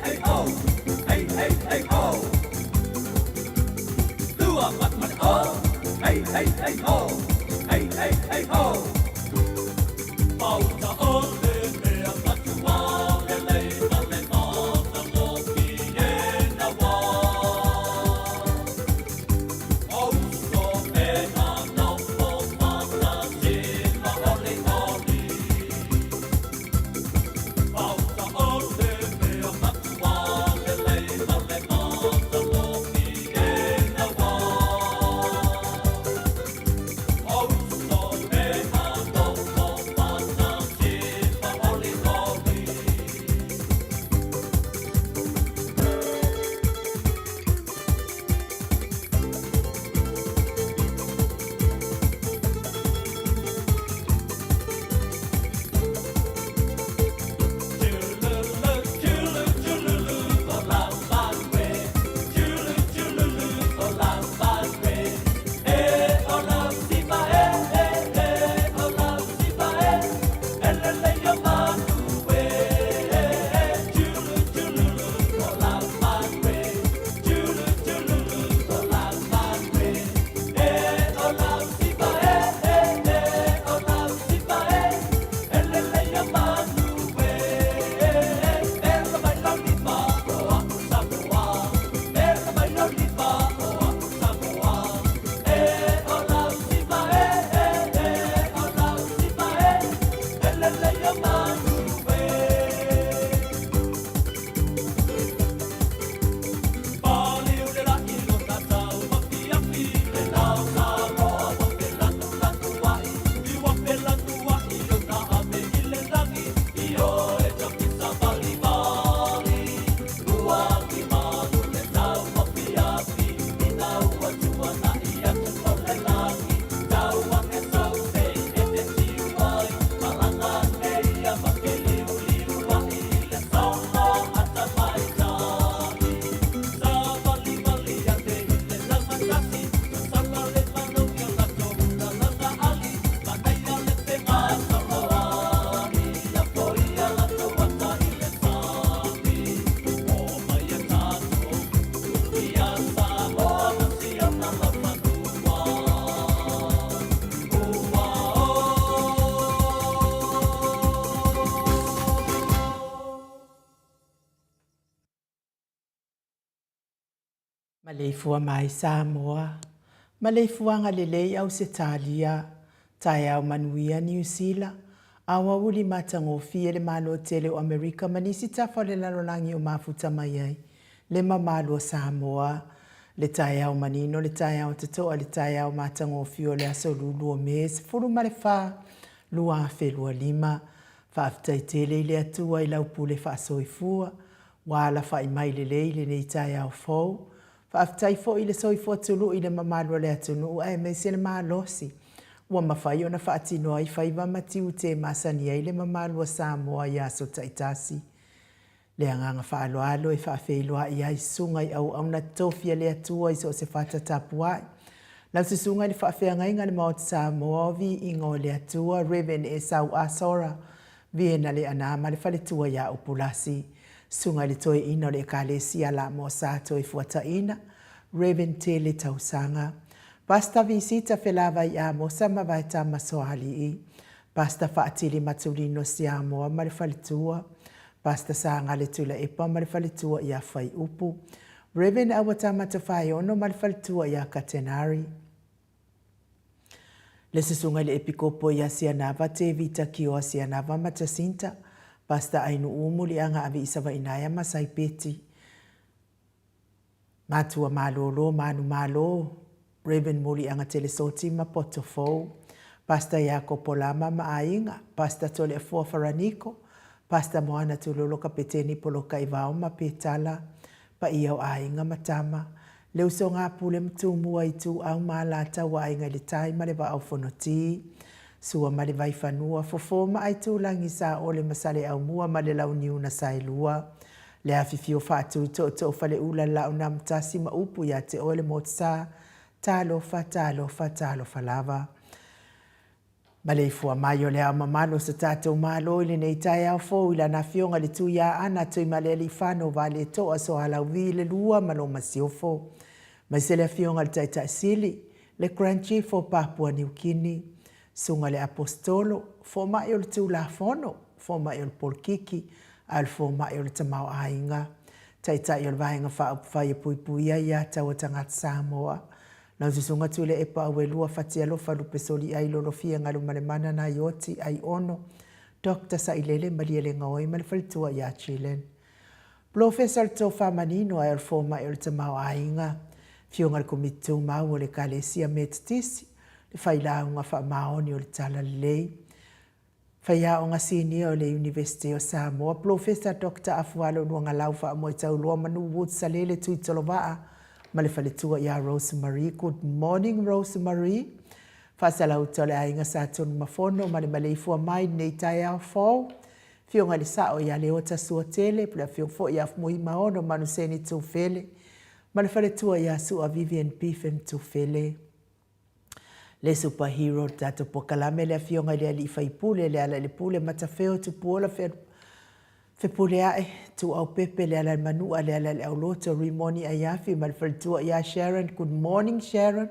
hey ho, hey ho. Lua mặt mặt ho, hey ho, hey ho. Bao giờ ơn lên mẹ mặt chúa lên lấy ta lên mò ta mò kỳ yên na wa. Bao giờ mẹ ta nấu mò mà ta xin mà ơn lên mò đi. Bao giờ ơn lên mẹ mặt chúa lên lấy ta lên mò ta mò kỳ yên na wa. Bao giờ mẹ ta nấu mò mà ta xin mà ơn lên mò đi. Maleifua mai Samoa, maleifua ngalelei au Setalia, tai au manuia New Zealand, awa uli matangofi le malo tele o Amerika manisi tafa le lalolangi o mafuta mai ai, le mamalo Samoa, le tai au manino, le tai au tatoa, le tai au matangofi o le asolulu o mes, furu malefa, lua fe lua lima, faaftai tele ile atua i laupule faasoifua, wala fai mai le nei tai au fau, faaftai fo ile soifua tulu ile mamalo le atunu ai me se le malosi ua mafai ona faatino ai faiva matiu te masani ai le mamalo Samoa ia so taitasi le anganga faaloalo e faafeiloa ia i sunga i au na tofia le atua i so se fata tapua na se sunga le faafeanga inga le maot Samoa vi ingo le atua Reven e sau asora vi na le anama le faletua ia upulasi sunga le toi ina le kalesi ala mo sa toi fuata ina Reven te le tausanga pasta visita felava ia mo sama vai tama soali pasta faatili matulino siamo ma le faletua pasta sanga le tula e pa ma le faletua ia fai upu Reven awatama te fai ono ma le faletua ia katenari le sisunga le epikopo ia sianava te vita kio sianava matasinta pasta ainu umuli anga avi isava inaya masai peti. Matua malolo, manu malo, Reven muli anga telesoti ma potofou, pasta yako polama maainga, pasta tole fua faraniko, pasta moana tulolo kapeteni poloka ivao ma petala, pa iau ainga matama, leu so ngā pule mtumua itu au malata wa ainga le tai ma le va au fonoti, sua ma le vai fanua fofo ma ai tulangi sa o le masale au mua ma le lau niuna sailua. Le afifio fatu to fale ula lau na mtasi ma upu ya te ole motsa talo fa falava. Ma le fua mai o le a mamalo sa tātou malo i le nei tai au fōu i la na fionga le tu ia ana tui ma le li whano wa le toa so halau vi le lua ma lo masiofo. Ma se le fionga le tai tai sili, le Grand Chief o Papua New Guinea, sunga le apostolo, fo mai o le tu la fono, fo mai o le polkiki, al fo mai o le tamau ainga. Tai tai o le vahenga whai pui pui ia taua tangata Samoa. Na ususunga tule e pa ue lua fatia lofa lupe soli ai lolo fia ngalu male mana na ioti ai ono. Dr. Sailele maliele ngaoi male falitua ia Chilen. Professor Tofa Manino ai alfoma e le tamau ainga. Fionga le komitu mau o le kalesia metitisi. Le whailaunga wha maoni o le tala lei. Whaia o ngasini o le University o Samoa. Professor Dr. Afualo nuanga lau wha mo i tau lua manu wut salele tui tolovaa. Male faletua ia Rosemary. Good morning, Rosemary. Fasala utole ainga sa tonu mafono, male ifua mai nei tai au fau. Fionga li sao ia le ota sua tele, pula fiong fo ia fmui maono manu seni tu fele. Male faletua ia sua Vivian Beefem tu fele. Le superhero tato pokalame le fionga le ali faipule le ala le pule matafeo tu puola fe pule ae tu au pepe le ala manua le ala le au loto rimoni ayafi malfaltua ia Sharon. Good morning Sharon.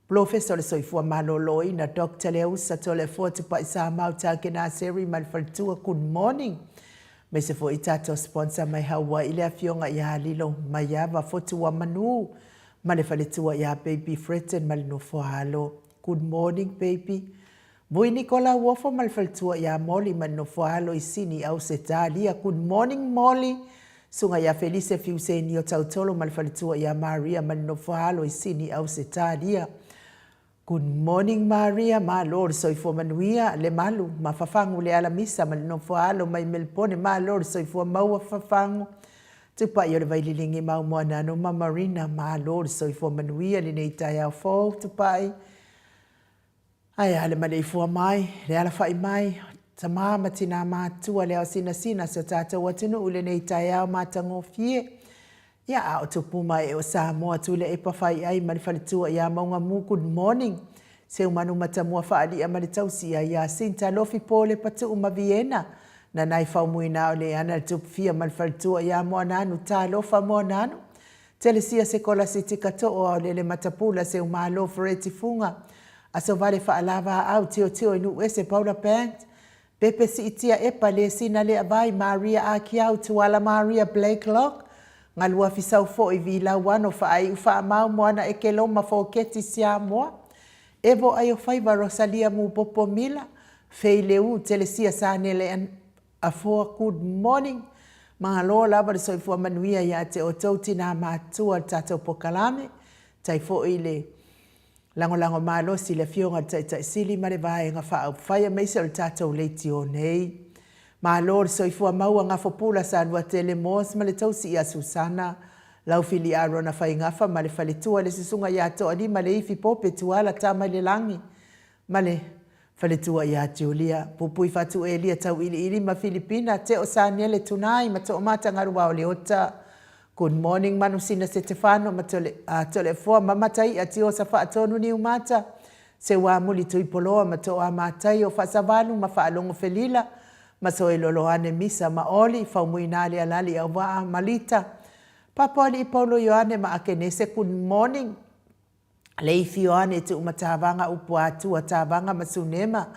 Professor le soifua maloloi na Dr. Leusa tole fo tu pa isa mau take na seri malfaltua good morning. Me se fo itato sponsor mai hawa ile fionga ia lilo mayava fo tu wa manu malefaletua ia baby Fretten malino fo halo. Good morning baby. Voi Nicola Wofo malfaltua ia Molly manofo halo isini au setalia. Good morning Molly. Sunga ia Felice Fiuseni o tautolo malfaltua ia Maria manofo halo isini au setalia. Good morning Maria. Ma Lord soifua manuia le malu mafafangu le alamisa manofo halo mai melpone. Ma Lord soifua maua fafangu. Tupa yo le vaililingi mau moanano ma Marina. Ma Lord soifua manuia le neitai au fo tupai. Ai ale male ifua mai, le ala fai mai, tama matina matua le au sina sa tata watinu ule nei tai au matango fie. Ia au tupu mai e o Samoa tule e pawhai ai malifalitua ia maunga mu good morning. Se umanu matamua whaali a malitausi ia sinta lofi pole patu umaviena. Na nai whaumuina o le ana tupu fia malifalitua ia moa nanu ta lofa moa nanu. Telesia se kola si tikato o le matapula se umalo freti funga. Aso vale whaalava au tio inu ese Paula Pant. Pepe si itia epa le sina le avai Maria Akiau tuala Maria Blakelock. Ngalua fisau fo i vila wano whaai ufa mau moana e ke loma fo keti sia moa. Evo ayo faiva Rosalia mu popo mila. Fei leu telesia saanele an afoa good morning. Mga loa lava le soifua manuia ia te o tauti na matua tato pokalame. Tai fo i le lango malo si le fionga tai sili mare vai nga fa faya mai se tato leiti o nei. Ma lor soifua maua nga fopula sa anua tele mos ma le tausi ia Susana. Lau fili aro na fai ngafa ma le faletua le sisunga ia to ani ma le ifi pope tuala ta ma le langi. Ma le faletua ia Julia. Pupui fatu elia tau ili ma Filipina te o sa niele tunai ma to mata ngarua o le ota. Good morning manusina Stefano matole fo mamatai atio sa fa tonu ni umata se wa muli tu ipoloa mato amatai o fa savalu ma fa longo felila ma so eloloane misa ma oli fa muinali alali wa malita papa li polo yoane ma akenese good morning leifi yoane tu matavanga upuatu atavanga masunema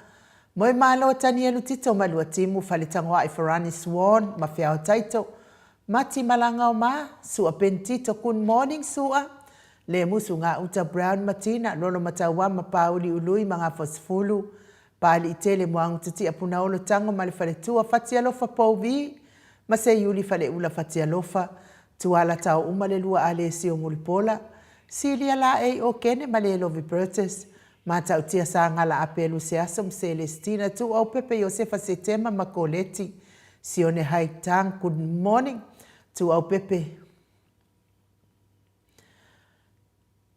moi malo tani elutito malu timu falitangwa iforani swan ma fiao taito Mati malanga o ma, sua pentito good morning sua. Le musu nga uta brown matina, lolo matawa mapauli ului mga fosfulu. Pali itele muangu titi apuna olo tango malifaletua fatia lofa pauvi. Mase yuli fale ula fatia lofa. Tuala tau umalelua ale sio mulpola. Silia la e o kene malelo vipertes. Mata utia sa ngala apelu seasom Celestina tu au pepe Josefa Setema makoleti. Sione haitang good morning. Tu au pepe.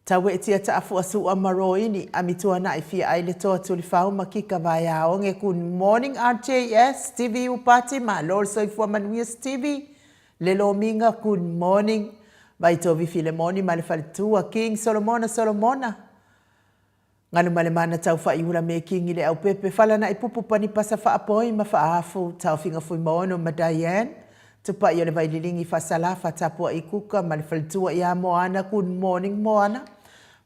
Tawe tia taafu asu amaroini amitua na ifia aile toa tulifau makika vaya onge good morning RJS TV upati ma lor soifua manuias TV lelo minga good morning vaito vi Filemoni malifalitua King Solomona Ngalu male mana tau whaiura me kingi le au pepe whalana I pupu pani pasa whaapoi ma whaafu tau whinga fui maono ma Diane. Tupa I ole vaililingi whasalafa tapua I kuka ma le whalitua I a Moana. Good morning Moana.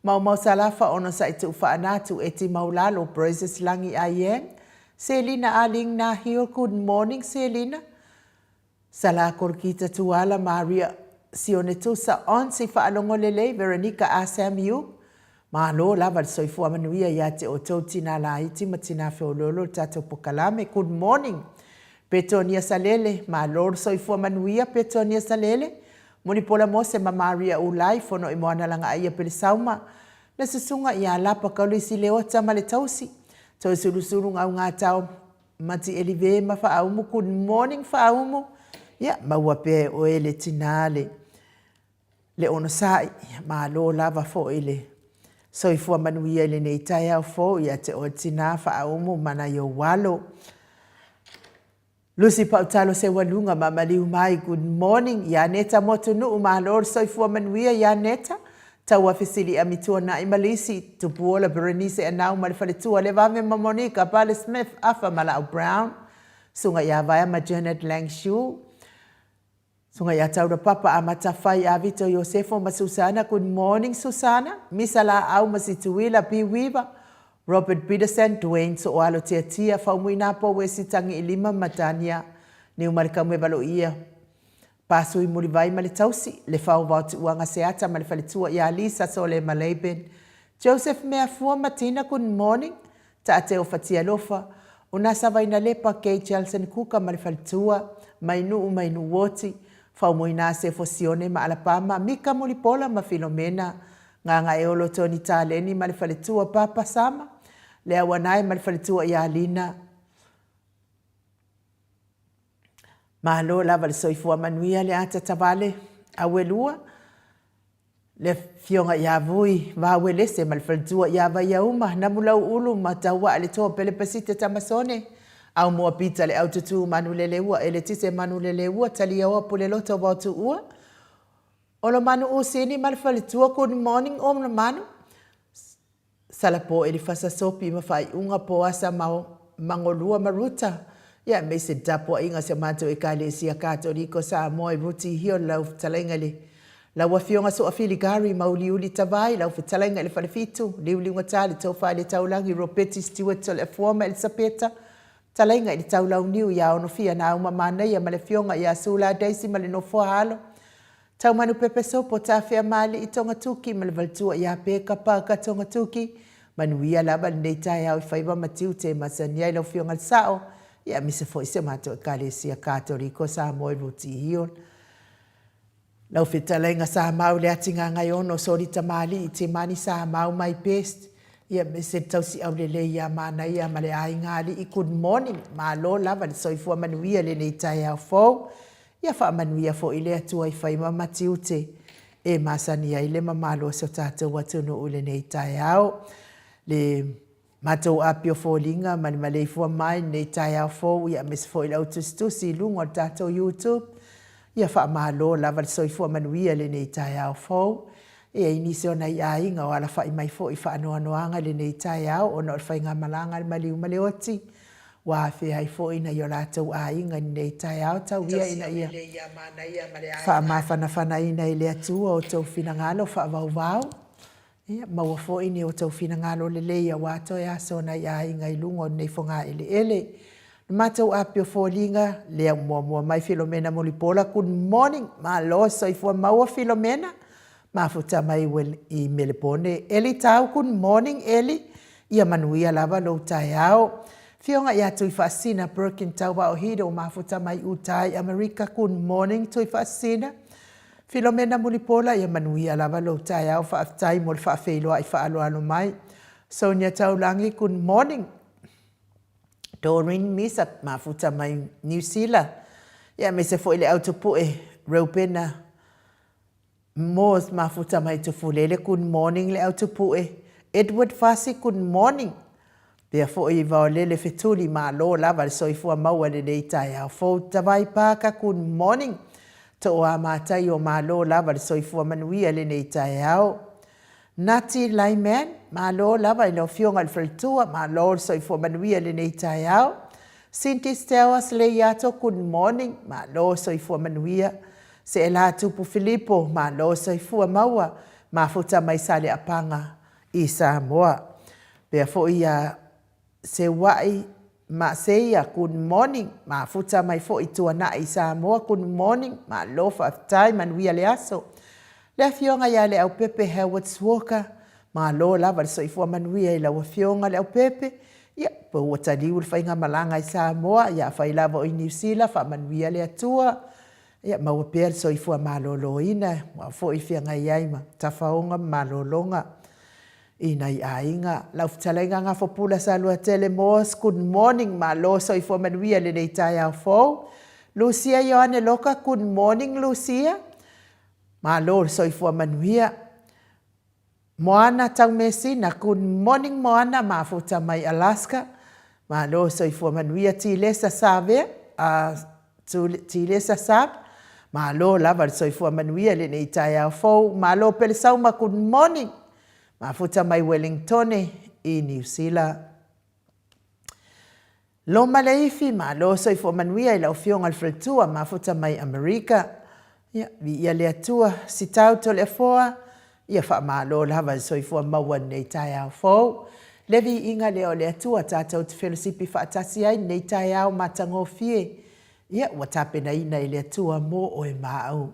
Mau salafa ono sa I tu whaanatu e ti maulalo Brazos langi a yen. Selina aling na hio. Good morning Selina. Sala korkita tuala Maria sione tu sa on si whaalongo lele Veronica Asamiu. Malo lava soifua manuia ia te o tau tina la iti ma tina whiololo tato pokalame. Good morning. Petonia Salele. Malo soifua manuia Petonia Salele. Munipola mose ma Maria ulai fono I moana langa aia pele sauma. Na susunga ia lapa kaulisi leota ma le tausi. Tau surusuru ngau ngā tau mati elive ma whaaumu. Good morning whaaumu. Ia maua pe o ele tinale. Le ono sai. Malo lava fo ele. Soifua manuia le nei tai au fo ia te o tina whaaumu mana yo walo. Lucy Pautalo se walunga ma maliu mai. Good morning. Ia neta motu nuu mahalor soifua manuia ia neta. Tau afisili amitua na imalisi tupuola Berenice anau malifalitua le vame ma Monica Pale Smith afa mala au Brown. Sunga ia vaya ma Janet Langshu. Sunga ia taura papa amatafai a Vito Yosefo ma Susana. Good morning Susana. Misala au masituila P. Weaver. Robert Peterson, Dwayne Soalo Tia Faumuina po wesitangi ilima matania. Ni umarika mwebalo ia. Pasu I mulivai malitausi. Le fau vauti uanga seata malifalitua ia Lisa Sole Maleben. Joseph Meafua Matina, good morning. Taateo Fatia Lofa. Unasa vaina lepa Kay Chelson Kuka malifalitua. Mainu woti. Faumuina se fosione ma Alabama. Mika mulipola ma Filomena. Nganga eolo Tony Taleni malifalitua Papa Sama. Lea wanai malifalitua ia Lina. Mahalo lava le soifua manuia le ata tavale awelua. Le fionga ia vui vawele se malifalitua ia vaiauma. Namulau ulu matawa ale toa pele pasite tamasone. Au mua pita le aututu manuleleua. Ele tise manuleleua taliawa puleloto watu ua. Olo manu usini malifalitua good morning omna manu. Salapo elifasa sopi mafai unga poasa mangolua maruta. Ia me se tapo inga se mato e kale sia Katoliko sa moe ruti hio lau fitalenga le. Lau wafionga so afiligari mauliuli tavai lau fitalenga le falefitu. Liuli watali tofa le taulangi Ropeti Stewart le fuoma Elisabeta. Talenga le taulau niu ya onofia na umamana ya malefionga ya sula daisi malinofua halo. Tau manu pepe sopo tafea mali itonga tuki malivaltua ya peka paka tonga tuki. Manuia laba ndeita ya ifaiba matiu te masania ilo fionga sao. Ia mise foi se mato e kale sia Katoliko sa moe ruti hion. Lau fitalenga sa mau le atinga ngai ono sori tamali I te mani sa mau mai pest. Ia mise tausi au lele ia mana ia male ai ngali I good morning. Malo lava le soifua manuia le ndeita ya fau. Ia wha manuia fo ile atua I whaima matiu te. E masania ile mamalo so tata watuno ule ndeita yao. Le matou apio folinga mani maleifua mai nei tai au fo ia mes fo ila utustusi lungo tatou YouTube ia wha mahalo lava le soifua manuia le nei tai au fo ia inisi ona I ainga o ala wha mai fo I wha anoanoanga le nei tai au ona o wha inga malanga le maliu maleoti wa fe ai fo ina yo latou ainga nei tai au tau ia ina ia wha mawhanawhana ina ile atua o tau finangalo wha vauvau. Ia maua fo ini o tau fina ngalo le leia wato ya sona ia inga ilungo nei fonga ele. Matau apio fo linga lea mua mai Filomena Molipola. Good morning. Ma lo soifua maua Filomena. Ma futa mai wel I Melipone. Eli tau good morning Eli. Ia manuia lava lo tai au. Fionga ia tui fasina Birkin tau wa ohido ma futa mai utai Amerika. Good morning tui fasina. Filomena Mulipola ia manuia lava lo tai au whaatai mo le whaafeiloa I whaaloalo mai. Sonia Taulangi, good morning. Doreen Misak, mafuta mai New Zealand. Ia me se fo ile autopu e Raupena. Moos mafuta mai tufulele, good morning le autopu e. Edward Fassi, good morning. Pea fo I vaolele fetuli ma lo lava le soifua maua le deitai au. Fo tawai paka, good morning. To o amatai o malo lava le soifua manuia le nei tai au. Nati Laiman, malo lava ilo fionga al feltua, malo soifua manuia le nei tai au. Cinti Stewas le yato good morning, malo soifua manuia. Se la tupu Filipo, malo soifua maua, mafuta mai sale apanga i Samoa. Pea fo ia se wai ma seia good morning, mafuta mai fo i tuana i Samoa good morning, malo faaftai manuia le aso. Le fionga ia le au pepe Howard Walker, ma lo lava le soifua manuia i laua fionga le au pepe, ia pa ua taliu le whainga malanga i Samoa, ia whai lava o i New Zealand, wha manuia le atua, ia maua pēr soifua malolo ina, ma fo i fianga iai ma tawhaonga malolonga, ina i ainga, lau fitalenga ngā whapula sa lua tele mos, good morning, ma lo soifua manuia le nei tai au fau, Lucia Ioane Loka, good morning Lucia, ma lo soifua manuia. Moana tau Messina, good morning Moana, ma futa mai Alaska. Ma lo soifua manuia Tilesa Save, Tilesa Sab. Ma lo lava soifua manuia le nei tai au fau. Ma lo Pelesauma, good morning. Ma futa mai Wellington i New Zealand. Lo Maleifi, ma lo soifua manuia i lau fionga al fretua, ma futa mai Amerika. Ia le atua, si tau to le foa, ia wha malo lava soifua maua nei tai au fau. Levi inga leo le atua, tātou te whelosipi whaatasi ai nei tai au matango fie. Ia watapena ina i le atua mo o e maau.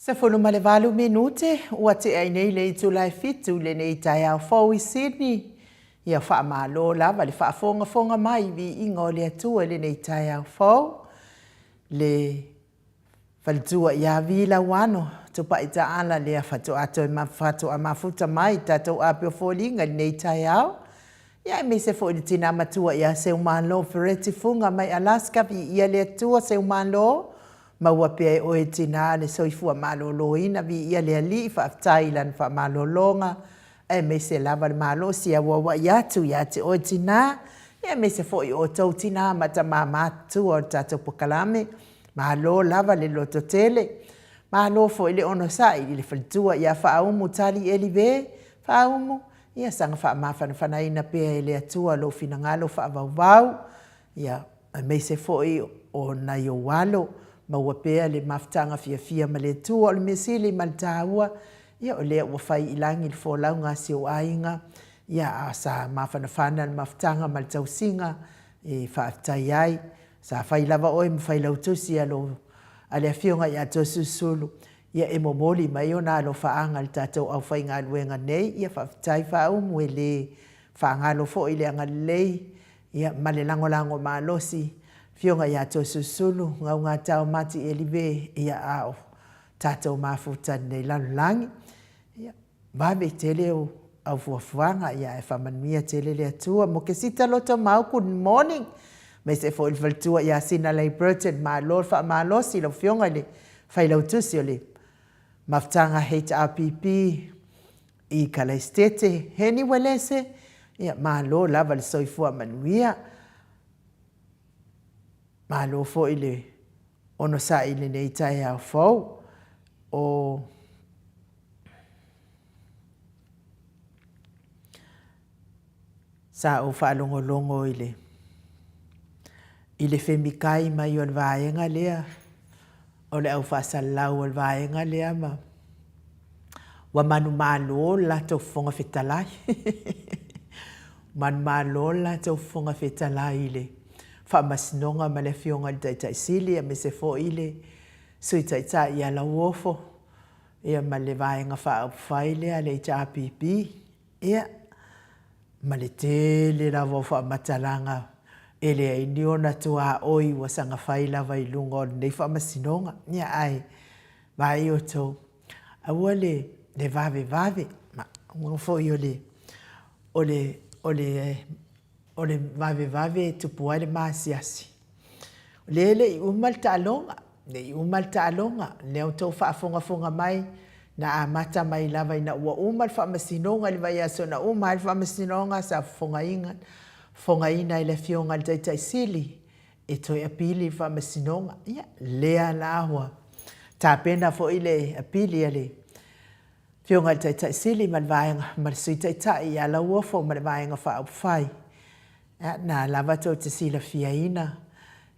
Se fulu ma le valu minute, ua te ai nei le itu lai fitu le nei tai au fau i Sydney. Ia wha malo lava le wha fonga mai vi ingo le atua le nei tai au fau. Le whalitua ia vila wano, tupa i ta ala le a whatu ato e mawhatu a mafuta mai, tatou a pio fōlinga le nei tai au. Ia me se fo i tina matua ia se umalo fereti funga mai Alaska vi ia le atua se umalo. Maua pia o e tina le soifua malolo ina vi ia le ali fa Thailand fa malolonga e me se lava le malo si a wawa yatu ya te o e tina e me se foi o tau tina mata mama tu o tato pokalame malo lava le loto tele malo foi le ono sai le faltua ia fa aumu tali elive fa aumu ia sanga fa mafana fana ina pia le atua lo fina ngalo fa vau ia me se foi o na yo walo maua pea le maftanga fia ma le tua o le mesili ma le tāua ia o lea ua fai ilangi le fōlau ngā si o ainga ia a sa mawhanawhana le maftanga ma le tausinga e whaafitai ai sa fai lava oe ma fai lautusi alo a le afionga ia to susulu ia e momoli mai o nā lo whaanga le tātou au fai ngā luenga nei ia whaafitai whaumu e le whaangalo fo i le anga lei ia ma le lango malosi fionga ia to susulu ngau ngā tau mati e liwe ia ao tātou mafuta nei lalulangi. Ia vawe tele o au fuafuanga ia e whamanmia tele le atua. Mo ke sita loto mau good morning. Me se fo ilvaltua ia sina lei Burton ma lor wha ma losi lau fionga le whailau tusi o le maftanga HRPP i Kalaistete. Heni welese ia ma lor lava le soifua manuia. Malo fo ile ono sa ile nei tai au fau o sa o fa longo ile femikai mai o vaenga lea o le au fa salau o vaenga lea ma wa manu malo la to fonga fetalai man malo la to fonga fetalai ile whamasinonga ma le fionga le taitai sili a me se fo ile sui taitai ia la uofo ia ma le vaenga wha whaile a le HRPP ia ma le tele la wofa matalanga ele ai niona tua oi wasanga whaila vai lunga o nei whamasinonga ia ai vai o tau aua le vave ma ngofo i o le vave tupu ai le masiasi. Lele i umal ta'alonga, le au tau whaafonga mai, na amata mai lava ina ua umal whaamasinonga, le vai aso na umal whaamasinonga sa fonga ina i le fionga le taitai sili, e toi apili whaamasinonga, ia, lea la ahua. Tā pena fo i le apili ale, fionga le taitai sili, ma le vaenga, ma le sui taitai, ia la uofo, ma le vaenga whaapufai. Na lava tau te sila fiaina,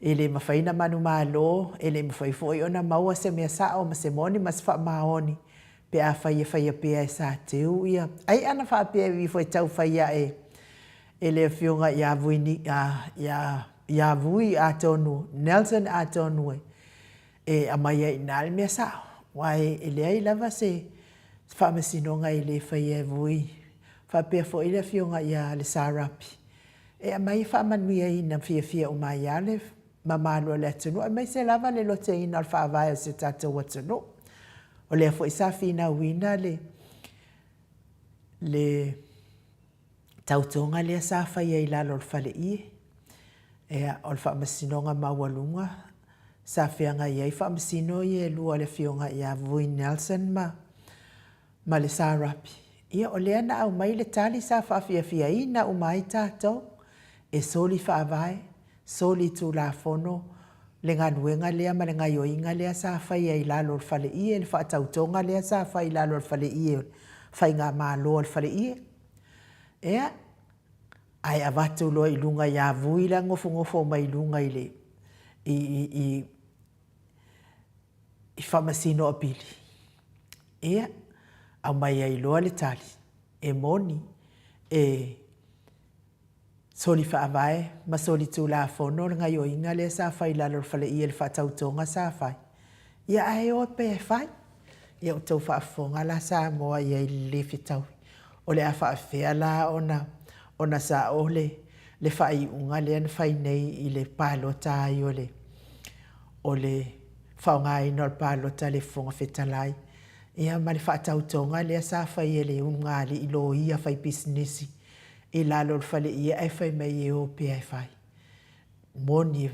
ele mawhaina manu malo, ele mawhaifoi ona maua se mea sao, ma se moni, ma se wha maoni, pe a whaia pea e sa teu ia. Ai ana wha pea i foi tau whaia ele fionga ia vui a tonu, Nelson a tonu e a mai ai nal mea sao. Wai ele ai lava se wha masinonga ele whaia vui, wha pea fo ele fionga ia le sarapi. E a mai whaamanui ai na fia o mai ale, ma malo le atunu, a mai se lava le lote ina al whaavai o se tatou atunu. O lea fo isa fina wina le tautonga lea sa whaia i lalo al whale ie. E o le whaamasinonga mawalunga, sa whianga iei whaamasino i e lua le fionga i a Vui Nelson ma le sarapi. Ia o lea na au mai le tali sa whaafia ina o mai tatou. E soli whaavai, soli tu la fono, le ngā nuenga lea ma le ngā ioinga lea sa whai ai lalo al whale ie, le whaatautonga lea sa whai lalo al whale ie, whai ngā mālo al whale ie. Ea, ai avatu loa i lunga ia vui la ngofo mai lunga i le, i whamasino apili. Ea, au mai ai loa le tali, e moni, soli whaavai, ma soli tu la fono, ngai o le sa whai lalo whale ia le whatautonga sa whai. Ia ai o pe whai. ia o tau whaafonga la Samoa ia I le fitau. O le a whaafea la ona sa o le whai unga le an whai nei I le pālota ai o le whaonga ino le pālota le fonga whetalai. Ia ma le whaatautonga le a sa whai e le unga le ilo ia whai businessi. I lalo le whale ia e whai mai e o pia e whai. Moni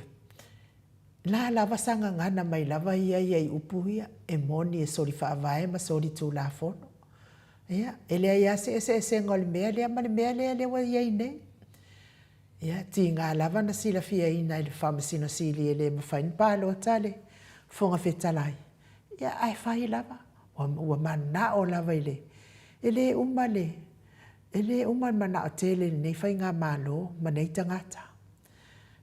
la lava sanga ngana mai lava ia I upu ia e moni e sori whaavae ma sori tū la fono. Ia, ele ia se ngol mea lea mani mea lea wa ia nei. Ia, ti ngā lava na sila fia ina ele whamasino sili ele mawhain pālo tale fonga whetalai. Ia, ai whai lava. Ua mana o lava ile. Ele uma mana o tele nei whai ngā malo ma nei tangata.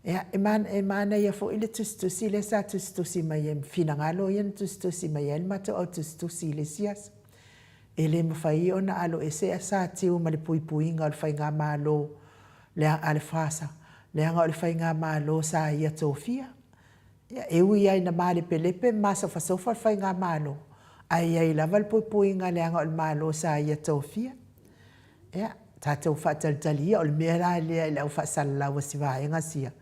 Ia, e mana ia fo ile tustusi le sa tustusi mai e finangalo ia tustusi mai e mato o tustusi le sias. Ele mawhai o na alo e se a sa tiu ma le pui ngā le whai ngā malo le ale fasa. Le anga o le whai ngā malo sa ia tōwhia. Ia, e ui ai na male pelepe masa fasofa le whai ngā malo. Ai ai lava le pui ngā le anga o le malo sa ia tōwhia. Ia, tātou whatalitalia o le mea lea I lau whaasala wa siwaenga sia.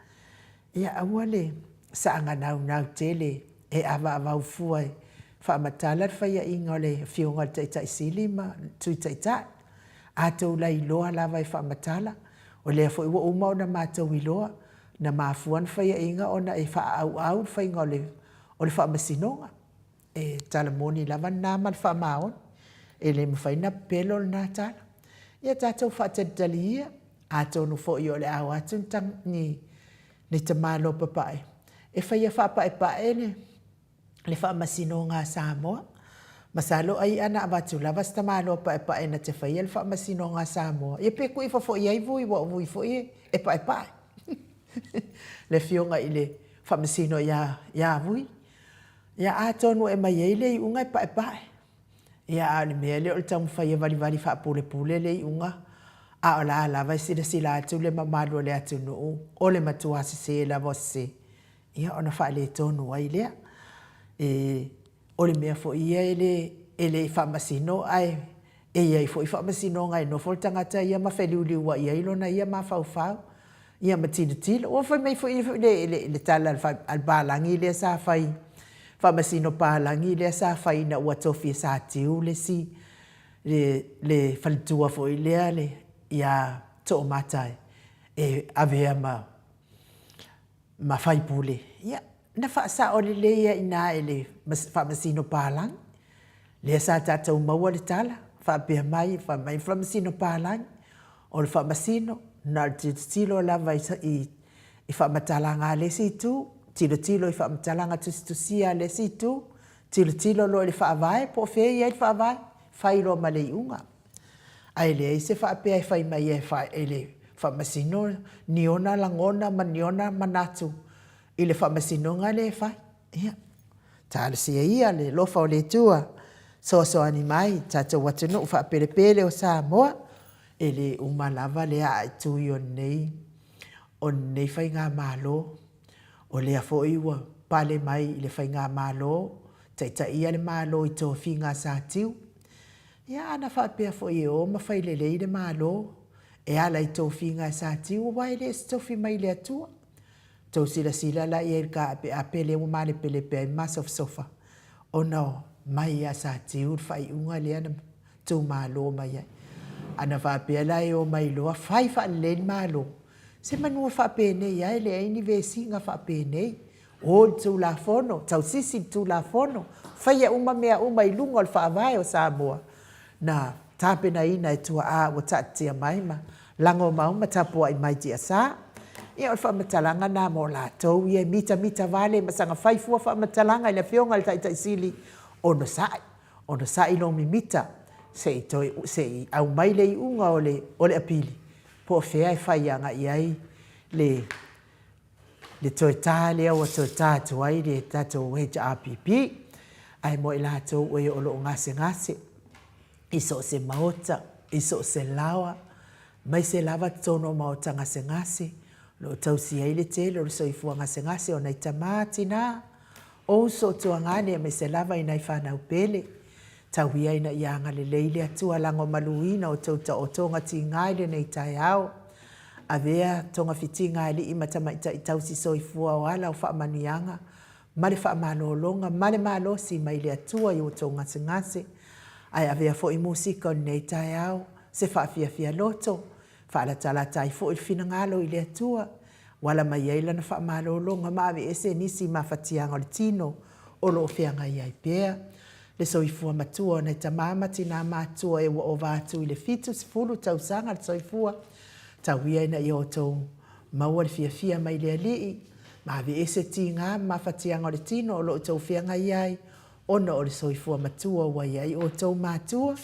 Ia aua le saanga nau tele e awa ufua e whaamatala le whaia inga o le whionga le taitai sili ma tui taitai. Atou la iloa lava e whaamatala o lea fo iwa uma o na mātou iloa na maafuan whaia inga o na e whaau whainga o le whaamasinonga. E talamoni lava nāma le whaamaon e le mwhaina pelo le nā tala. Ia tātou whaatadali ia atou no fo I o le au atu ni te malo papae. E whaia whaapae pae le whaamasino ngā Samoa. Masalo ai ana abatu lava sta malo pae na te whaia le whaamasino ngā Samoa. Ia peku I fo I ai vui fo I e pae. Le whionga I le whaamasino ia vui. Ia atonu e mai eile I unga e pae. Ia a le mea le o le tamu whaia vali whaapule le I unga. A o la lava sila atu le mamalo le atu nuu. O le matuasi se la vose. Ia ona wha le tonu ai lea. O le mea fo ia ele whaamasino ai. E ia fo I whaamasino ngai no fo tangata ia mawheliuliu wa ia ilona ia mawhau. Ia matino. O whai mai fo ia le tala albalangi le sa whai. Whaamasino pālangi le sa whai na ua tofi sa tiu le si. Le whalitua fo I lea le. Ia tō matai e avea ma whaipule. Ia, na whaasa o le leia ina e le whaamasino pālang. Lea sa tātou maua le tala, whaapea mai whaamasino pālang. O le whaamasino, na le tilo lava I whaamatalanga le si tu, tilo I whaamatalanga tustusia le si tu, tilo lo le whaavae, po whea I whaavae, whairo ma le unga. Ai le se whaapea I whai mai e whai e le whaamasino niona langona ma niona manatu I le whaamasino ngā le whai. Ia, tāle sia ia le lofa o le tua so ani mai tātou watunu whaapelepele o Samoa e le umalava le a tui o nei whai ngā mālo o le a fo iwa pale mai I le whai ngā mālo taita ia le mālo I tō whi ngā sātiu. Ia ana whaapea fo I o mawhai le leile mālo. E ala I tōwhi ngā sāti o wai le tōwhi mai le atua. Tō sila la I ka apele o male pele pe masof sofa. O no, mai a sāti o whai unga le ana tō mālo mai ai. Ana whaapea la o mai loa whai wha le mālo. Se manua whaapea nei ai le aini vesi ngā whaapea nei. O tū la fono, tau sisi tū la fono. Whai a uma mea uma I lunga o whaavai o Samoa. Na tāpena ina e tua a o tatia mai ma lango mauma tapua I mai tia sa. Ia o whaamatalanga nā mō lātou ia mita vale masanga whaifua whaamatalanga I le whionga le taitai sili ono sai no mi mita se au mai le I unga o le apili. Po whea e whaianga I ai le toi tā lea o toi tā tuai le tātou HRPP. Ai mo I lātou e o lo ngase. Iso se maota, iso se lawa, mai se lava tono maota ngase, lo tausi aile te, lo soifua ngase o nei tamati na, o so tuangane mai se lava I nei whanau pele, Tauia ina ia ngale leile atua lango maluina o tauta o tonga ti ngaile nei tai au. Avea tonga fiti ngaile ima tamaita i tausi soifua o ala o wha manuianga. Male wha malolonga, male malosi maile atua i o tonga ngase. Ai avea fo i musika o nei tai au. Se wha fia loto. Wha ala tala tai fo i fina ngalo i le atua. Wala mai eila na wha malolonga ma ave ese nisi ma fatianga o le tino. O lo whianga i ai pēr. Le soifua matua nei tamama tina matua e wa o vātu i le fitu si fulu tausanga le soifua. Tauia ina i o tau maua le fia mai le alii. Ma ave ese ti ngā mawhatianga o le tino o lo tau whianga iai. Ona o le soifua matua wa iai o tau matua.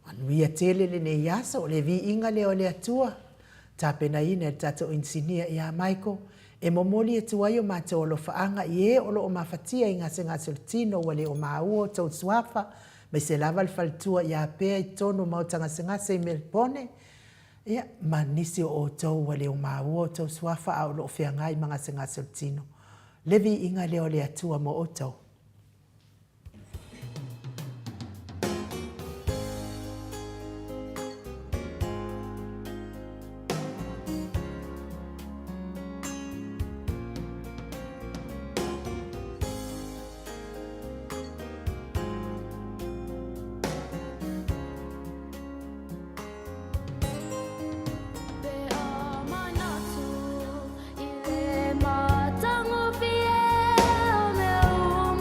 Manuia tele le ne iasa o le vi inga le o le atua. Tāpena ina le tato insinia ia Michael. E momoli e tuai o mātou o lo whaanga i e o lo o mawhatia i ngase ngase le tino wa le o māua tau suafa. Mai se lava le whalitua i a pēr i tono mautanga se ngase i Melbourne. Ia, ma nisi o tau wa le o māua tau suafa au lo o whianga i mga se ngase le tino. Levi inga le o le atua mo o tau. Matango fiel, meu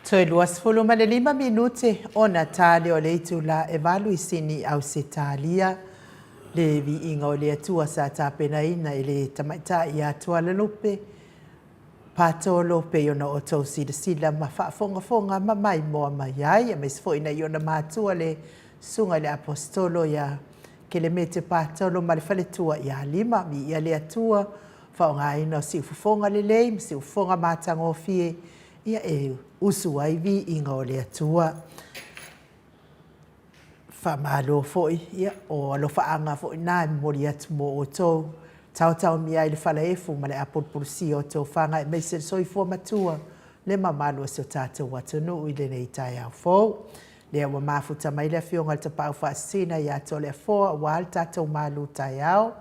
Toi luas fulu ma le 5 minute o na tale o le itu la e valu I sini au se talia le vi inga o le atua sa tapena ina I le tamaita I atua le lupe pato lope yo na o tau sila ma fonga ma mai moa mai ai a mes fo ina yo na matua le sunga le apostolo ya ke le mete patolo ma le fale tua ia 5 mi ia le atua fa nga ina si fonga le le si fonga matango fie ia usu ai vi inga o le atua. Fa malo foi ia o alo fa anga foi na mori atu mo o tau tau mi ai le fala efu ma le apolpulsi o tau fanga me se soi fo matua le mamalo se tatu watu no I le nei tai au fo le wa mafuta mai le fionga le tapau fa sina ia to le fo wa alta tau malu tai au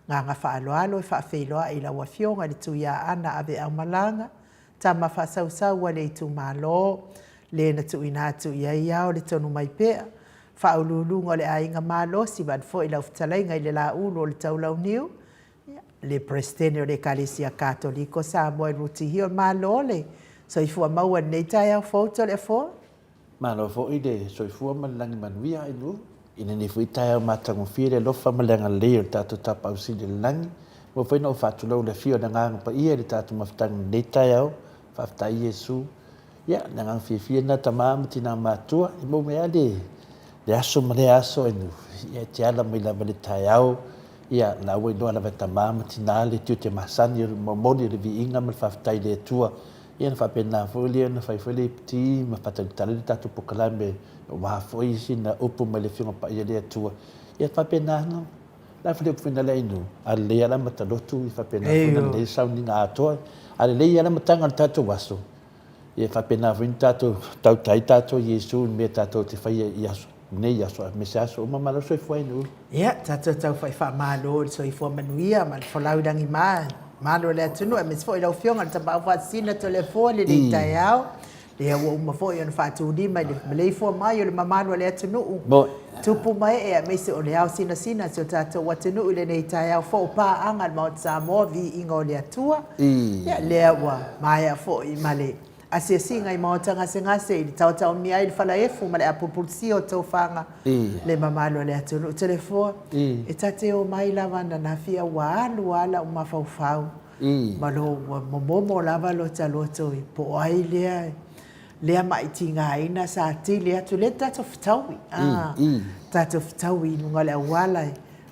nga fa alo fa feiloa I la wa fionga le tu ia ana ave au malanga tama fa sau le tu malo le na tu ina tu ia o le tonu mai pe fa ululunga le ainga malo si bad fo ila utalai ngai le la ulo le tau lau niu le prestene o le kalesia katoliko sa mo e ruti hio malo le so I fua maua nei tai au foto le fo malo fo I de so I fua malangi manuia inu ina ni fui tai au matango fire lo fa malanga le o tatu tapa au si le langi mo foi no fatu lo le fio na ngang pa ia le tatu maftang nei tai au fa tai Yesu ya na ngang fie na tamam tina matua mo me ale le aso male aso inu ia te ala mai lava le tai au ia la we no ala veta mama tinale tu te masani mo moni le viinga me fa tai le tua ia na fa pena folia na fa fole ti ma fa tale tatu pokalame wa foi sina upu mai le finga pa ia le tua ia fa pena no la fole fina le inu ale ala mata lotu fa pena fina le sauni nga to ale le ala matanga tatu waso ia fa pena fina tatu tau tai tatu Yesu me tatu te fa ia nei ya so me sa so mama lo so foi no ia tau fa malo so I fo manuia ma fo lau dangi ma malo le tunu e mes fo ila fionga taba fa sina telefone le tai au le wo ma fo yon fa tu di mai le fo mai le mama le tunu bo tupu mai e me se o le au sina so tata watunu le nei tai au fo pa anga ma sa mo vi ingo le atua ia le wa mai fo I male asia singa I maotanga sengase I tau mi ai fala efu ma le apopulsio tau fanga le mamalo le atunu telefo e tate o mai lava na fia wala o mafau malo momo lava lo taloto po ai le mai tinga ina sa ti le atu le tatu ftawi tatu ftawi nunga le wala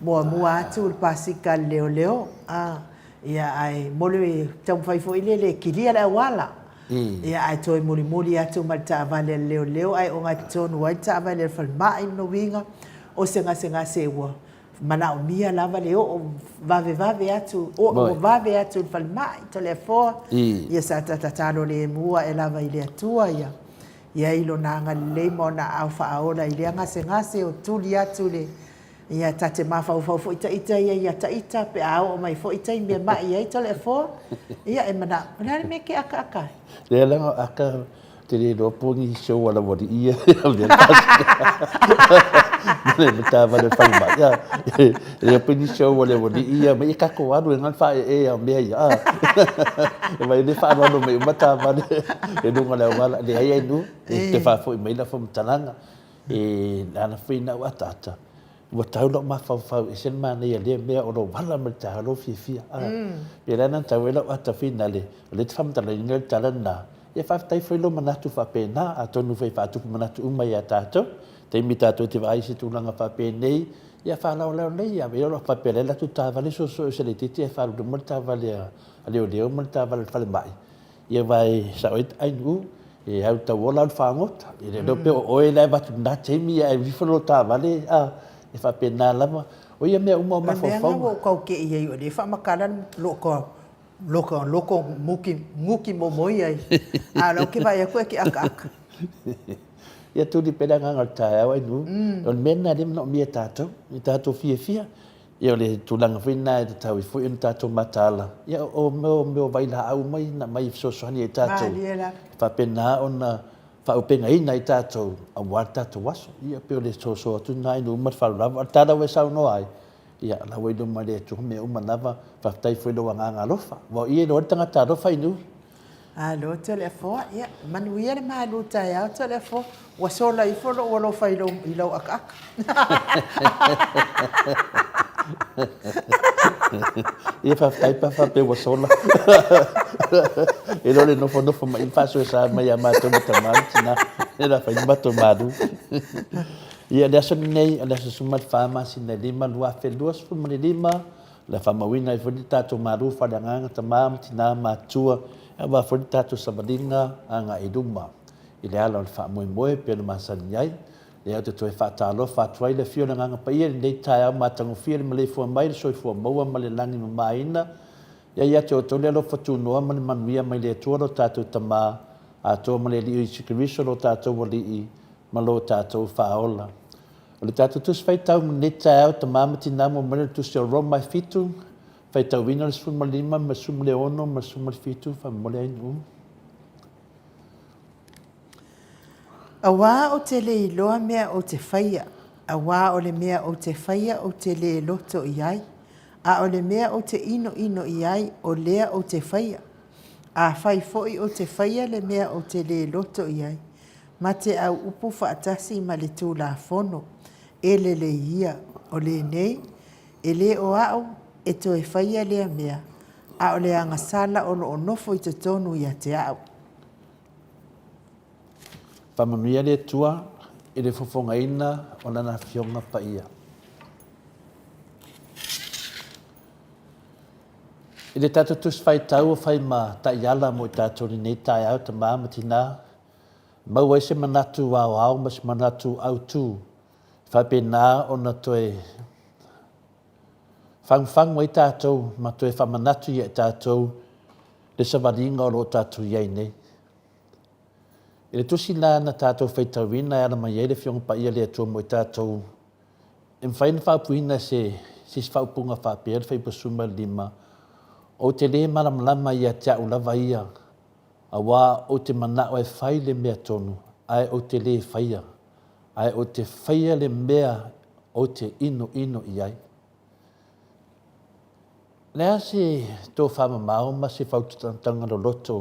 mo atu il pasika leo ia ai mole tau fai fo ile kilia le wala ia ai toi muli atu ma vale leo ai o nga tonu ai vale fal mai no winga o senga se wa mana o mia lava leo vave atu o vave atu fal mai telefo ia sa tatalo le mua e lava ile atua ia ilo nanga le mona au fa aola ile nga se o tuli atu le ia tate mafa fo ita ia ita pe au mai fo ita me mai ia telefo ia e mana me ke aka le la aka te le do poni show wala wodi ia le tava le fa ma ya le poni show wala wodi ia me ka ko adu ngal fa e me ia vai le fa no me mata va e do ngala wala le ai nu te fa fo me la fo mtalanga e ana fina watata wa tau lo ma fa e sen ma ne le me o lo wala me ta lo fi e la nan tau lo ata fina le fam ta le ngel talana e fa tai foi lo manatu fa pena a tonu fai fa tu manatu uma ya tato te mi tato te vai si tu langa fa penei ia fa la nei ia lo fa pele la tu ta vale so se le titi fa lo mo ta vale ale o mo ta vale fa le mai ia vai sa oit ai ngu e au ta wola fa ngot e le pe o e la va tu na te mi e vi fo ta vale e fa pena la o ia me uma ma fo fo ko ke ia o le fa makalan loko muki momoi ai lo ke vai ko ke aka ia tu di pedanga ngal ta ai nu on menna dim no mi tato fia ia le tulanga fina e tau fu in tato matala ia o me vai la au mai na mai so ni tato fa pena ona fa o penga ina i tato a warta to waso ia pe le so tu nai no mat fa la ta we sa no ai ia la we do male tu me uma nava fa tai foi do nga lofa wa ia no tanga ta do fa inu Alo telefo ya manuia le malu tai au telefo wa sola I folo wa lo fai lo akak. Ia fa pe wa sola. E lore no fono fo mai fa so sa mai amato matamati na era fa mato madu. Ia le aso nei le aso sumat fa ma sina lima lua fe duas fu mani lima la fa mawina I fodi tato maru fa danga tamam tina matua ava fodi tato sabadinga anga iduma. Ile ala fa moe pe no masanyai le atu toi fa talo fa twai le fio nga pa ia nei tai ma tango fio le male fu mai so fu mo ma le langi maina ia te o tole lo fatu no ma man via mai le tuaro tato tama a to ma le I sikriso lo tato wali ma lo tato faola o le tato tu fai tau ne tai tama ma tina mo ma tu se ro mai fitu fai tau vina le fu malima ma sum le ono ma sum fitu fa mo le Awa o te le iloa mea o te whaia. Awa o le mea o te whaia o te le loto iai. A o le mea o te ino iai o lea o te whaia. A whai foi o te whaia le mea o te le loto iai. Ma te au upu whaatasi ma le tū la fono. E le ia o le nei. E le o au e to e whaia lea mea. A o le angasala o lo onofo I te tonu ia te au. Pamanuia le tua I le fofongaina o lana fionga pa ia. I le tatu tus fai tau o fai ma ta iala mo I tatu ni nei tai au ta maa matina. Mau ai se manatu au mas manatu au tu. Fai pe nā o na toe fang wai tātou ma toe whamanatu I tātou le savaringa o lo tātou iei nei. I le tusi la na tātou whaitawina e ala mai e le fionga pa ia le atua mo I tātou. E mwhaina whaupuina se whaupunga whapea le whaipasuma lima. O te le malamlama ia te au lava ia. A wā o te manao e whai le mea tonu. Ai o te le whaia. Ai o te whaia le mea o te ino iai. Lea se tō whamamao ma se whaututanga lo loto.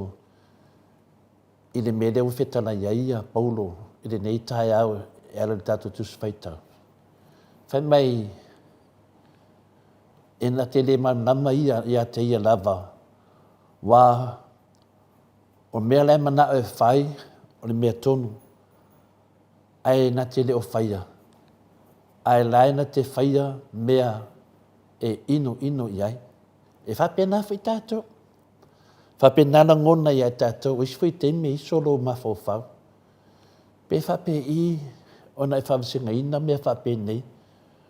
I le mele o whetana iaia, Paulo, I le nei tai au e ala le tātou tusu whaitau. Whai mai, e na te le manama ia te ia lava, wā, o mea lai mana o e whai, o le mea tonu, ai na te le o whaia, ai lai na te whaia mea e ino iai. E whapena whi tātou. Whapenana ngona ia tātou, o iswai te me isolo ma whawhau. Pe whape I, o nai whawsinga ina mea whape nei.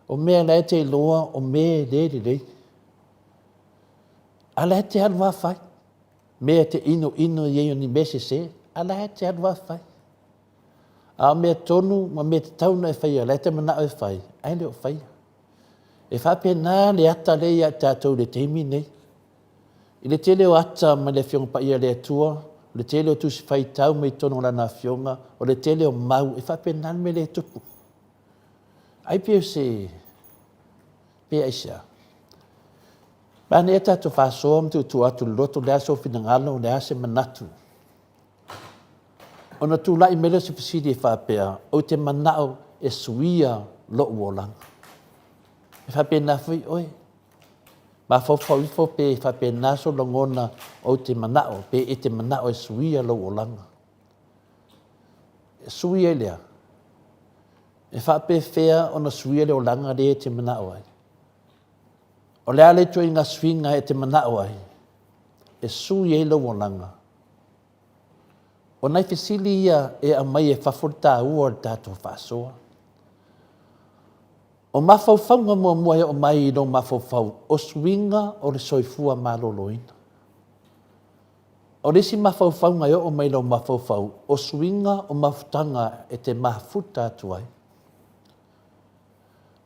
O mea lai te loa, o mea rei. A lai te hanwa whai. Mea te ino iei o ni mese se, a lai te hanwa whai. A mea tonu, ma mea te tauna e whai, a lai te mana o e whai. Ai leo whai. E whapena le ata le ia tātou le teimi nei. I le tele o ata ma le fionga pa ia le atua, le tele o tusi whai tau me tono lana fionga, o le tele o mau, e whapenan me le tupu. Ai pio se, pia isa. Pane e tato whasoa mtu tu atu loto lea so finangalo, lea se manatu. O na tu lai mele se fisidi e whapea, o te manao e suia lo uolang. E whapena fui, oi, ma fo pe whapena so longona o te manao, pe e te manao e suia lo uolanga. E suia lea. E whape whea o na suia le uolanga le e te manao ai. O lea le tui ngā swinga e te manao ai. E suia lo uolanga. O nai fisili ia e a mai e whafurta ua o tātou whasoa. O mawhauwhaunga mua o mai I no mawhauwhau, o swinga o le soifua maloloina. O risi mawhauwhaunga o mai no mawhauwhau, o swinga o mawhtanga e te mafuta atuai.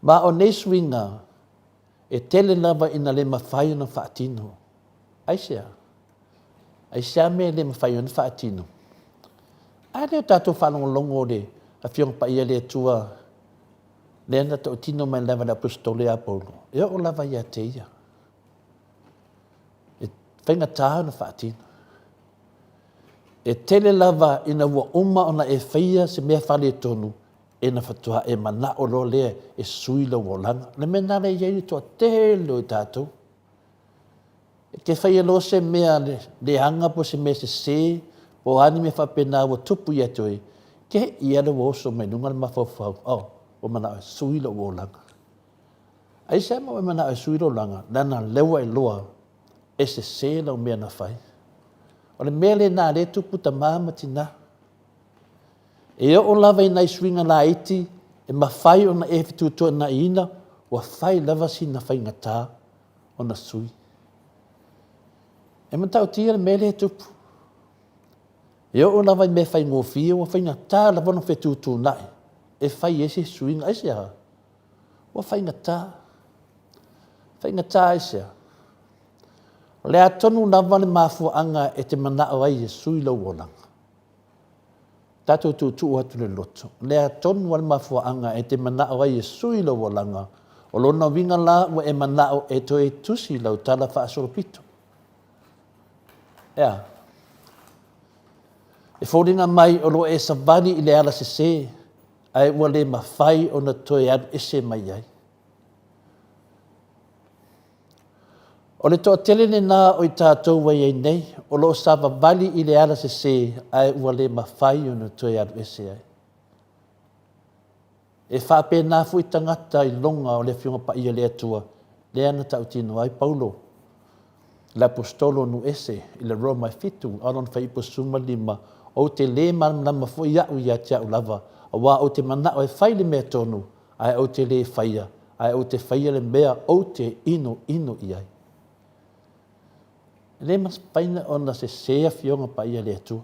Ma o nei swinga e tele lava ina le mawhai na whaatino. Aisea. Aisea me le mawhai na whaatino. Ai leo tātou whanongolongo le a whiong pa ia le tua Lena to tino mai lava na apostole a Paulo. E o lava ia te ia. E whainga tāu na whaatino. E tele lava ina ua uma ona e whaia se mea whale tonu e na whatua e mana o lo lea e sui la wolanga. Le mena le iei toa telo i tātou. E ke whaia lo se mea le anga po se mea se po ani me whapena wa tupu i atoi. Ke i ala wa oso mai nunga le mawhawhau. O mana e sui la wolanga. Ai se ma o mana e sui la wolanga. Nana lewa i loa e se la o mea na whai. O le mele nā le tupu ta māma tina. E o lava i nai swinga la iti, e mawhai o na e fitu na ina, wa whai lava si na whai ngatā o na sui. E matau tia le mele tupu. E o lava i me whai ngofia, wa whai ngatā lava na fitu nai. E whai ese swinga ese ha. Wa whai ngatā. Whai ngatā ese ha. O le atonu lava le mafuanga e te manao ai e sui lau olanga. Tatou tu atu le loto. Le atonu le mafuanga e te manao ai e sui lau olanga. O lona winga la wa e manao e to e tusi lau tala whaasoropito. Ea. E fōringa mai o lo e savani i le ala se ai ua le mawhai o na toe adu ese mai ai. O le toa telene nā o i tātou wai ei nei, o lo sava vali i le ala se ai ua le mawhai o na toi adu ese ai. E whape nā fu i tangata i longa o le whiunga pa ia le atua, le ana tau tino ai Paulo. Le apostolo nu ese i le Roma fitu, anon whai ipo suma lima, o te le manama fu i au i atia u lava, a wā o te mana o e whai le mea tonu, ai o te le whaia, ai o te whaia le mea o te ino i ai. Le mas paina ona se sea fionga pa ia le atua.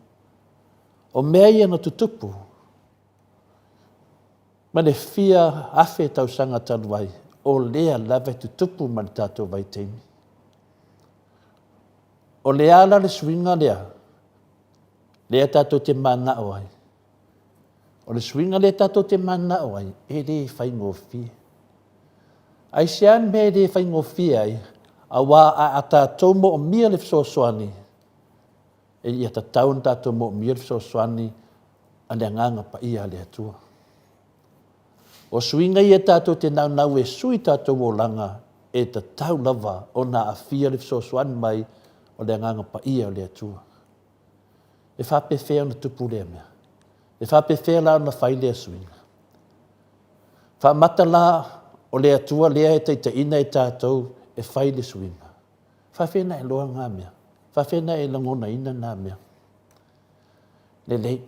O mea ia na tutupu. Ma le fia afe tau sanga taluai. O lea lave tutupu ma le tātou vai teimi. O lea la le swinga lea. Lea tātou te mana o ai. O le swinga lea tātou te mana o ai. E le whai ngofia. Ai sean me le whai ngofia ai. A wā a tātou mo o mia le fisosoani. E ia tātou tātou mo o mia le fisosoani a le nganga pa ia le atua. O suinga ia tātou te nau e sui tātou o langa e tātou lava o na a fia le fisosoani mai o le nganga pa ia le atua. E whape whea na tupu lea mea. E whape whea la na whai lea suinga. Whamata la o le atua lea e teita ina e tātou e whai le suinga. Whawhena e loa ngā mea. Whawhena e langona ina ngā mea. Lelei.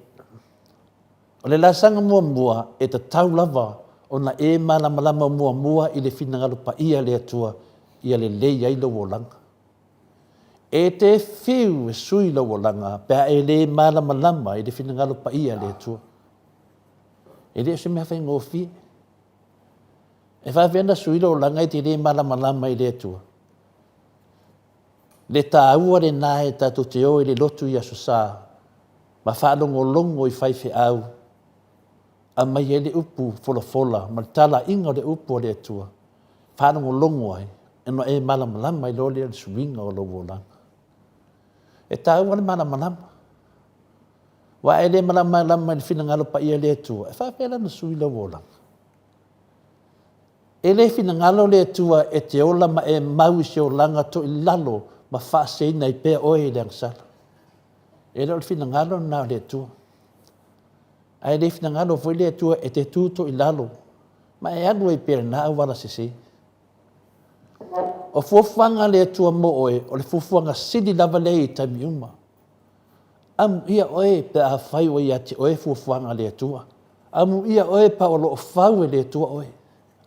O le lasanga mua e ta tau lava o na e malamalama mua i le whinangalo pa ia le atua ia le lei ai lau o langa. E te whiu e sui lau o langa pēa e le malamalama i le whinangalo pa ia le atua. E le se mea whai ngofi. E whawhena sui lau o langa i te le malamalama i le atua. Le tāua le nāe tātou te o i le lotu i aso sā. Ma whaalongo i whaiwhi au. A mai e le upu fola. Ma tala inga le upu o le atua. Whaalongo ai. E no e malamalama i lole le suinga o lo wolanga. E tāua le malamalama. Wa e le malamalama i le whinangalo pa ia le atua. E whawhela na sui lo wolanga. E le whinangalo le atua e te ola ma e mau i se o langa to i lalo ma whaasei nei pēr oe le angsala. E le whinangalo na le atua. Ai le whinangalo foi le atua e te tūto i lalo. Ma e anu e pēr na au wala sese. O fuafuanga le atua mo oe, o le fuafuanga sidi lava le i taimi uma. Amu ia oe pe a whai oe i ati oe fuafuanga le atua. Amu ia oe pa o lo whau e le atua oe.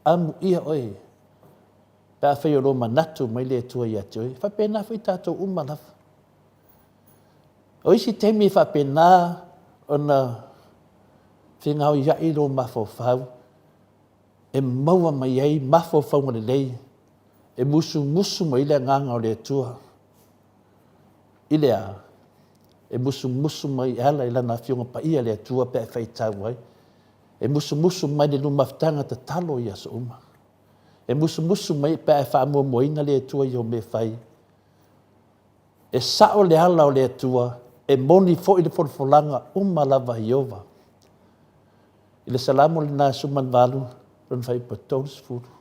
Amu ia oe. Pea whai o lo manatu mai le atua i ati oe. Whapena whai tātou umalafa. O isi teimi whapena o na whengau ia i lo mawhau. E maua mai ei mawhau ngare lei. E musu mai le nganga o le atua. I le a. E musu mai ala i lana whiunga pa ia le atua pea whai tau ai. E musu mai le lumaftanga ta talo i aso uma. E musu mai pea e wha moina le atua i o me whai. E sao le ala o le atua e moni fo i le folfolanga uma lava Iova. I le salamu le nā suman walu, run fai patos furu.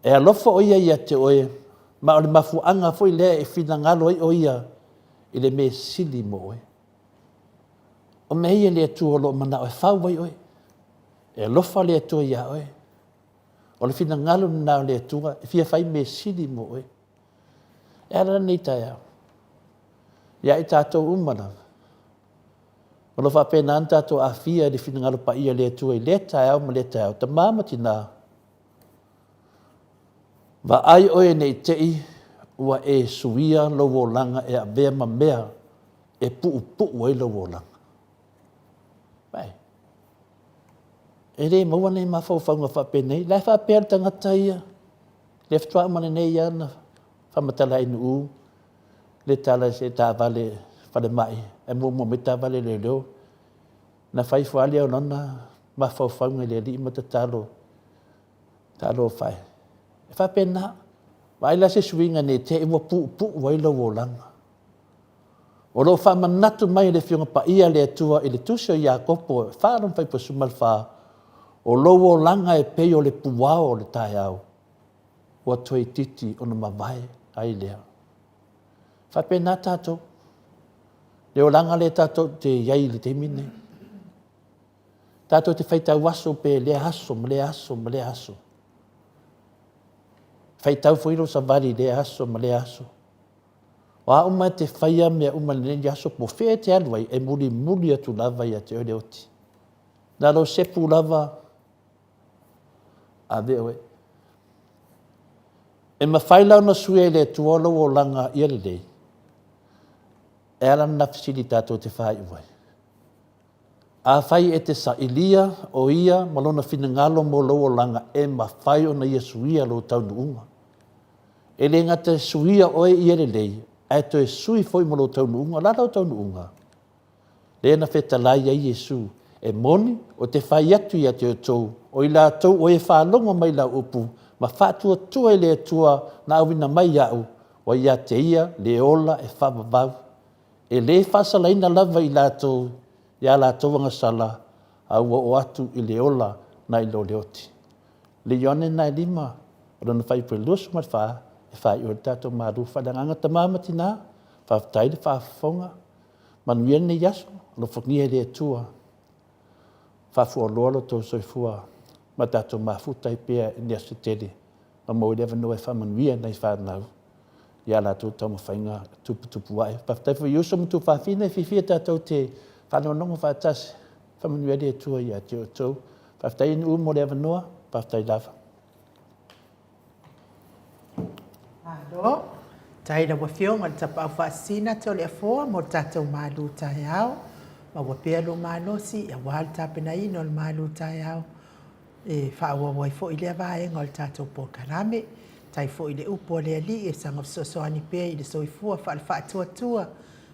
E alofa o ia te oe, ma o le mafuanga fo i lea e fina ngalo o ia, i le me sili mo oe. O me ia le atu o lo mana oe whau wai oe. E alofa le atu ia oe. O le fina ngalo na le atua, e fia fai me sili mo oe. E ala nei tai au. Ia i tātou umana. O lo whapena an tātou a fia le fina ngalo pa ia le atua i le tai au ma le tai au. Ta māma tina. Wa ai oe nei tei ua e suia lo langa e a vea ma mea e pu e lo langa. Pai. E re maua nei ma whauwhaunga whape nei. Lai whapea tangata ia. Le whatua mane nei ana. Whamatala inu u. Le tala se tā vale whale mai. E mua me tā vale le leo. Na whai whale au nana. Ma whauwhaunga le li ima ta talo. Talo whai. E whape na. Waila se suinga ne te iwa pu waila langa. O lo wha manatu mai le fionga pa ia le atua i le tusio i a kopo. Whaarum whai pa sumal wha. O lo langa e peo le puwao le tai au. Ua toi titi o na mawai ai lea. Whape nā tātou. Leo langa le tātou te iai le te mine. Tātou te whaitau aso pe le aso, ma le aso, ma le aso. Whaitau whairo sa vari le aso, ma le aso. Wa uma te whaia mea uma le nene aso po whea te aluai e muri atu lava i a te ore oti. Nā lo sepu lava a veo e. E ma whailau na sue le tuolo o langa i ale lei. E ala na fisili tātou te whai uai. A whai e te sa ilia o ia malona whina ngalo mo lo o langa e ma whai o na ia suia lo taunu unga. E le ngata suia oe i ale lei. E to e sui foi mo lo taunu unga, la lo taunu unga. Le na wheta lai a Iesu. E moni o te whai atu i a te o tau. O i la tau o e whalonga mai la upu. Ma whātua tua i le atua na awina mai au. O ia te ia, le ola e whababau. E le whasalaina lava i la tau. Ia la tau anga sala. Au o atu i le ola na i lo leoti. Le ione na i lima. O rona whai pui luasu mai wha. E whai o tātou maru whadanganga ta mamati nā. Whaftai le whafonga. Manuia ne yaso. Lo whakia le atua. Whafua loalo tō soifua. Ma tātou mafutai pia i nea se tele. Ma mo lewa no e whamanuia nei whanau. Ia la tō tau mawhainga tupu ai. Whaftai fu iuso mutu whawhine whiwhia tātou te whanonongo whatasi. Whamanuia le atua i a te o tau. Whaftai inu mo lewa noa. Whaftai lava. Alo, taira wa whionga le tapa au whaasina tau le afoa mo tātou mālu tai au. Ma wa pea lo mālosi, ia wāle tāpena ino le mālu tai au. E whaua wai fo i lea vāenga o le tātou pōkarame. Tai fo i le upo le ali e sanga sosoani pea i le soifua whaale whaatuatua.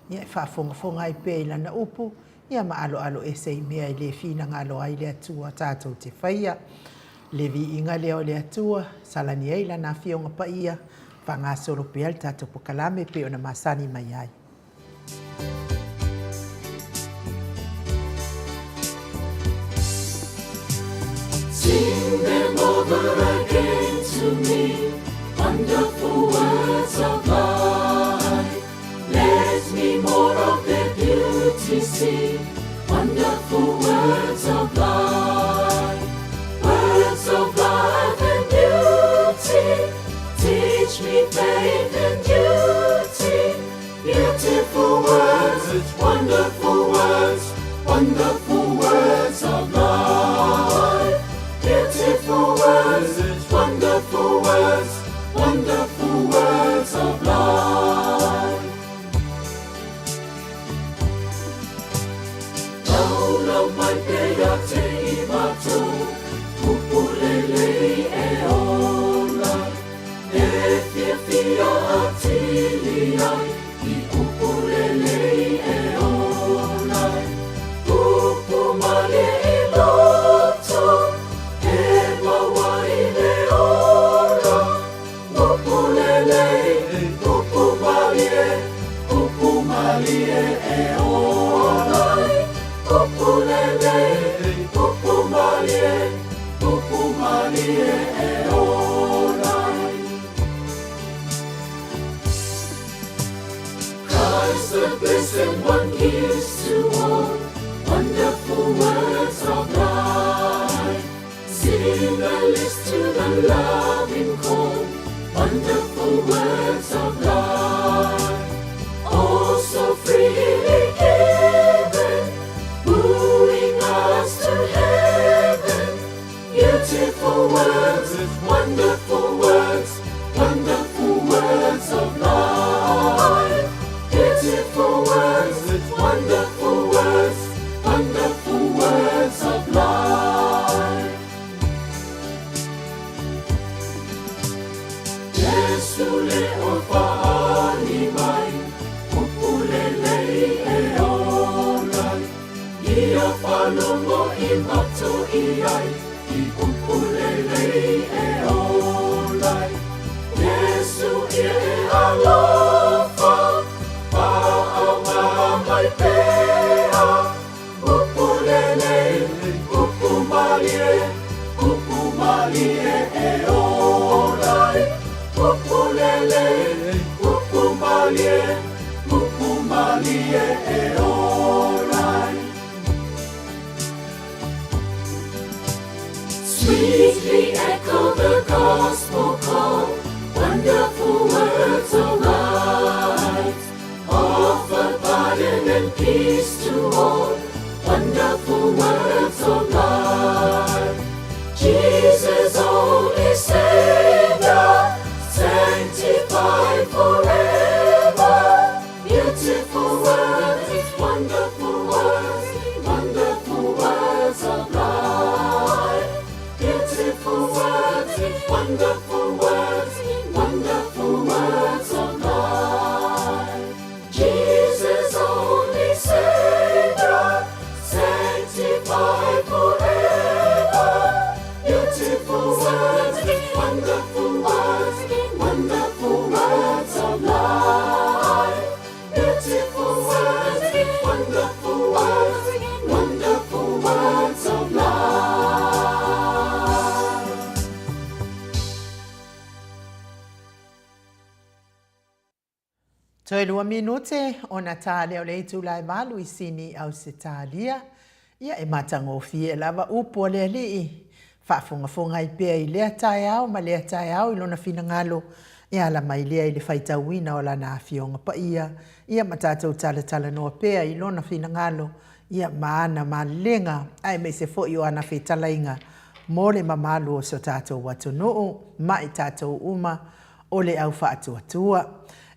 Ia e whaafonga i pea i lana upu. Ia ma alo e sei mea i le whina ngalo ai le atua tātou te whaia. Le vi inga leo le atua, salani ei lana whionga pa ia. Whanga soro pea le tātou pōkarame pea o na masani mai ai. Sing them over again to me, wonderful words of life. Let me more of their beauty see, wonderful words of life. Words of life and beauty, teach me faith and duty. Beautiful words, wonderful words, wonderful words of life. Beautiful words, wonderful words, wonderful words of life. Laula mai pea te imatu, upulele e ola. E fia atilia, I upulele e ola. Upumale I loto, Upumalie Christ the blessed one gives to all wonderful words of life. Sing a list to the loving call, wonderful words of life. Oh, so freely given, wooing us to heaven. Beautiful words, wonderful words, wonderful words of life. Beautiful words, wonderful words, wonderful words of life. Yesu leo fahali mai, upulelei e olai. Ia palongo I mato iai, I upulelei e olai. Yesu ia e alofa, mai pea, upulelei, upumalie e olai. Upulelei, upumalie e olai. Sweetly echo the gospel call, wonderful words of light. Offer pardon and peace to all, wonderful words of life. Jesus only Savior, sanctified forever. Beautiful words, wonderful words, wonderful words of life. Beautiful words, wonderful words, wonderful words of life. Jesus only Savior, sanctified forever. Beautiful words, wonderful words, wonderful words of life. Beautiful words, wonderful words, wonderful words of life. Toi lua minute o Natalia o le itu lai malu I sini au Setalia. Ia e matangofie lava upo o le alii. Whaafunga I pia I lea tai au, ma lea tai au I lona finangalo. Ia la mai lea I le whaitawina o la na fionga pa ia. Ia matatou tala noa pia I lona finangalo. Ia maana malenga. Ai me se fo I o ana whetalainga. Mole mamalu o so tatou watu nuu. Mai tatou uma o le au whaatuatua.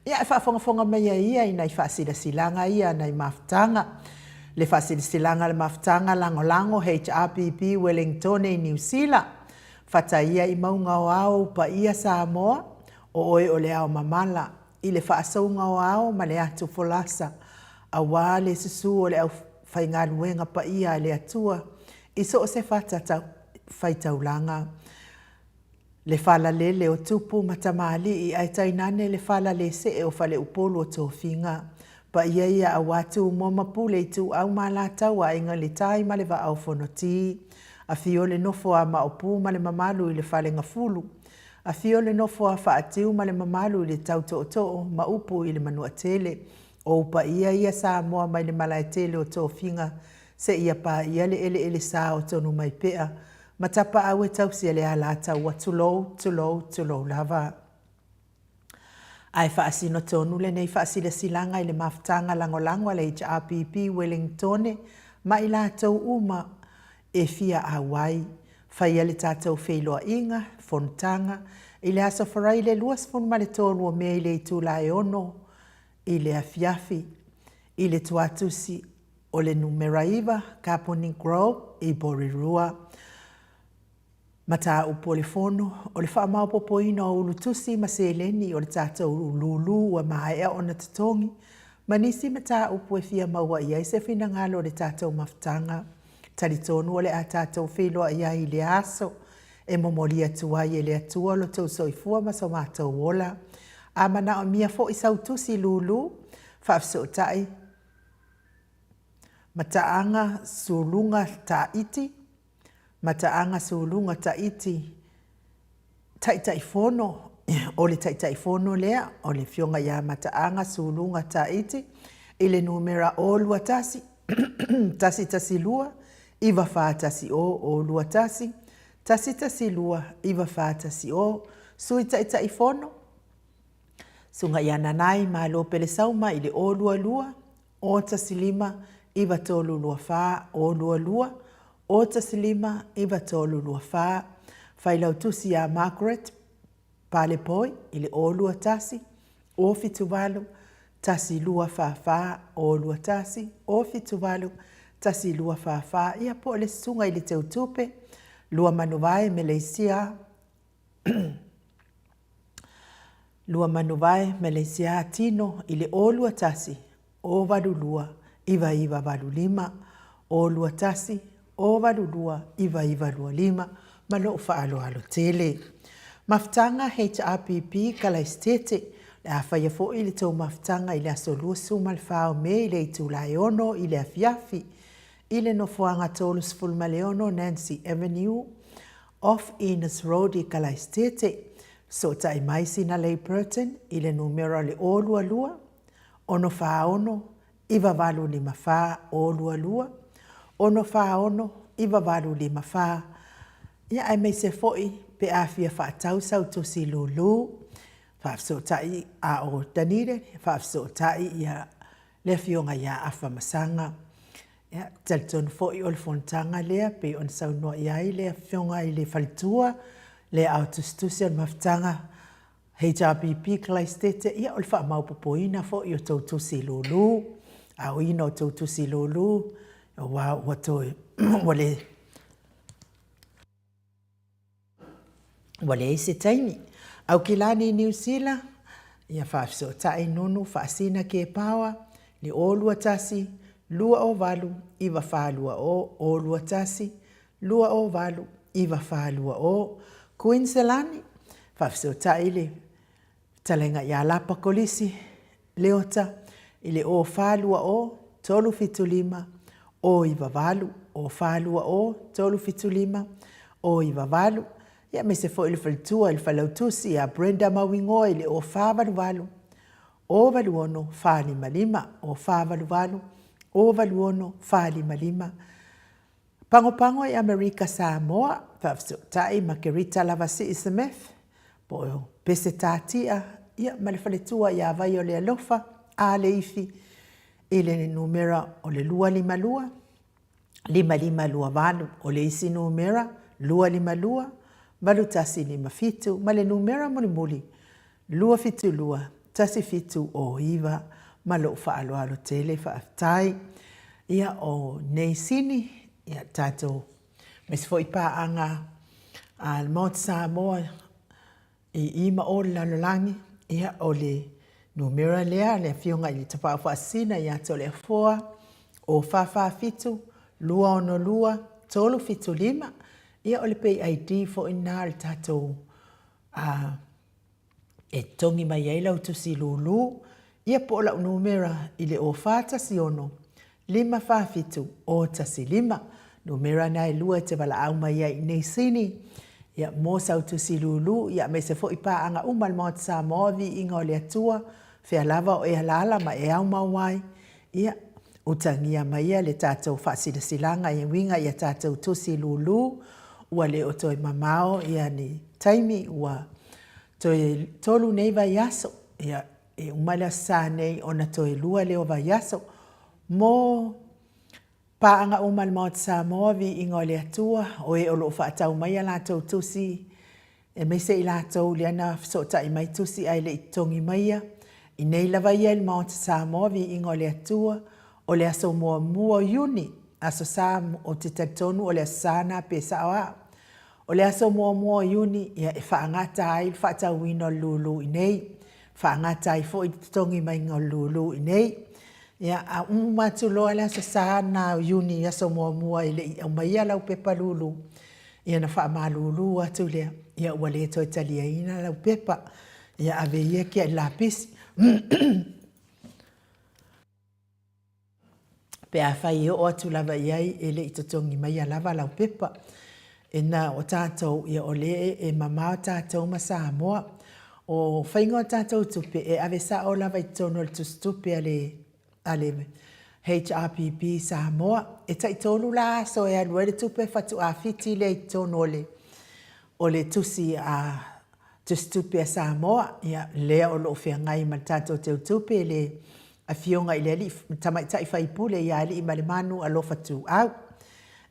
Ia e whaafonga mea ia I nei whaasila ia nei maftanga. Le whaasila le maftanga lango HRPP Wellington I New Zealand. Whata ia I maunga o au pa ia Samoa o oe o le au mamala. I le whaasaunga o au ma le atu folasa. A wā le susu o le au whaingaluenga pa ia le atua. I so o se whaitaulanga. Le fala lele o tupu matamali I ai tainane le fala le se e o fale upolo o tofinga. Pa ia a watu mo mapule I tu au malata wa inga le tai ma le va au fonoti. A fio le nofo a maopu ma le mamalu I le fale ngafulu. A fio le nofo a whaatiu ma le mamalu I le tau to'o ma upu I le manua tele. O pa ia sa moa mai le malai tele o tofinga. Se ia pa ia le ele sa o tonu mai pea. Matapa awe tau si le alata wa tulou lava. Ai whaasino tonu le nei whaasila silanga I le maftanga langolango le HRPP Wellington ma I la tau uma e fia awai. Whaia le tātou wheiloa inga, fontanga, I le asa wharai le luas fon ma le tonu o mea I le tula e ono, I le afiafi, I le tuatusi o le numeraiva, Kapuni Grove, I Borirua. Mata upo le fono, o le whaamau popoina o ulutusi ma se eleni o le tātou lulu wa maea o na tatongi. Manisi mata upo e fia maua ia I se fina ngalo le tātou maftanga. Talitonu o le a tātou wheloa ia I le aso. E momolia tua I le atua lo tau soifua ma so mātou wola. A mana o mia fo I sautusi lulu, whaafso tai. Mataanga sulunga ta iti. Mataanga sulunga ta iti taʻitaʻifono o le taʻitaʻifono lea o le fioga iā mataaga suluga taʻiti i le numera olua tasi tasi tasi lua iwa fātasi o lua tasi tasi tasi lua iwa fātasi o sui taʻitaʻifono sunga ia nanai ma lo pele sauma i le olua lua o tasi lima iwa tolu lua fā o lua lua o tasi lima iwa tolu lua fā whailau tusi a Margaret pale poi i le olua tasi o fituwalu tasi lua fā o lua tasi o fituwalu tasi lua fā ia po le sunga i le teutupe lua manuwae me le isia lua manuwae me le isia tino i le olua tasi o walulua iwa iwa walu lima o lua tasi o walulua iwa iwa lua lima ma lo faalo alo tele maftanga HRPP kala estete le awhaia fo i le tau maftanga i le aso lusu malfao me i le itulai ono i le afiafi i le nofuanga tolu sfulma leono Nancy Avenue off Innes Road i kala estete so tai maisi na lei Burton i le numero le olua lua ono fa ono iwa walu lima fa olua lua ono fa ono iwa walu lima fa ia ai mai se foi pe afia fa tau sau to si lulu fa so tai a o tanire fa so tai ia le fionga ia afa masanga ia telton foi ol fontanga le pe on sau no ia le fionga i le faltua le autostusia maftanga HRPP klaistete ia ol fa mau popoina foi o to si lulu a o ino to si lulu wa wato wale se taimi au kilani New Zealand ia faafso tai nunu faasina ke pawa le olua tasi lua o valu iwa falua o lua tasi lua o valu iwa falua o Queensland faafso tai le talenga ia lapa kolisi leota ile o falua o tolu fitulima o iwa valu o falua o tolu fitulima o iwa valu ia me se fo ile faltua ile falautusi a Brenda Mawingo ile o whāwaluwalu. O waluono whālima lima o whāwaluwalu. O waluono whālima lima. Pango i Amerika Samoa, whafso tai makerita lavasi isamef. Po pese tātia, ia ma le faletua ia vai o le alofa, a le ifi, ile numera o le lua lima lua. Lima lima lua walu o le isi numera, lua lima lua. Walu tasi lima fitu, ma le numera muli lua fitu lua, tasi fitu o iwa, ma lo faalo alo tele faaftai, ia o neisini, ia tato, mes fo ipa anga al Mount Samoa, i ima o lalolangi, ia o le numera lea, le fionga i tapa faasina, ia to le foa, o fafa fitu, lua ono lua, tolu fitu lima, ia o le pei ID fo ina le tatou e tongi mai ai lau tusi lulu, ia po la numera i le o fātasi ono, lima whawhitu o tasi lima, numera nai lua te wala au mai ai nei sini, ia mō sau tusi lulu, ia me se fo ipa anga umal Mount Samoa vi inga o le atua, whea lava o e halala ma e au mawai, ia utangia mai le tatou whaasida silanga i winga ia tatou tusi lulu, ua le o toi mamao ia ni taimi ua toi tolu nei vai aso ia e umala sa nei ona toi lua leo vai aso mo paanga umal Mount Samoa vi ingo le atua o e olo whaatau mai a lātou tusi e me se i lātou le ana sota i mai tusi ai le itongi mai a i nei lava ia il Mount Samoa vi ingo le atua o le aso mua yuni aso sa o te tatonu o le asana pe sawa o le aso mua yuni ia e whaangata ai whaatau ino lulu i nei whaangata ai fo i tongi mai ngā lulu i nei ia a umatu loa le aso sana yuni aso mua i le i au mai lau pepa lulu ia na wha lulu atu lea ia ua le toi talia ina lau pepa ia ave ia kia i lapisi pe a whai o atu lava iai e le itotongi mai a lava lau pepa. e na o tātou ia o le e mama o tātou ma Samoa. O whainga o tātou tupe e ave sa o lava i tono le tustupe ale HRPP Samoa. E tai tonu la so e alua le tupe fatu a fiti le i tono o le tusi a tustupe a Samoa. Ia lea o lo fea ngai ma tātou teu tupe le a fionga i le li tamaitai whaipule ia li i male manu a lo fatu au.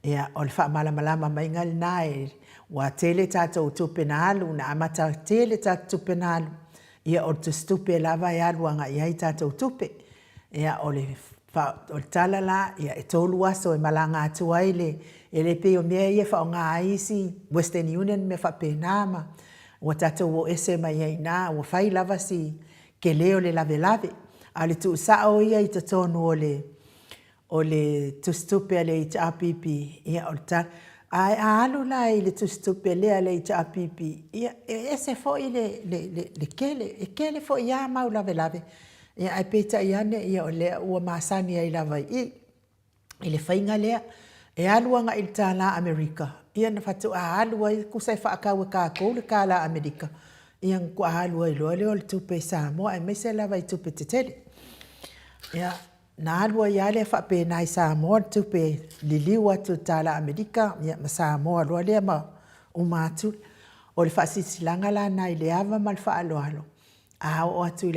Ia o le wha malama mai ngal nae wa tele tātou tupe na alu na amata tele tātou tupe na alu. Ia o tu stupe lava ia luanga ia i tātou tupe. Ia o le talala ia e tolu aso e malanga atu aile. E le peo mea ia wha o ngā aisi Western Union me wha pēnama. Wa tātou o ese mai ia ina wa whai lava si ke leo le lave. A le tu sao ia i te tonu o le tustupe le HRPP. Ia o le tal. Ai alu la i le tustupe le HRPP. Ia ese fo i le kele. E kele fo ia mau lave. Ia ai peta iane ia o lea ua masani ai lava i. I le whainga lea. E aluanga i le tāla Amerika. Ia na whatu a alua i kusai whaakau e kākou le kāla Amerika. Ia nku a alua i loa leo le tupe Samoa. E mese lava i tupe te tele. Ia na alua ia le whapena i Samoa tupe liliu atu tāla Amerika. Ia ma Samoa loa lea ma umatu. O le whaasisilanga la nai le ava ma le whaaloalo. A o atu i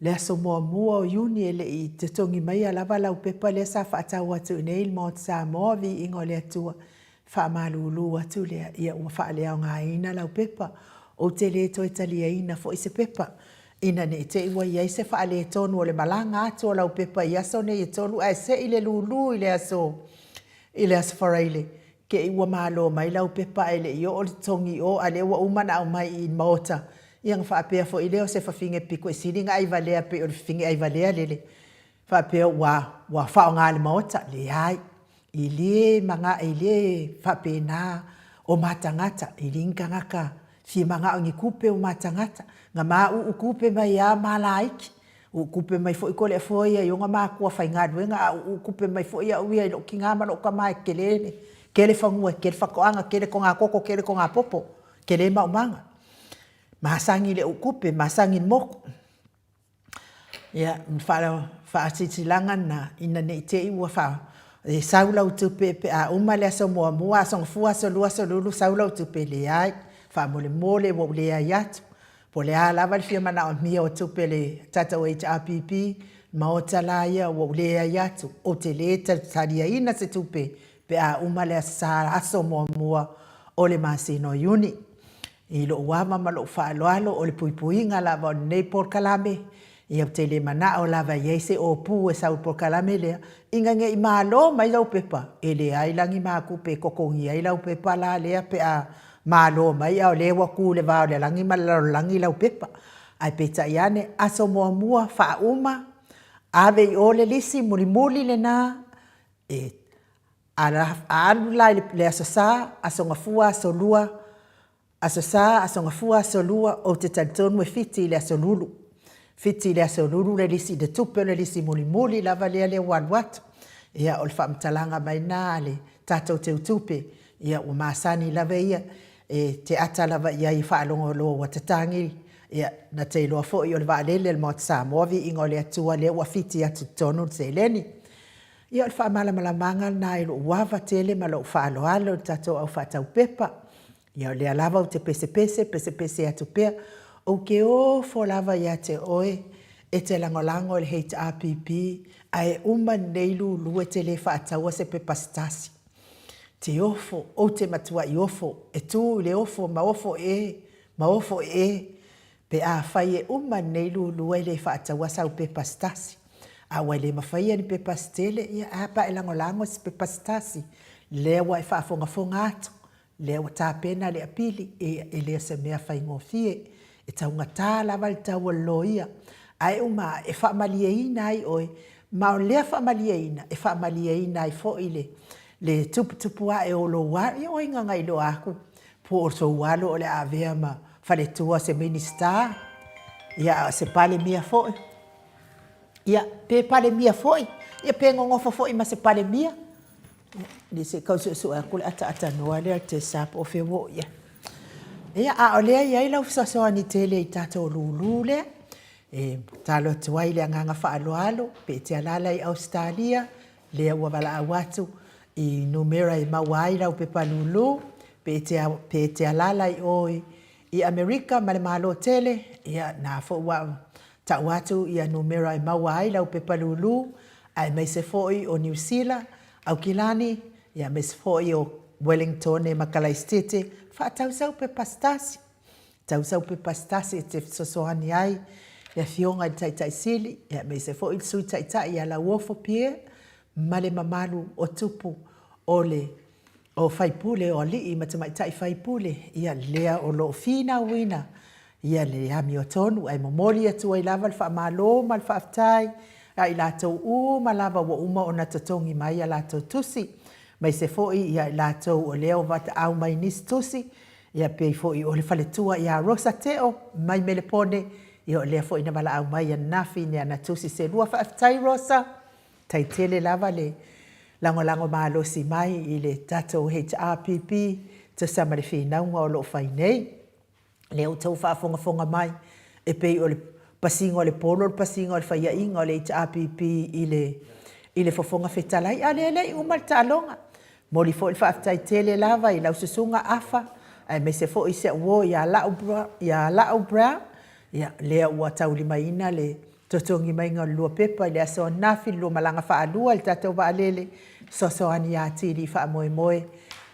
le aso mua o yuni ele i te tongi mai a lava lau pepa le sa whaatau atu nei il mo Samoa vi ingo le atua whaamalulu atu lea ia ua whaalea o ngā ina lau pepa o te le toi talia ina fo i se pepa ina ne te iwa ia i se whaale tonu o le malanga atu o lau pepa i aso ne i tonu a se i le lulu i le aso whareile ke iwa malo mai lau pepa ele i o le tongi o a le ua umana au mai i maota ia ngā whaapea fo i leo se whawhinge piko e siringa ai valea pe o le whinge ai valea lele. Whaapea wa whao ngā le maota le ai. I le manga i le whapea nā o matangata. I le inka ngaka fie manga o ngi kupe o matangata. Ngā maa u kupe mai a malaiki. U kupe mai fo i kole a fo ia i o ngā maa kua whai ngā duenga. U kupe mai fo ia uia i lo ki ngā mano ka mai kelene. Kele whangua, kele whakoanga, kele ko ngā koko, kele ko ngā popo. Kele maumanga. Masangi le ukupe, masangi moko. Ia, whaasitilanga na ina nei te iwa wha. E saula utupe pe a umale aso mua, aso ngafua, aso lua, aso lulu, saula utupe le ai. Wha mole wo le ai atu. Po le a lava le fia mana o mia o tupe le tata o HRPP, maota la ia wo le ai atu. O te le taria ina se tupe pe a umale aso mua o le masino yuni. I lo wama ma lo whaaloalo o le puipuinga lava o nei por kalame. Ia te le mana o lava iese o pu e sau por kalame lea. Inga nge i malo mai lau pepa. E le ailangi maa kupe kokongi ai lau pepa la lea pe a malo mai au le waku le vao le langi ma langi lau pepa. Ai peta iane aso mua wha uma. Ave i o le lisi muli le na. E anu lai le aso sa, aso ngafua, aso lua. Aso sa, aso ngafua, aso lua, o te talitonu e fiti le aso lulu. Fiti le aso lulu le lisi de tupe le lisi muli lava lea le watu. Ia o le whaamtalanga mai nā le tātou te utupe. Ia o maasani lava ia te ata lava ia i whaalongo loa watatangi. Ia na te loa fo i o le waalele le mot Samoa vi ingo le atua le ua fiti atu tonu te leni. Ia o le whaamalamalanga nā i lo uawa tele ma lo whaaloalo tātou au whaatau pepa. Ia le alava o te pese atu pea. O ke o fo lava ia te oe e te langolango le HRPP ai uma neilu lue te le whaataua se pepa stasi. Te ofo o te matua i ofo e tu le ofo ma ofo e pe a whai e uma neilu lue le whaataua sau pepa stasi. A wai le mawhaia ni pepa stele ia apa e langolango se pepa stasi. Lewa e whaafonga atu. Leo tāpena le apili e lea se mea whaingofie e taunga tā lava le taua loia. Ai uma e whaamalia ina ai oe, ma o lea whaamalia ina ai fo i le tupua e olo wā, i oi nganga i lo aku, po o so walo o le avea ma whaletua se minister, ia se pale mia fo ia pe pale mia fo ia pe ngongofo fo ma se pale mia, Ni se kausu a kule ata noa le te sap o fe wo ia. Ia a o lea ia lau sasoa ni tele i tatou lulu le. Talo tuai le nganga whaaloalo, pe te alala i Australia, lea ua wala awatu i numera i mawai lau pe palulu, pe te alala i oi i Amerika ma le malo tele, ia na fo wa ta watu i numera i mawai lau pe palulu, ai mai se foi o New Zealand, au kilani, ia mai se foi o Wellington e Makalaistete, fa tausau pe pastasi. Tausau pe pastasi te sosoani ai, ia fionga i tai sili, ia mai se foi sui tai ia la uofo pie, male mamalu o tupu o faipule o li matamai tai faipule, ia lea o lo fina wina, ia le ami o tonu, ai momoli atu ai lava le wha malo, mal wha aftai, ai latou malava wa uma o na tatongi mai a latou tusi, mai se foi ia latou o leo vata au mai nis tusi, ia pei foi o le faletua ia rosa teo, mai mele pone, ia o lea foi na mala au mai a nafi ni ana tusi se lua wha aftai rosa, tai tele lava le lango malo si mai i le tatou HRPP, te sama le whinaunga o lo whainei, leo tau whaafonga mai, e pei o le pasingo le polo, le pasingo le whaia inga o le HRPP i le fofonga whetalai, a le umal talonga. Moli fo il whaaftai tele lava i lau susunga afa, ai me se fo i se uo ia lau bra, ia lea ua tau lima ina le totongi mai ngā lua pepa, le aso nafi, lua malanga wha alua, le tatou wa alele, so ani a tiri wha moe moe,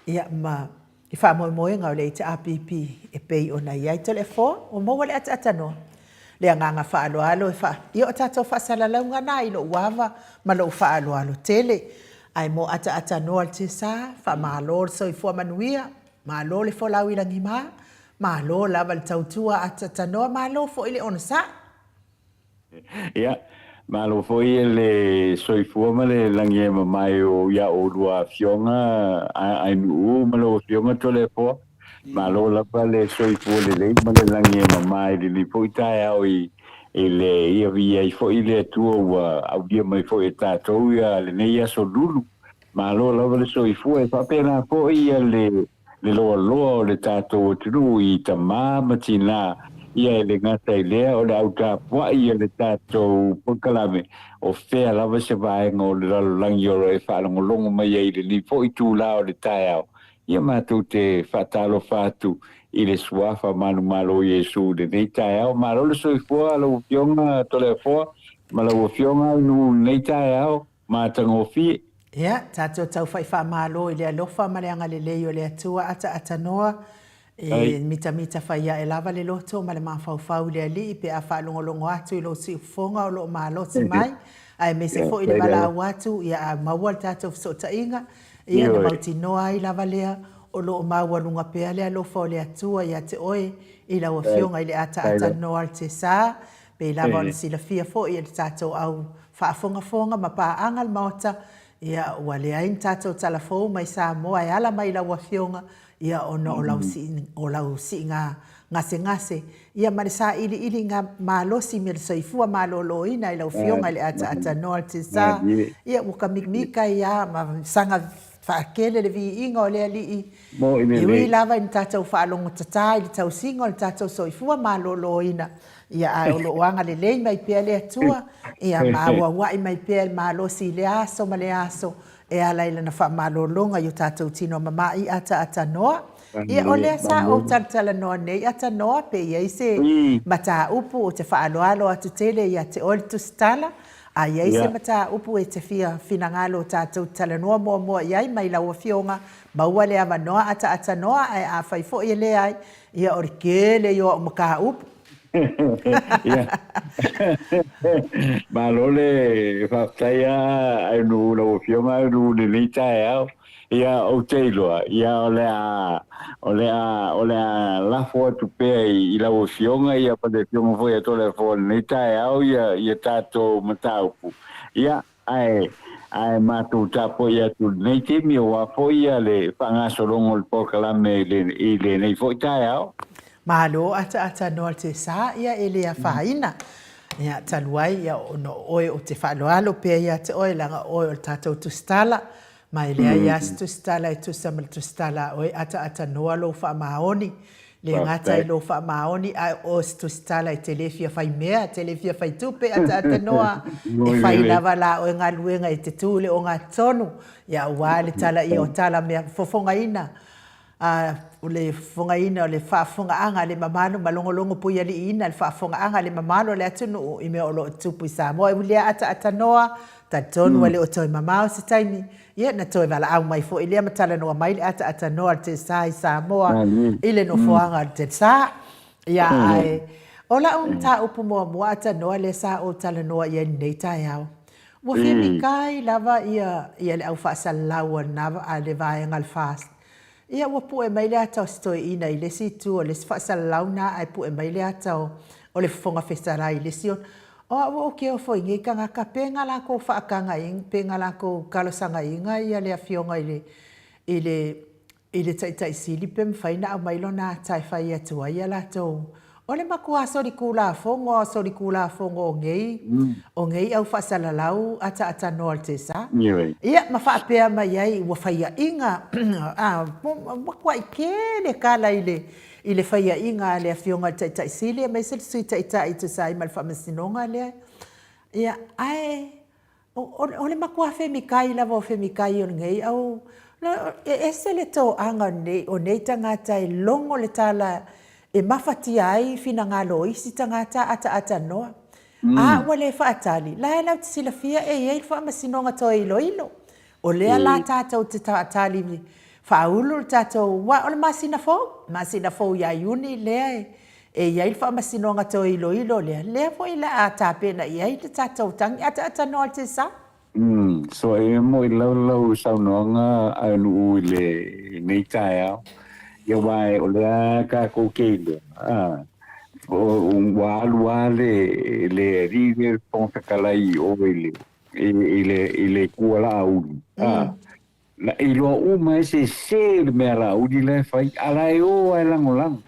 ia ma, i wha moe moe ngā o le HRPP, e pei o na iai tole fo, o moa le atano. Le nganga wha alo e wha, i o tatou wha salalau ngana i lo uawa, ma lo wha alo tele, ai mo ata noa te sa, wha malo so i fua manuia, malo le fo lau i langi maa, malo lava le tautua ata noa, malo fo ile ona sa. Ia, malo fo i le soifua ma le langi e mamai o ia o lua fionga, ai nuu ma lo fionga tole fo, malo lava le soifua le lei ma le langi e mamai, li fo i tae au i le ia via i fo i le tua ua au dia mai fo i tātou ia le nei aso lulu, malo lava le soifua e whapena fo i le loa loa o le tātou o tunu i ta māma tina ia le ngata i lea o le au tāpua ia le tātou pangkalame o whea lava se vaenga o le lalolangi o e whaalongolongo mai ai le li fo i tū lao le tae au. Ia mātou te whatalo whātu i le suafa manu malo Iesu le nei tae au. Malo le soifua lau fionga tole fua, ma lau fionga nu nei tae au, mātango fie. Ia, tātou tau whai wha malo i le alofa ma le anga le lei o le atua ata noa, mita whai a e lava le loto ma le mawhau le ali pe a whaalongolongo atu i lo si ufonga o lo malo si mai, ai me se fo i le mala watu ia a maua tātou fsota inga, ia na mauti noa i lava lea o lo maua lunga pea le alofa o le atua ia te oe i la fionga i le ata noa te sa, pe lava o le sila fia fo i le tātou au whaafonga ma pa angal maota, ia ua le ain tātou talafou mai sa moa e ala mai la wafionga ia ono o lau si ngase. Ia mare sa ili ngā malosi me le soifua malolo ina i lau fionga i le ata noa te sa. Ia uka mikmika ia ma sanga whaakele le vi inga o le ali i. Iwi lava i tātou whaalongo tata i le tau singa o le tātou soifua malolo ina. Ia a olo wanga le lei mai pia le atua, ia maua wai mai pia le malosi le aso ma le aso, e ala ila na wha malolonga i o tātou tino mamai ata noa. Ia o lea sa o talatala noa nei ata noa pe ia i se mata upu o te wha aloalo atu tele ia te ori tustala, a ia i se mata upu e te fina ngalo tātou tala noa mua iai mai lau fionga, maua lea manoa ata noa, a whaifo i lea ai, ia ori kele i o maka upu. Malole whaftaia ai nu lau fionga ai nu le nei tae au ia o teiloa ia o lea lafo atu pea i lau fionga ia pa le fionga foi a tole fo nei tae au ia tātou mataupu ia ai mātou tapo ia tu nei te mi o a foi ia le whangasorongo le pokalame i le nei foi tae au. Malo ata noa te sa ia ele a whaina. Ia taluai ia ono oe o te whaaloalo pia ia te oe langa oe o tātou tustala. mai lea ia se tusitala e tusa ma le tusitala oe ata noa lo faamaoni le ngata i lo faamaoni a o se tusitala e telefia fai mea telefia fai tupe ata noa e fai lava la o ngaluenga e te tule o ngā tonu ia ua le tala i o tala mea fofongaina o le fongaina o le whaafongaanga le mamalo malongolongo pui ali ina le whaafongaanga le mamalo le atunu i mea o lo tupu i Samoa e ulia ata noa ta tonu le o toi mamao se taimi ia na toi wala au mai fo i lea matala noa mai le ata noa te sa i Samoa i le no foanga te sa ia ai ola ta upu mua ata noa le sa o tala noa ia nei tai au wa fimi kai lava ia le au whaasalaua na a le vaenga al fast ia ua pu e mai le atau stoi ina i le situ o le whaasalauna ai pu e mai le atau o le fonga festarai le sion o ke o foi ngi kanga ka penga la ko whaakanga ing penga la ko kalosanga inga ia le afionga i le taitai sili pe mwhaina au mailo na tai whai atua ia la tau o le makua sori kula fongo o ngei au whaasalalau ata noa te sa ia ma whaapea mai ai ua whaia inga makua i kele kala i le whaia inga le awhionga taitai sili mai se sui taitai tu sa i malwhamasinonga lea ia ai o le makua whemikai lava o whemikai o ngei au e se le tō anga o nei tangata e longo le tala e mawhati ai fina ngā lo isi tangata ata noa. Wale e whaatali. Lai lau te sila fia e ei whaamasinonga toa ilo. O lea la tātou te tātali whaulu tātou wa o le masina fōu ia iuni lea e iai whaamasinonga toa ilo lea. Lea fo i la a tāpena iai te tātou tangi ata noa te sa. So e mo i lau saunoanga anu i le nei tai au. Ia wai o lea ka koukeile. O wā le rire pōntakalai o le kua la auri. La i loa mai se le mea la auri le fai. Alai o ai langolango.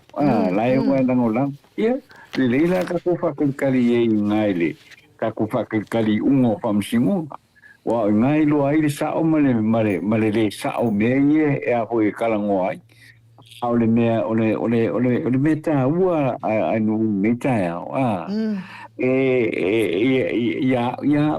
Lai o ai langolango. Ia, le leila ka kouwhakalikali e ngai le. Ka kouwhakalikali ungo whamsingonga. Wa ngai loa ai le sao male le sao mea ie e a hoi kalango ai. Ole mea ole meta ua anu meta ya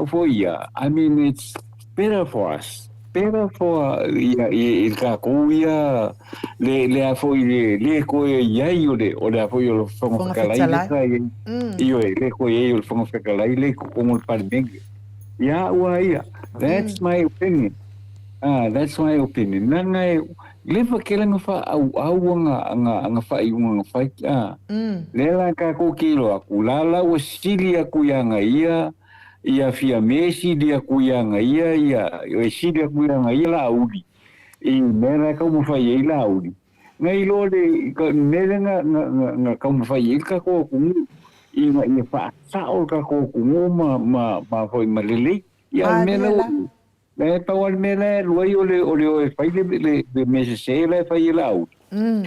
for ya I mean it's better for us better for il ka ko ya le for le ko ya ole for yo fonga kala io le ko yo fonga kala le ko mo parmeng ya ua ya that's my opinion that's my opinion nanga lewa ke langa wha au nga whai unga whai lela ka ko kilo aku lala o sili aku yanga ia fia mesi dia aku yanga ia o sili aku yanga ia la audi i mera ka mo whai ia la audi ngai lo le mera nga ka mo whai ia ka ko ku i wha sao ka ko ku ma foi malele ia mera le tawal mele luai ole fai le mese le fai lau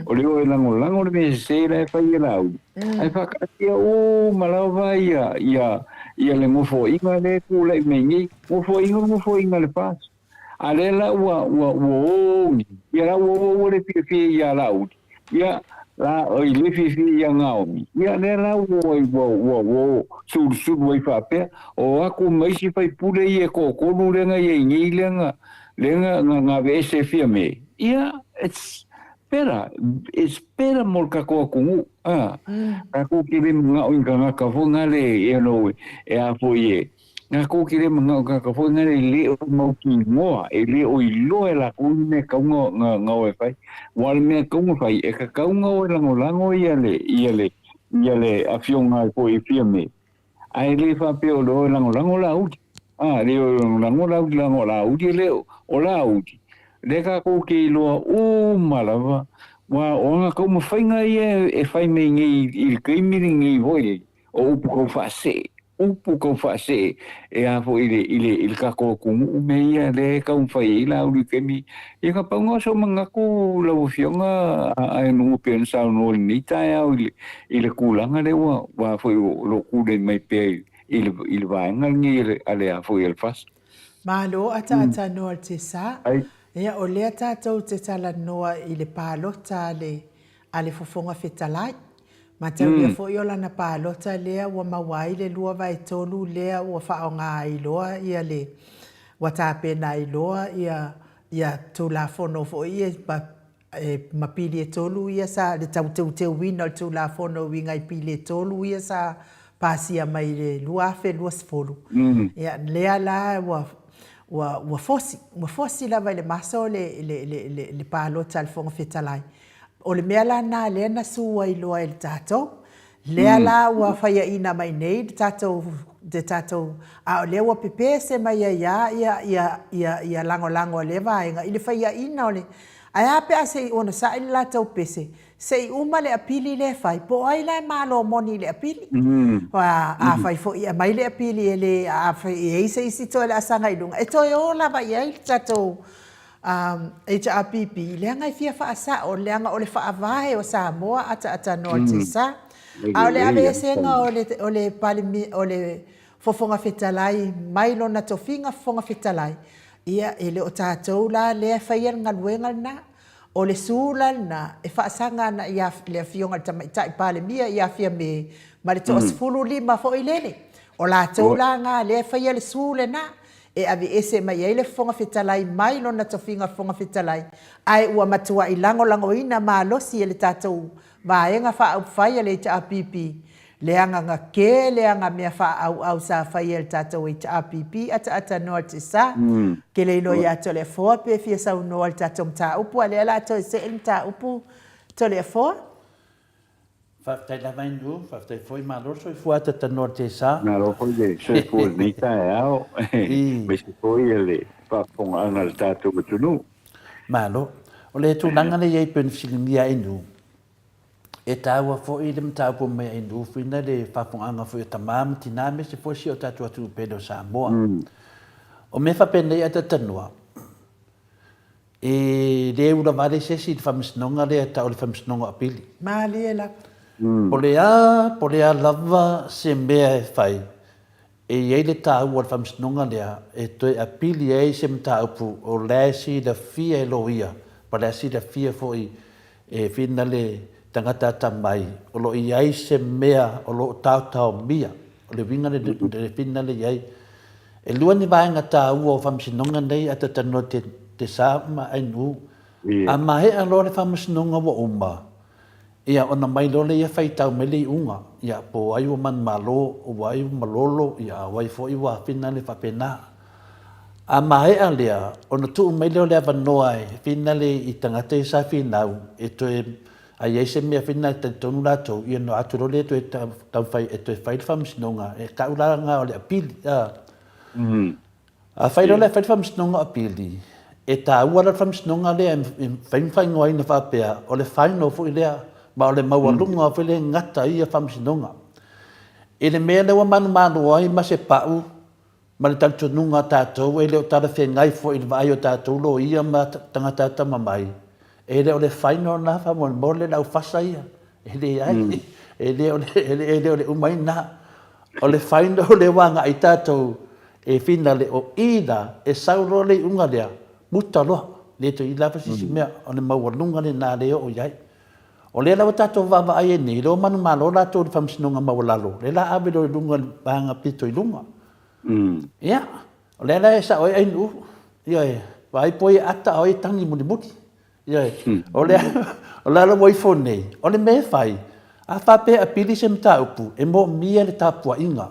ole lango le mese le fai lau ai fa ka o malava ia le ngofo inga le ku le mengi ngofo inga le pas ale la wa ia la wo le fi ia lau ia la o le fi ia ngaomi ia le la wo su wai fa pe o aku mai si fai pule ie ko nu lenga ie ngi lenga nga vese fi me ia it's better more ka ko ku ka ku ki le nga o nga ka fo nga le e a fo ie nga ko ki le nga ka fo nga le o mo ki mo e le o ilo e la ku me ka nga o fai wal me ka ngo fai e ka ngo lango ia le afionga ko e fi me ai le fa pe o lo lango la uti le lango la uti le o la uti le ka ko ke lo malava wa o nga ko mo fainga e fai me ngi il krimi ngi voi o upu ko fase e a fo il ka ko ku me ia le ka un fai la u ke mi e ka pango so manga ku la fionga ai no pensa no ni ta il kulanga le wa fo lo ku de mai pe il va ngal ni ale a fo il fas Malo ata noa te sa. Ai. Ia o lea tātou te tala noa i le pālota ale fofonga whetalai. Ma tau lea fo i o lana pālota lea ua mawai le lua vai tolu lea ua whao ngā iloa ia le watapena iloa ia tūlafono fo ia mapili e tolu ia sa le tau te wina o tūlafono winga i pili e tolu ia sa pasia mai le lua fe lua sfolu. Ia lea la ua fosi lava i le maso le pālota le fonga whetalai. O le mea la nā lea na sua i loa i le tātou. Lea la ua whaia ina mai nei de tātou. A o lea ua pepe se mai ia lango le vaenga. I le whaia ina o le. Ai ape a se i ona sa i la tau pese. Se i uma le apili le whai. Po ai lai malo moni le apili. A whai fo ia mai le apili e le a whai e eise isi toi le asanga i lunga. E toi o lava i ai tātou. HRPP, leanga i fia whaasa o leanga o le whaavahe o Samoa ata noa te sa. A o le ave esenga o le fofonga whetalai, mailo na tofinga fofonga whetalai. Ia ele o tātou la lea whaia ngaluenga na, o le sūla na, e whaasanga na ia lea fionga tamaitai pale mia ia fia me le to asfulu lima fo i lele. O la tau la ngā lea whaia le sūle na, e ave ese mai ele fonga whetalai mai lona tofinga fonga whetalai ai ua matua i lango ina malosi ele tātou vaenga wha au whaia le HRPP leanga ngā ke leanga mea wha au sa whaia le tātou HRPP ata noa te sa ke leilo i ato le foa pe fia sau noa le tātou mta upu a le ala ato se el mta upu to le foa Whaftai la mai nu, whaftai foi maloso i fuata ta noa te sa. Nā ro foi le se foi ni tae ao. Me se foi le whaponga anga le tātou matunu. Malo. O le tu nanga le iei pen filimia inu. E tāua foi le mtaupo mea inu. Whina le whaponga anga foi o tamama tiname se foi si o tātua tu pedo Samoa. O me whapene ata tanua. E le ura vale se si le whamisnonga le ata o le whamisnonga apili. Mali e la. Po le a lava se mea e whai. E iei le tāu o le whamsinonga lea, e toi a pili ei se mtaupu o lea si la fia e loia, pa lea si la fia fo i e whina le tangata tamai, o lo i ai se mea o lo tau mia, o le winga le whina le iei. E lua ni vaenga tāu o whamsinonga nei ata tano te sāma ai nu. A mahe a lo le whamsinonga wa uma. Ia ona mai lole ia whaitau mele i unga. Ia po ai o man malo, o ai o malolo, ia wai fo i wa whina le whapena. A mahe a lea, ona tuu mai leo lea wanoa e, whina le i tangata i sa whinau, e toe, a iese mea whina te tonu lato, ia no aturo le toe tau whai, e toe whai whamsinonga, e ka uranga o le apili. A whai lole whai whamsinonga apili, e ta uara whamsinonga lea, e whainwhai ngoa ina whapea, o le whaino fu i lea, ma o le maualunga o whele ngata ia whamsinonga. E le mea lewa manu ai ma se pau, ma le tantununga tātou, e leo tara whengai fo i le vai o tātou lo ia ma tangata mamai. E leo le whaino na whamon mo le lau whasa ia. E le ai, e leo le umai na. O le whaino le wanga i tātou, e whina le o ida, e sauro le unga lea, muta loa. Le to i lawa sisi mea, o le maualunga le nā leo o iai. O le lawa tātou wawa ai e nei, leo manu malo la tō le whamsinonga mawalalo. Le la awe lo i lunga bahanga pito i lunga. Ia, o le la e sa oi ainu. Ia e, wai poi ata oi tangi muni muti. Ia e, o le la wai nei, o le me whai. A whape a pili se mta upu, e mo mia le tāpua inga.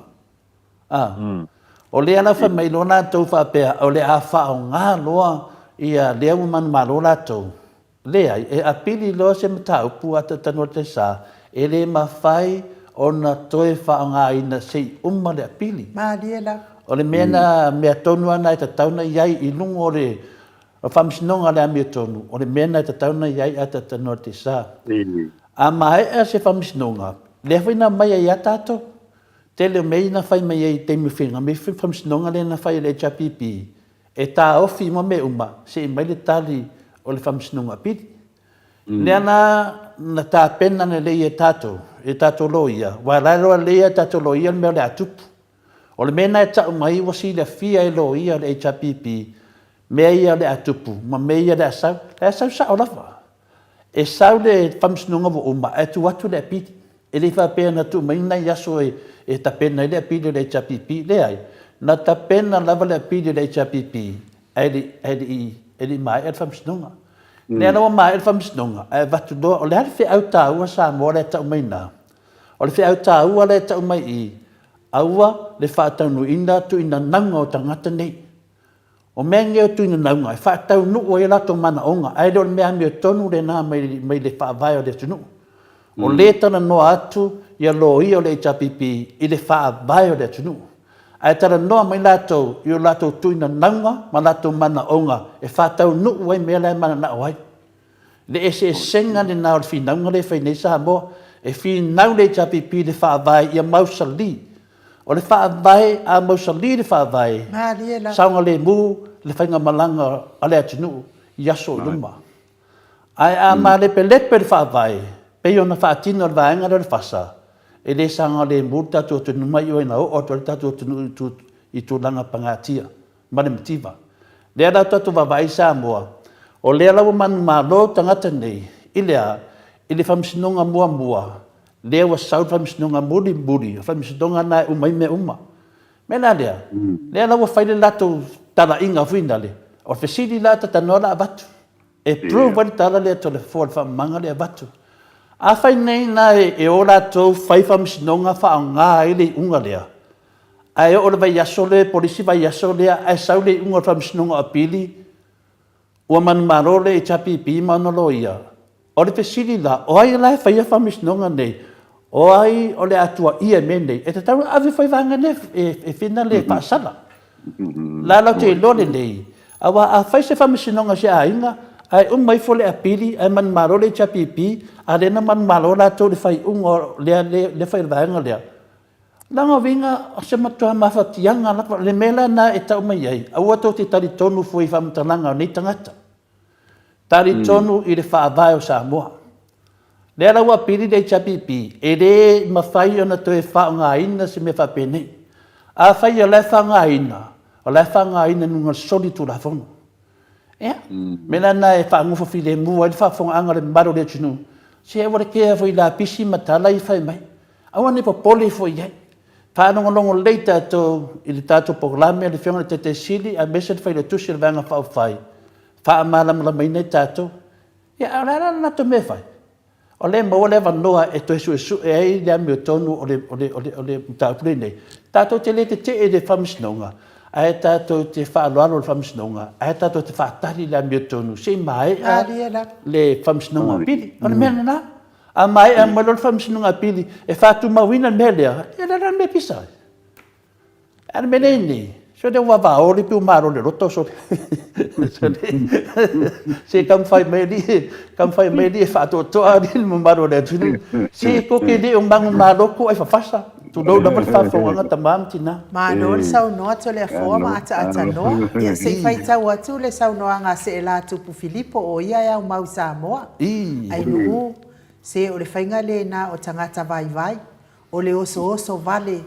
O le ala wha mai lona tau whapea, o le a whao ngā loa, ia lea manu malo la tau. Lea, e apili loa se mataupu ata tanua te sa, e le mawhai o na toe whaonga ina sei umma le apili. Maaliela. O le mena mea tonu ana e ta tauna iai i lungo o le whamsinonga le a mea tonu, o le mena e ta tauna iai ata tanua te sa. A mai e se whamsinonga, le whina mai e atato, te leo mei na whai mai e te miwhinga, me whamsinonga le na whai le HRPP, e tā ofi mo me uma, se i mai le tali o le whamsinonga piti. Lea na tā pena ne lei e tātou lo ia. Wa rairoa lei e tātou lo ia mea le atupu. O le mena e tau mai wa si le fia e lo ia le HRPP, mea ia le atupu, ma mea ia le asau sa o lafa. E sau le whamsinunga wo uma, e tu watu le apiti. E le whapea na tu mai nai aso e tapena le apiti le HRPP, le ai. Na tapena lava le apiti le HRPP, e li mai e whamsinunga. Le alawa mai e whamsinunga, e watu doa, o le hali whi au tāua sa mua le tau mai nā. O le whi au tāua le tau mai i, aua le whaatau ina tu ina nanga o tangata nei. O mea ngeo tu ina nanga, e whaatau nuu e lato mana onga, ai leo le mea mea tonu le nā mai le whaavai o le tunu. O le tana noa atu, ia lo i o le HRPP, i le whaavai o le tunu. Ai tana noa mai lato, i o lato tu ina nanga, ma lato mana onga, e whaatau nuu e mea le mana na oai. Le ese e senga le nā o le whinanga le whainei sa moa, e whinau le HRPP le whaavai ia mausali. O le whaavai a mausali le whaavai. Saunga le mu, le whainga malanga a le atinu, i aso luma. Ai a ma le pelepe le whaavai, pei ona whaatina le vaenga le whasa, e le sanga le mu tatu o tunu mai o ina o le tatu o tunu i tu langa pangatia, mare mtiva. Le ala tatu wawai sa moa, o le ala manu malo tangata nei, i le whamsinonga mua mua, le wa sau whamsinonga muri, whamsinonga nai umai me uma. Mena lea, le ala wa whaile lato tala inga whindale, o whesiri lata tanola abatu. E prove wani tala lea to le fōle whamanga lea abatu. A whai nei na e o lato whai whamsinonga wha ngā ele unga lea. Ai o le vai aso le, polisi vai aso lea, ai sau le unga whamsinonga apili, ua manu marole e HRPP manolo ia. O le whesiri la, o ai lai whai whamsinonga nei, o ai o le atua ia menei, e te tau awe whai vanga ne e whina le whaasala. La lau te lore nei, awa a whai se whamisinonga se a inga, ai mai fo le apili, ai man maro le HRPP, a rena man maro la tau le whai unga le whai vanga lea. Langa winga, se matua mawhatianga, le mela na e tau mai ai, aua tau te tari tonu fui whamtalanga o nei tangata. Tari tonu i le whaavai o Samoa. Le ala ua piri de HRPP, e re mawhai ona to e whaonga ina se me whapene. A whai a le whaonga ina, o le whaonga ina nunga soli tu la whono. Ea, mena na e whaonga while mua, e whaonga anga le maro le tunu. Se e wale kea fwoi la pisi matala i whai mai. Awa ne pa pole fwoi iai. Whaonga longo leita to i le tato programe, le whionga le te sili, a mesa whai le tusi le vanga whao whai. Wha amalam la mai nei tato. Ia, ara na to me whai. O le mo le vanoa e to su e ai le mi tonu o le taupule nei. Tato te le te e le whamsinonga. Ai tato te whaaloalo le whamsinonga. Ai tato te whaatari le mi tonu. Se mai le whamsinonga pili. O le mena na. A mai a malo le whamsinonga pili. E whaatu mawina le melea. E la me pisa. A le mene nei. So de wa o le pu maro le roto so. Se kam fai meli e fa to ari mo maro le tunu. Se ko ke de un bangun maro ko e fa fasa. Tu do da fa fo nga tamam tina. Ma no le sau no to le fo ma ata no. Ia se fai ta wa tu le sau no nga se la tu pu Filipo o ia ya mau Samoa. Ai no se o le fainga le na o tangata vai. O le oso vale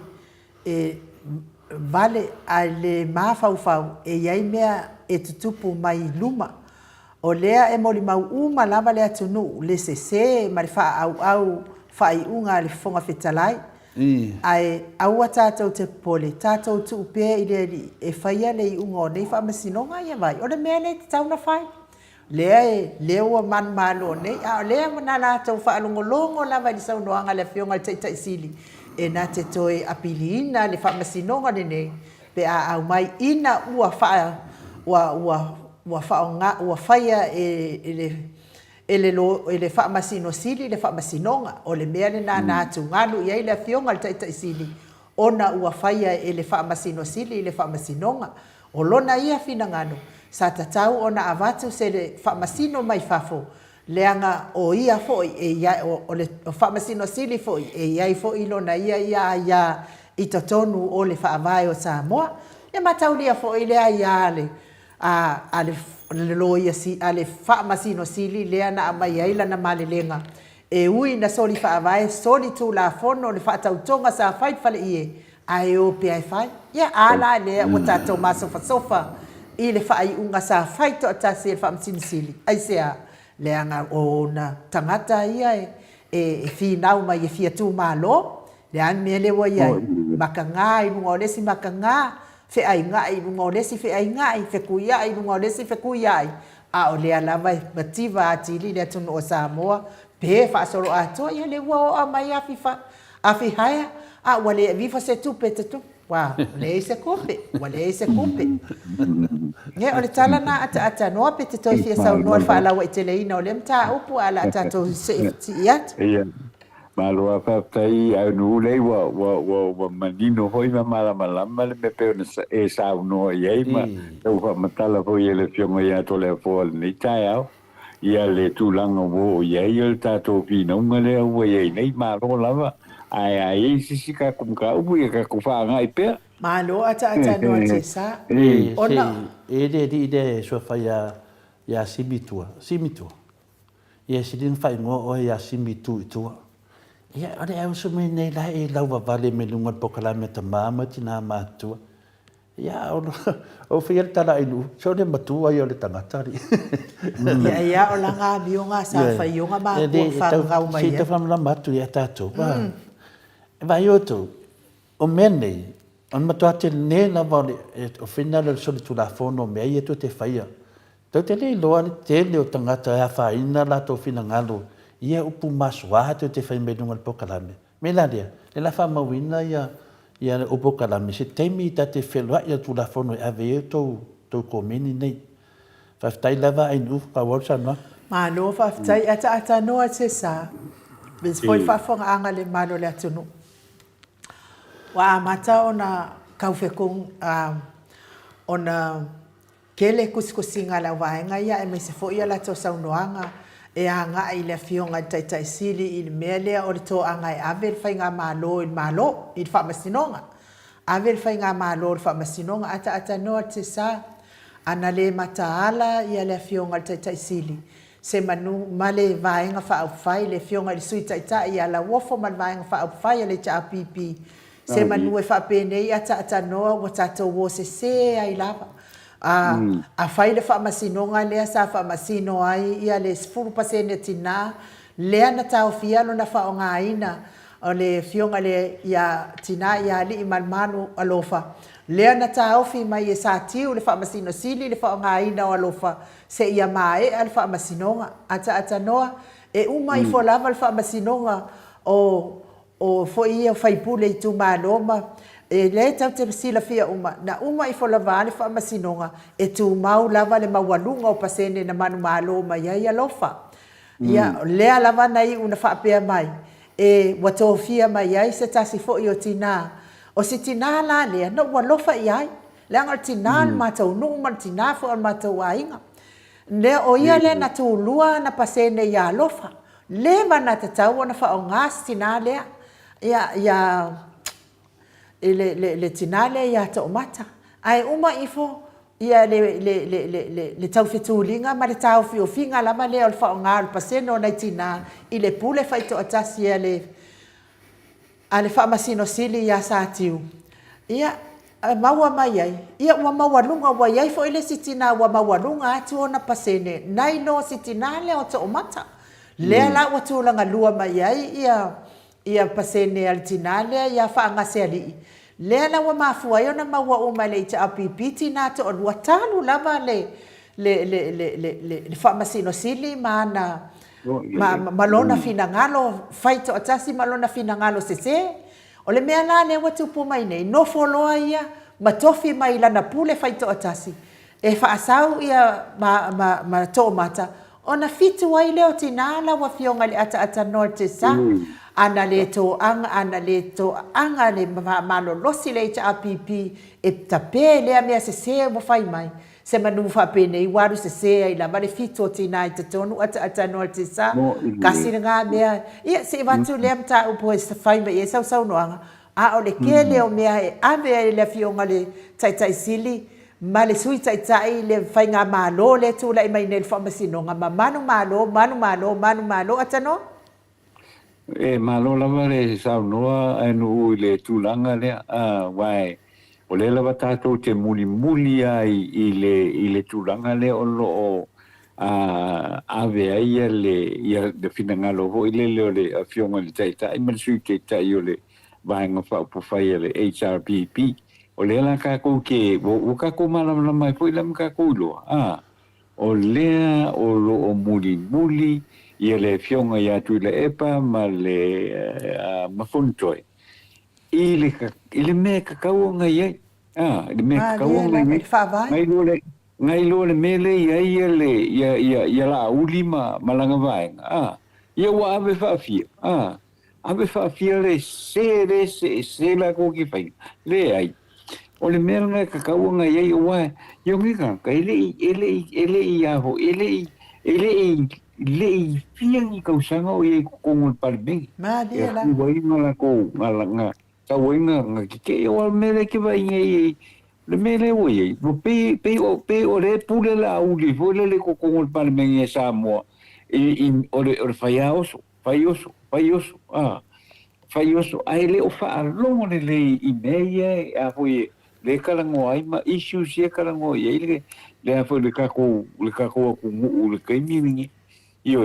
vale a le mawhauwhau e iai mea e tutupu mai luma. O lea e moli mau uma lava lea tunu, le se ma le au whai unga le fonga whetalai. Ai aua tātou te pole, tātou tu upea i lea li e whaia le i unga o nei whaamasinonga ia vai. O le mea nei te tauna whai. Lea ua man malo nei, lea mana lātou whaalongolongo lava li sau noanga le whionga le teitai sili. E nā te toi apili ina le whaamasinonga nei, pe a au mai ina ua whaia e le whaamasino sili, le whaamasinonga, o le mea le nā nātu nganu i le whionga le taitai sili, ona ua whaia e le whaamasino sili, le whaamasinonga, o lona ia whina nganu, sa tatau ona avatu se le whaamasino mai whafo, leanga o ia foi e ia o le whaamasino sili foi e ia foi lona ia i tonu o le whaavai o Samoa e mataulia foi lea ia le loia si ale whaamasino sili lea na mai aila na malelenga e ui na soli whaavai soli tu la fono le whaatautonga sa whai whale ie ai o pe ai fai ia ala le o tatou masofa i le faaiʻuga sa fai toʻatasi e le faamasilisili ai sea leaga ona tagata ia e finau mai e fiatū mālō le ani mea le ua iai makagā i luga o lesi makagā feʻaigaʻi i luga o lesi feʻaigaʻi fekuiaʻi i luga o lesi fekuiaʻi a o lea lava e mativa atili le atunu o Samoa pe faasolo atua ia le ua oa mai afihaea a ua le vifa se tupe te tu wa le se kope nge o le tala na ata no pe te toi fia sa no fa la wa teleina o le mta upu ala ata to se iat ia malo apa tai au no le wa manino hoi mala le me pe e sa no ye ma o fa matala ho ye le fionga ya to le fo ni tai au ia le tulanga wo ye il tato pino ngale o ye nei malo lava ai sika kumka upu e ka kufa ngai pe malo ata no te sa ona de so fa ya simitua ia sidin fa ngo o ya simitu tu ia ore au so me nei la e lau vale me lunga pokala me ta mama tina matua ia o fiel tala inu so le matua ia le tangatari ia o langa bionga sa fa yonga ma ko fa ngau mai ia fa mala matu ia tato vai outro o mene on matua te ne la vale o final so le telefono me ia to te faia to te le lo ani te le o tangata ya fa ina la to fina ngalo ia upu maswa to te fai me dunga pokalame me la dia le la fa mawina ia o pokalame se temi ta te felwa ia telefono ave to komini nei fa tai lava ai nu pa worsa no ma no fa tai ata no se sa bis foi fa fonga anga le malo le atunu wa mata ona kaufekung ona kele kuskusinga la waenga ia e me se fo ia la to saunoanga e anga i le fionga tai sili i mele o le to anga e avel fainga malo i fa masinonga avel fainga malo i fa masinonga ata no te sa ana le mataala ia le fionga tai sili se manu male vaenga fa au fai le fionga i sui tai ia la wofo man vaenga fa au fai le cha pipi se manu e fa pene ata no wa tato wo se ai lava a fai le fa masinonga le sa fa masino ai ia le sfuru pasene tina le na tau fialo na fa onga ina o le fionga le ia tina ia li malmanu alofa le na tau fi mai sa tiu le fa masino sili le fa onga ina alofa se ia mai al fa masinonga ata no e uma i fo lava al fa masinonga o fo ia fai pule i tu maloma e le tau te sila fia uma i fola vale fa masinonga e tu mau lava le mawalunga o pasene na manu maloma ia lofa ia le lava nai una fa pe mai e wato fia mai ai se tasi fo i o tina o si tina la le no wa lofa ia le ngal tina ma tau no ma tina fo ma tau ainga le o ia le na tu lua na pasene ia lofa le mana te tau na fa o ngas tina le ia le tinale ia to mata ai uma ifo ia le tau fetulinga ma le tau fi ofinga la ma le al fa ngal paseno na tina ile pule fai to atasi ale fa masino sili ia satiu ia maua mai ai ia wa mawalunga wa ia fo ile sitina wa mawalunga atu ona pasene nai no sitina le o to mata le la wa tu langa lua mai ai ia pasene altinale ia fa ngase ali le la wa mafua yo na maua o mai le ta pipiti na to lua talu lava le fa masino sili mana malona fina ngalo faito atasi malona fina ngalo sese o le mea la le wa tupu mai nei no foloa ia matofi mai lana pule faito atasi e fa asau ia ma to mata ona fitu ai leo tinala wa fionga le ata norte sa ana le to anga le malo losi le pipi e tape le mea se mo fai mai se manu fa pene i waru se ai la mare fitu tina i tonu ata norte sa kasi nga mea ia se watu le mta upo se fai mai e sau no anga a o le kele o mea e ave le fionga le tai sili ma le sui tai le fai ngā malo le tula i mai nel fa masino ngā manu malo atano malo lava le saunoa anu le tulanga le wai o le lava tātou te muli ai i le tulanga le o lo o ave ai le finangalo ho i le o le fionga le taita i mansui te tai o le vaenga whaupufai le HRPP o le la kako ke o kako malama mai po i lam kako loa o lea o lo o muli ia le fionga ia tu le epa ma le mafuntoi i le me kakao ngai ai le me kakao ngai ngai lo le mele ia le la ulima malanga vai ia wa ave fa fia le se la ko ki fai le ai o le mele ngai kakao ngai ai wa yo ngi ka ele ia ho ele fiangi kau sanga o ye kongol parbe Ma dia la. Wai ngala ko ngala ta wai nga ke o mele ke vai ye le mele o ye pe o le pule la uli fo le ko kongol parbe ye sa mo o le faioso ai le o fa longo le i meia a foi le kalango ai ma issues ye kalango ye le fo le kako ku mu le kaimi io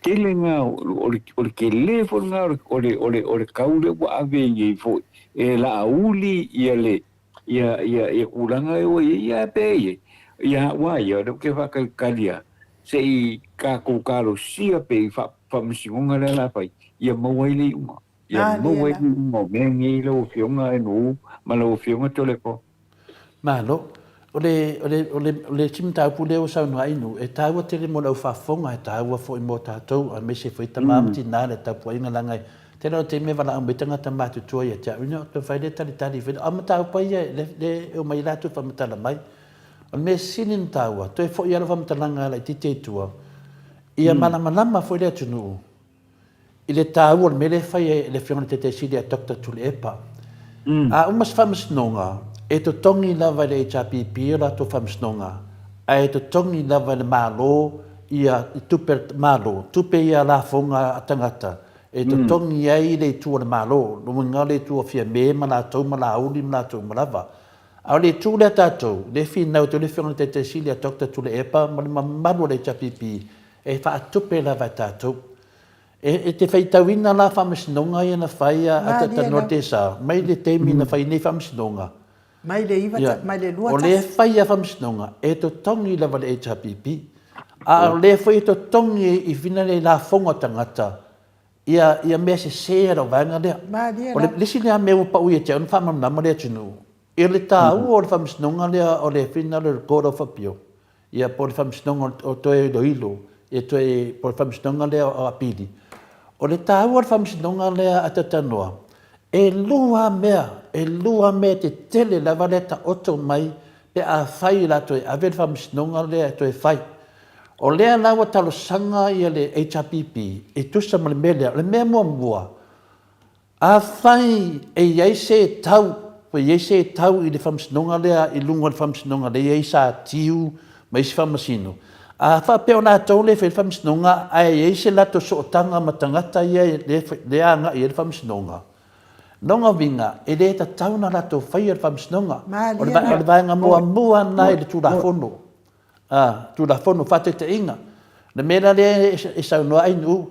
ke le nga o le ke le fo nga o le kaule wa ave ye fo la uli ia kulanga o ia pe ia wa ia do ke fa kalia sei ka ko kalo sia pe fa msinga la fa ia mo wai le ia mo wai mo mengi lo fionga no ma lo fionga tole ko Malo, o le tim tau pule o sau noa inu, e tau a tere mo lau whafonga, e tau a fo i mo tātou, a me se fo i tamamti nā le tau pua inga langai. Tēnā o te me wala ang betanga tamatu tua i a tia, ino, to whai le tari whina, ama tau pai e, le o mai rātu whamatala mai. O me sinin tau a, to e fo i ala whamatalanga ala i tite tua, i a malama fo i le atunu. I le tau o me le whai e le whiona te siri a Dr. Tule Epa. A umas whamasnonga, e to tongi lava le HRPP o la to whamsnonga. A e to tongi lava le malo ia tupe malo, tupe ia la fonga atangata. E to tongi ai le tua le malo, no mga le tua fia me mana tau mana auli mana tau malava. A le tu le tatou, le finau te le whiona te sili a Dr. Tule Epa, ma le mamadu le HRPP, e wha tupe lava tatou. E te whaitawina la whamsnonga ia na whaia a te tanoa te sa, mai le teimi na whai nei whamsnonga. Mai le iwa, mai le lua o le whaia whamsnonga, e to tongi lava le HRPP, a le whai to tongi i whina le la whonga tangata, ia mea se sera o vanga lea. O le lisi lea mea upa ui e te anu whamamnama lea tunu. E le tā ua o le whamsnonga lea o le whina le Court of Appeal. Ia po le whamsnonga o toe do ilo, e toe po le whamsnonga lea o apili. O le tā ua o le whamsnonga lea a tatanoa. E lua mea te tele lava lea ta oto mai pe a whai la toi ave le whamsnonga lea toi whai. O lea lawa talo sanga ia le HRPP e tusa ma le mea le mea mua. A whai e iei se tau, pe iei se tau i le whamsnonga lea i lunga le whamsnonga lea iei sa tiu ma isi whamasino. A whapeo nā tau le whai whamsnonga a iei se lato sootanga ma tangata ia le anga i le whamsnonga. Nonga vinga, e le ta tauna rato whai ar whamsnonga. O le vaenga mua nai le tūrafono. Tūrafono whate te inga. Le mera le e saunoa ainu,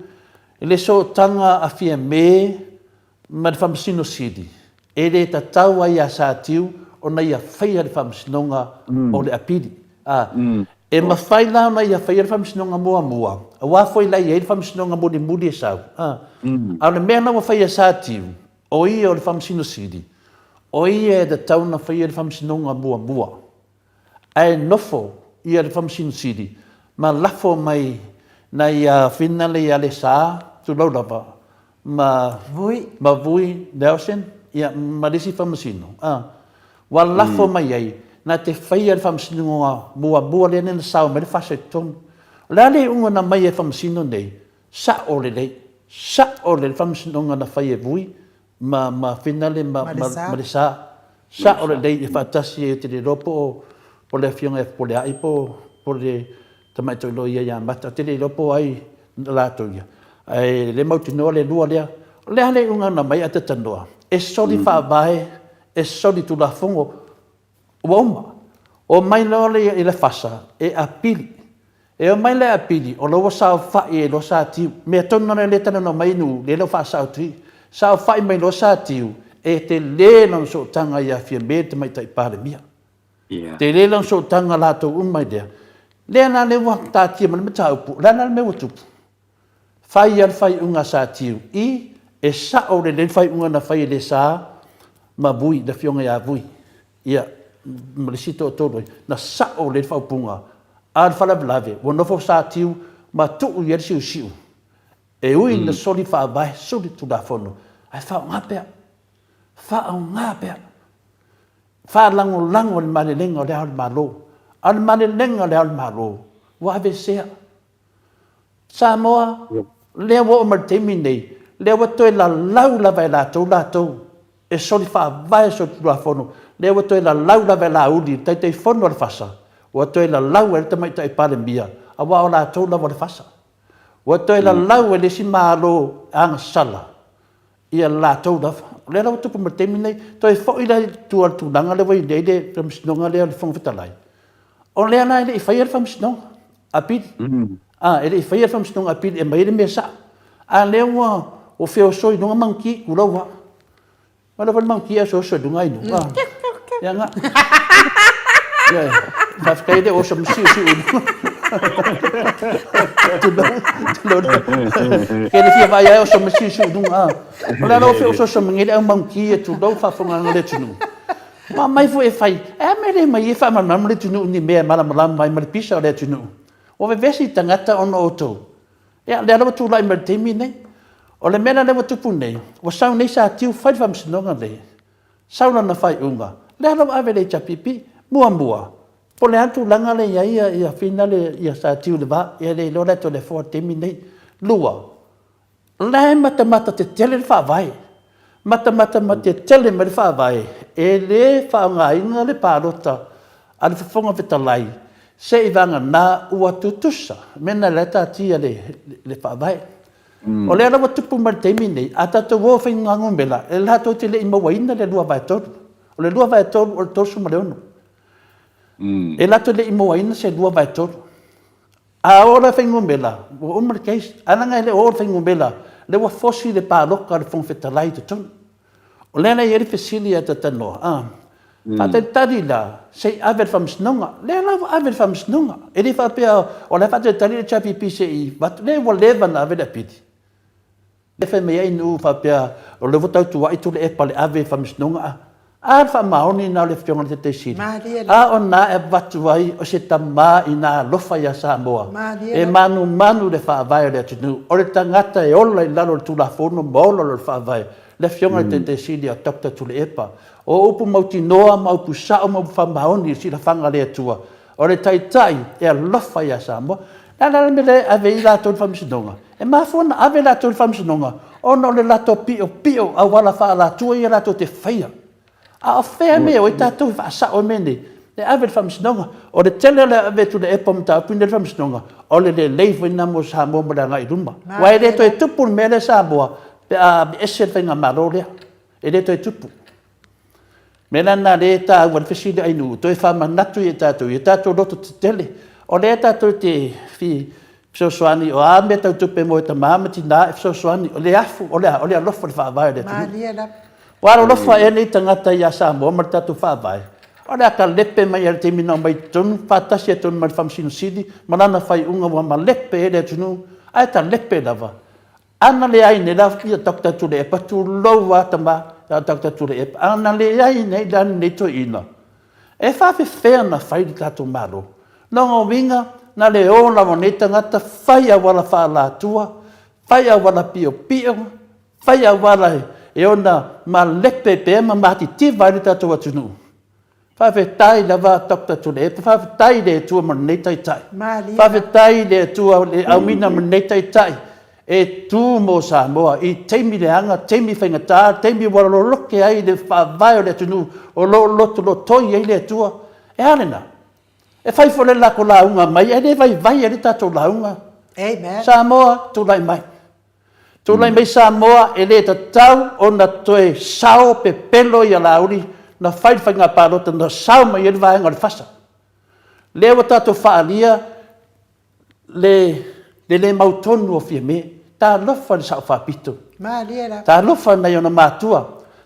e le so tanga a fia me ma le whamsino siri. E le ta taua ia sa tiu, o na ia whai ar whamsnonga o le apiri. E ma whai launa ia whai ar whamsnonga mua. A wafoi lai e le whamsnonga muli e sau. A le mea na wa whai a sa tiu. O ia o le whamsino siri, o ia e da tauna whaia le whamsinonga mua. Ai nofo ia le whamsino siri, ma lafo mai na ia whinale ia le saa, tu laulava, ma vui Nelson, ia ma lisi whamasino. Wa lafo mai ai, na te whaia le whamsinonga mua le nena sao me le whase tonu. Lale unga na mai e whamasino nei, sa o le le whamsinonga na whaia vui, ma finale ma le sa o le lei fatasi e te ropo po le fionga po le ai po le tamaito lo ia mata te ropo ai la to ia ai le mau tino le lua le hale unga na mai ata tanoa e soli whaabae e soli tu la fongo wauma o mai loa le i le fasa e apili e o mai le apili o loa sao whai e lo sa tiu mea tonu na le tana no mai nu le lo wha sao tui sao whai mai lo sa tiu e te le lang so tanga ia fia me te mai tai pare mia te le lang so tanga lato umai dea le ana le wa ta tia ma ta upu le ana me watupu fai al fai unga sa tiu i e sa o le fai unga na fai le sa ma bui da fionga ia bui ia malisito todo na sa o le fai punga al fala blave wo no fo sa tiu ma tu yer siu siu e ui na soli fa vai soli tu da fono ai fa ngapea fa lango le male lengo le al malo al male lengo le al malo wa ve se Samoa le wo mer temine le wo to la laula vai la to e soli fa vai so tu da fono le wo to la laula vai la udi te fono al fasa wo to la laula te mai tai pale bia a wa la to la wo fasa wo to la laula le simalo ang sala ia la to da le la tu mer temine to e fo ila tu danga le voi de from snonga le fong vitalai o le ana le fire from snong api ele fire from snong api e mai le mesa a le wa o feo so i nunga manki kulawa mana van manki a so dunga i nunga ya nga ya faf kai de o so msi ke le fia vai o so msi dunga la no feo so mngile a manki e tu do fa fonga ngale tunu ma mai fu e fai e me le mai e fa ma le tunu ni me mala mai mal pisa le tunu o ve vesi tangata on auto ya le ala tu lai mer temine o le mena le tupu nei o sau nei sa tiu fai fam sinonga le sau na fai unga le ala ave le chapipi mua po le atu langa le ia finale ia sa tiu le ba ia le lo le to le forte minei lua le mata te tele fa vai mata te tele me fa vai e le fa nga inga le parota al fonga vetalai se ivanga na ua tutusa mena le ta tia le fa vai o le ala tupu mar temine ata to wo fa ngango bela e la to te le mo waina le lua vai to o le lua vai to o to su maleono e la to le mo waina se lua vai to a ora fa ngango bela o mar case ana ngai le o fa ngango bela le wa fosi le pa lo ka fon fetalai to ton o le na yeri fesilia ta tano Fata tari la sei aver fam snonga le la aver fam snonga e le fa pe o le fata tari le chapi pise i bat le wo leva na ave da piti e fe me ai nu fa pe o le vota tu ai tu le pa le ave fam snonga a fa maoni na le fionga te sini a ona e batu ai o se tama ina lo fa ya sa moa e manu le fa vai le tu o le tangata e ola i lalo tu la fono bolo le fa vai le fionga te sini a tokta tu le epa o upu mauti noa mau pu sa mau fa maoni si la fanga le tua o le tai e lo fa ya sa moa la me le ave la to fam snonga e ma fona ave la to fam snonga o no le la to pio a wala fa la tua i la to te faia a fea me o tatu fa sa o mene le ave fam snonga o le tele le ave tu le epom ta pinde fam snonga o le leif na mo sa mo mala ngai rumba wa le to e tupu me le sa boa pe a ese fenga marole e le to e tupu mena na le ta wan fesi ai nu to e fa manatu e tatu loto tele o le tatu te fi so swani o a me tatu pe mo ta mama ti na so swani o le afu o le lo fa vai le tu waro lo fa e tangata ya sa mo marta tu fa vai ora ka lepe mai er termina mai ton fata se ton mar fam sinu sidi manana fai unga wa ma lepe le tunu ai ta lepe lava ana le ai ne la fi takta tu le pa tu lo wa tama ta takta tu le ana le ai ne dan ne to ina e fa fe na fai ta tu malo no winga na le o la moneta ngata fai a wala fa la tua fai a wala pio fai a wala e ona ma lepe pe ma mati ti vai ta tu tunu fa fe tai lava takta tu le fa fe tai le tu ma nei tai fa fe tai le tu le au mina ma nei tai e tu mo sa mo i temi le anga temi fenga ta temi wala lo ke ai le fa vai le tunu o lo toi ai le tu e alena e fai fo le la ko la unga mai e le vai e le ta tu la unga amen sa mo tu lai mai Tūlai mai Samoa e le tatau o na toe sao pe pelo i a lauri na whai ngā pārota na sao mai e le vaenga le whasa. Lea wa tātou whaalia le mautonu o fia me, tā lofa le sao whapito. Tā lofa na iona mātua,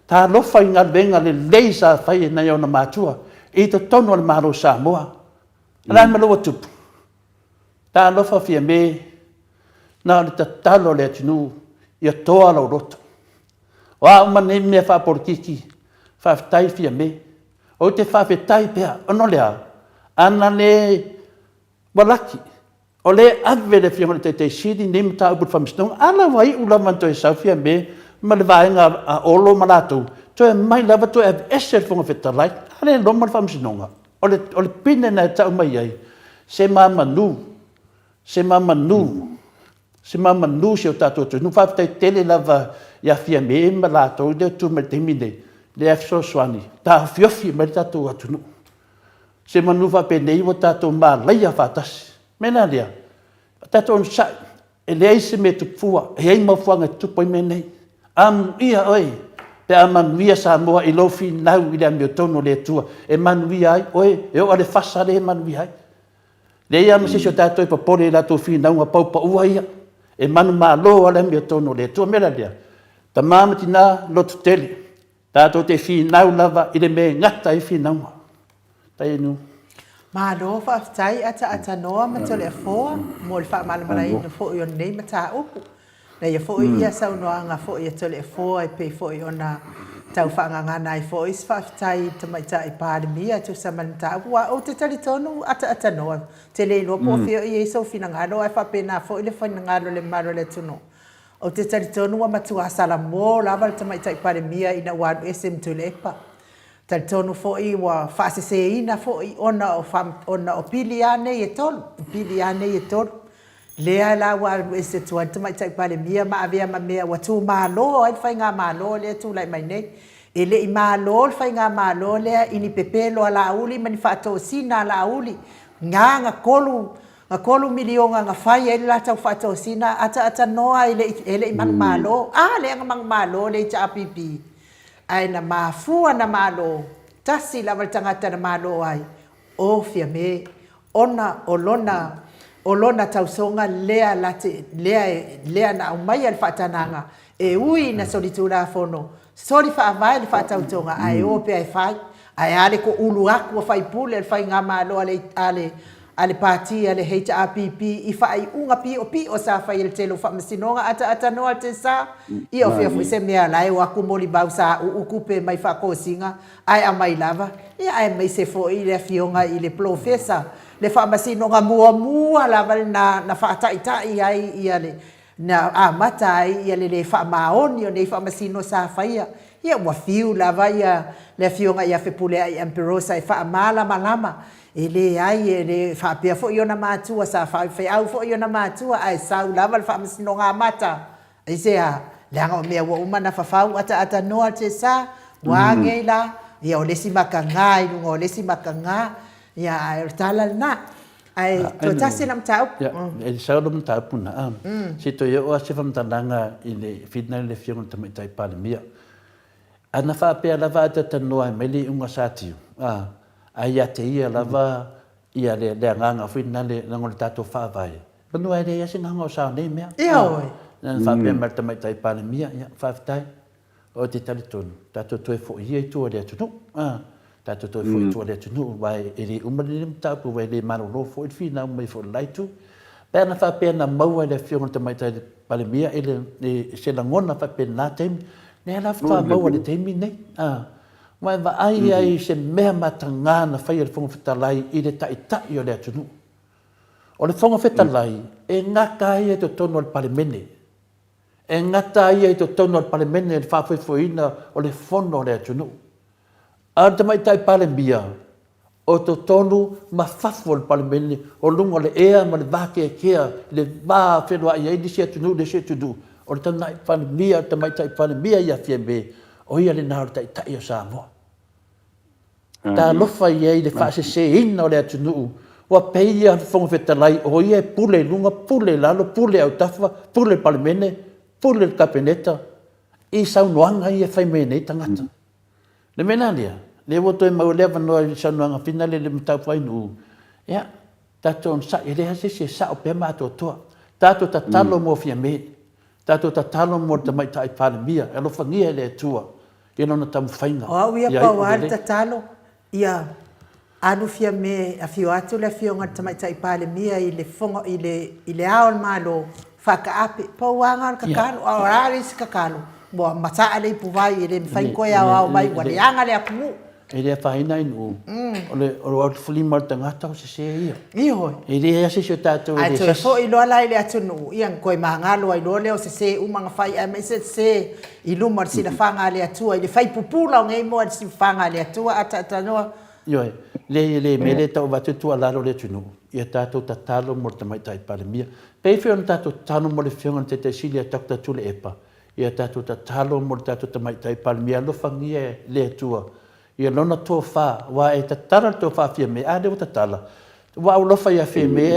tā lofa i ngā venga le leisa whai na iona mātua, i te tonu le maro Samoa. Rai malawa tupu. Tā lofa fia me, na le tatalo le atinu, ia toa lau roto. Wa umane mea whaporikiki, whawhetai fia me. O te whawhetai pia, ono lea, ana le walaki. O le awe le fia ngone te siri, ne mta uput whamistonga, ala wai ula manto e sau fia me, ma le vaenga a olo malatou. Toe mai lava toe ave eser fonga whetalai, ale loma le whamistonga. O le pine na tau mai ai, se mamanu, se mamanu se o tātou tu. Nu whawhetai tele lava ia fia me e malatou, leo tu me te mine, le afso swani, tā fiofi me tātou atunu. Se manu whapenei o tātou mā leia whatasi. Mena lea, tātou on sai, e lei se me tupua, e ei mawhuanga tupoi me nei. Amu ia oi, pe a manuia Samoa i lofi nau i lea meo tono le tua, e manuia ai, oi, e o ale whasa le manuia ai. Lei ama se o tātou i papore la tō fi nau a paupa ua ia, e manu mā lo ale meo tono le tua, mena lea. Ta mamati nā lotu tele, tātou te fi nau lava i le me ngata i fi naua. Tai enu. Ma lo whaftai ata noa ma tole a foa, mo le wha malamarai na fo i o nei ma tā upu. Na ia fo i ia sau noa nga fo i a tole a foa i pe fo i ona tau whaangangana i fo i whaftai ta mai ta i pāremia tu sa man tā upu. Wa o te tali tonu ata noa. Te le ilo po fio i e sau fina ngalo ai whapena fo i le whaina ngalo le maro le tuno. O te tali tonu wa matua sala mo lava le ta mai ta i pāremia i na wadu SM tu le epa. Tal tonu foi wa whaaseseina foi ona o pili ane e tonu. Pili ane e tonu. Lea la wa se tuan tamai tai pale mia ma avea ma mea wa tu malo ai fai ngā malo lea tu lai mai nei. E le i malo fai ngā malo lea ini pepelo ala uli mani whaato sina ala uli. Ngā kolu milionga ngā whai e la tau whaato sina ata noa ele i mang malo. Lea ngā mang malo le i ta apipi. Ai na mafua na malo, tasi lava tangata na malo ai, o fia me, ona olona tausonga lea na umai al whatananga, e ui na solitura fono, sori whaavai le whatautonga, ai o pe ai whai, ai ale ko ulu aku o whai pule, al whai ngā malo ale pati, ale HRPP, i whai unga pi o sa whai il telo whamasinonga, ata noa te sa, i o whia se mea lai, o aku moli bau sa ukupe mai whakosinga, ai a mai lava, i ai mai se fo i le fionga i le profesa, le whamasinonga mua lava na whaataitai ai i ale, na amata ai i ale le whamaoni o ne whamasino sa whaia, ia ua fiu lava ia le fionga ia whepule ai amperosa i whamala malama, ele ai ele whapea fo i ona mātua sa whai au fo i ona mātua ai sau lava le whamasino ngā mata ai se a leanga o mea ua umana whawhau ata noa te sa wāngei la ia o lesi maka ngā i lunga o lesi maka ngā ia ai tala na ai to tasi nam tau e sa lo mta puna si to yo a se famtananga i le fitna le fiona tamai tai palemia ana whapea lava ata noa meli unga satiu ai te ia lava ia le nganga fina le ngol tato whawai. Panu ai le asi nganga o sao nei mea. Ia oi. Nana whapea marta mai tai palemia, ia whawhetai. O te talitonu, tato toe fo ia i tua lea tunu. Tato toe fo i tua lea tunu, wai e le umari lim tapu, wai le maroro fo i fina umai fo laitu. Pea na whapea na maua le fionga ta mai tai palemia, e se la ngona whapea nā teimi, ne la wha maua le teimi nei. Mai va ai se mea matanga na whai le whonga whetalai i le tai o le atunu. O le whonga whetalai e ngaka ai e to tono al palemene. E ngata ai e to tono al palemene e whawhifoina o le whono o le atunu. A te mai tai palemia o to tono ma whafo al palemene o lunga le ea ma le vake e kea le vā whenua i eidi se atunu le se atunu. O le tanai palemia te mai tai palemia i a fiembe. O ia le nāru tai o Samoa. Tā lofa i ei le whaase se ina o le atunuu. Wa pei ia whonga whetalai o ia pule lunga, pule lalo, pule au tawha, pule palemene. pule le kapeneta I saunoanga ia fai me nei tangata. Le mena lea, le woto e mau leva noa I saunoanga fina le mtau fai nu. Ia, tato on sa, ele hase se sa o pe mato toa. Tato ta talo mo fia me. Tato ta talo mo ta mai tai palemia, e lo fangia le tua. Ia no na tamu fainga. O au ia pa wale ta talo, ia anu fia me a fio atu le fio ngat ta mai tai palemia I le fonga I le aol malo whaka ape. Pa wanga kakalo, a orari si kakalo. Boa mata ale puwai ele fai koe au mai wale anga le aku. Ele faina inu. O le fuli mar tangata o se se ia. Iho. Ele ase se tato ai to fo I lo lai le atu nu iang koe mangalo ai lo le o se umanga fai a me se I lumar si la fanga le atu ai le fai pupula ngai mo si fanga le atu ata no. Yo le mele ta va tu ala lo le tunu. Ia tato tatalo mo te mai tai palemia. Pe fe on tato tano mo le fionga te silia takta tu le epa. Ia tato tatalo mo tato te mai tai palemia lo fangia le tua. Ia lona to fa wa e tatara to fa fia me ade o tatala. Wa lo fa ia fe me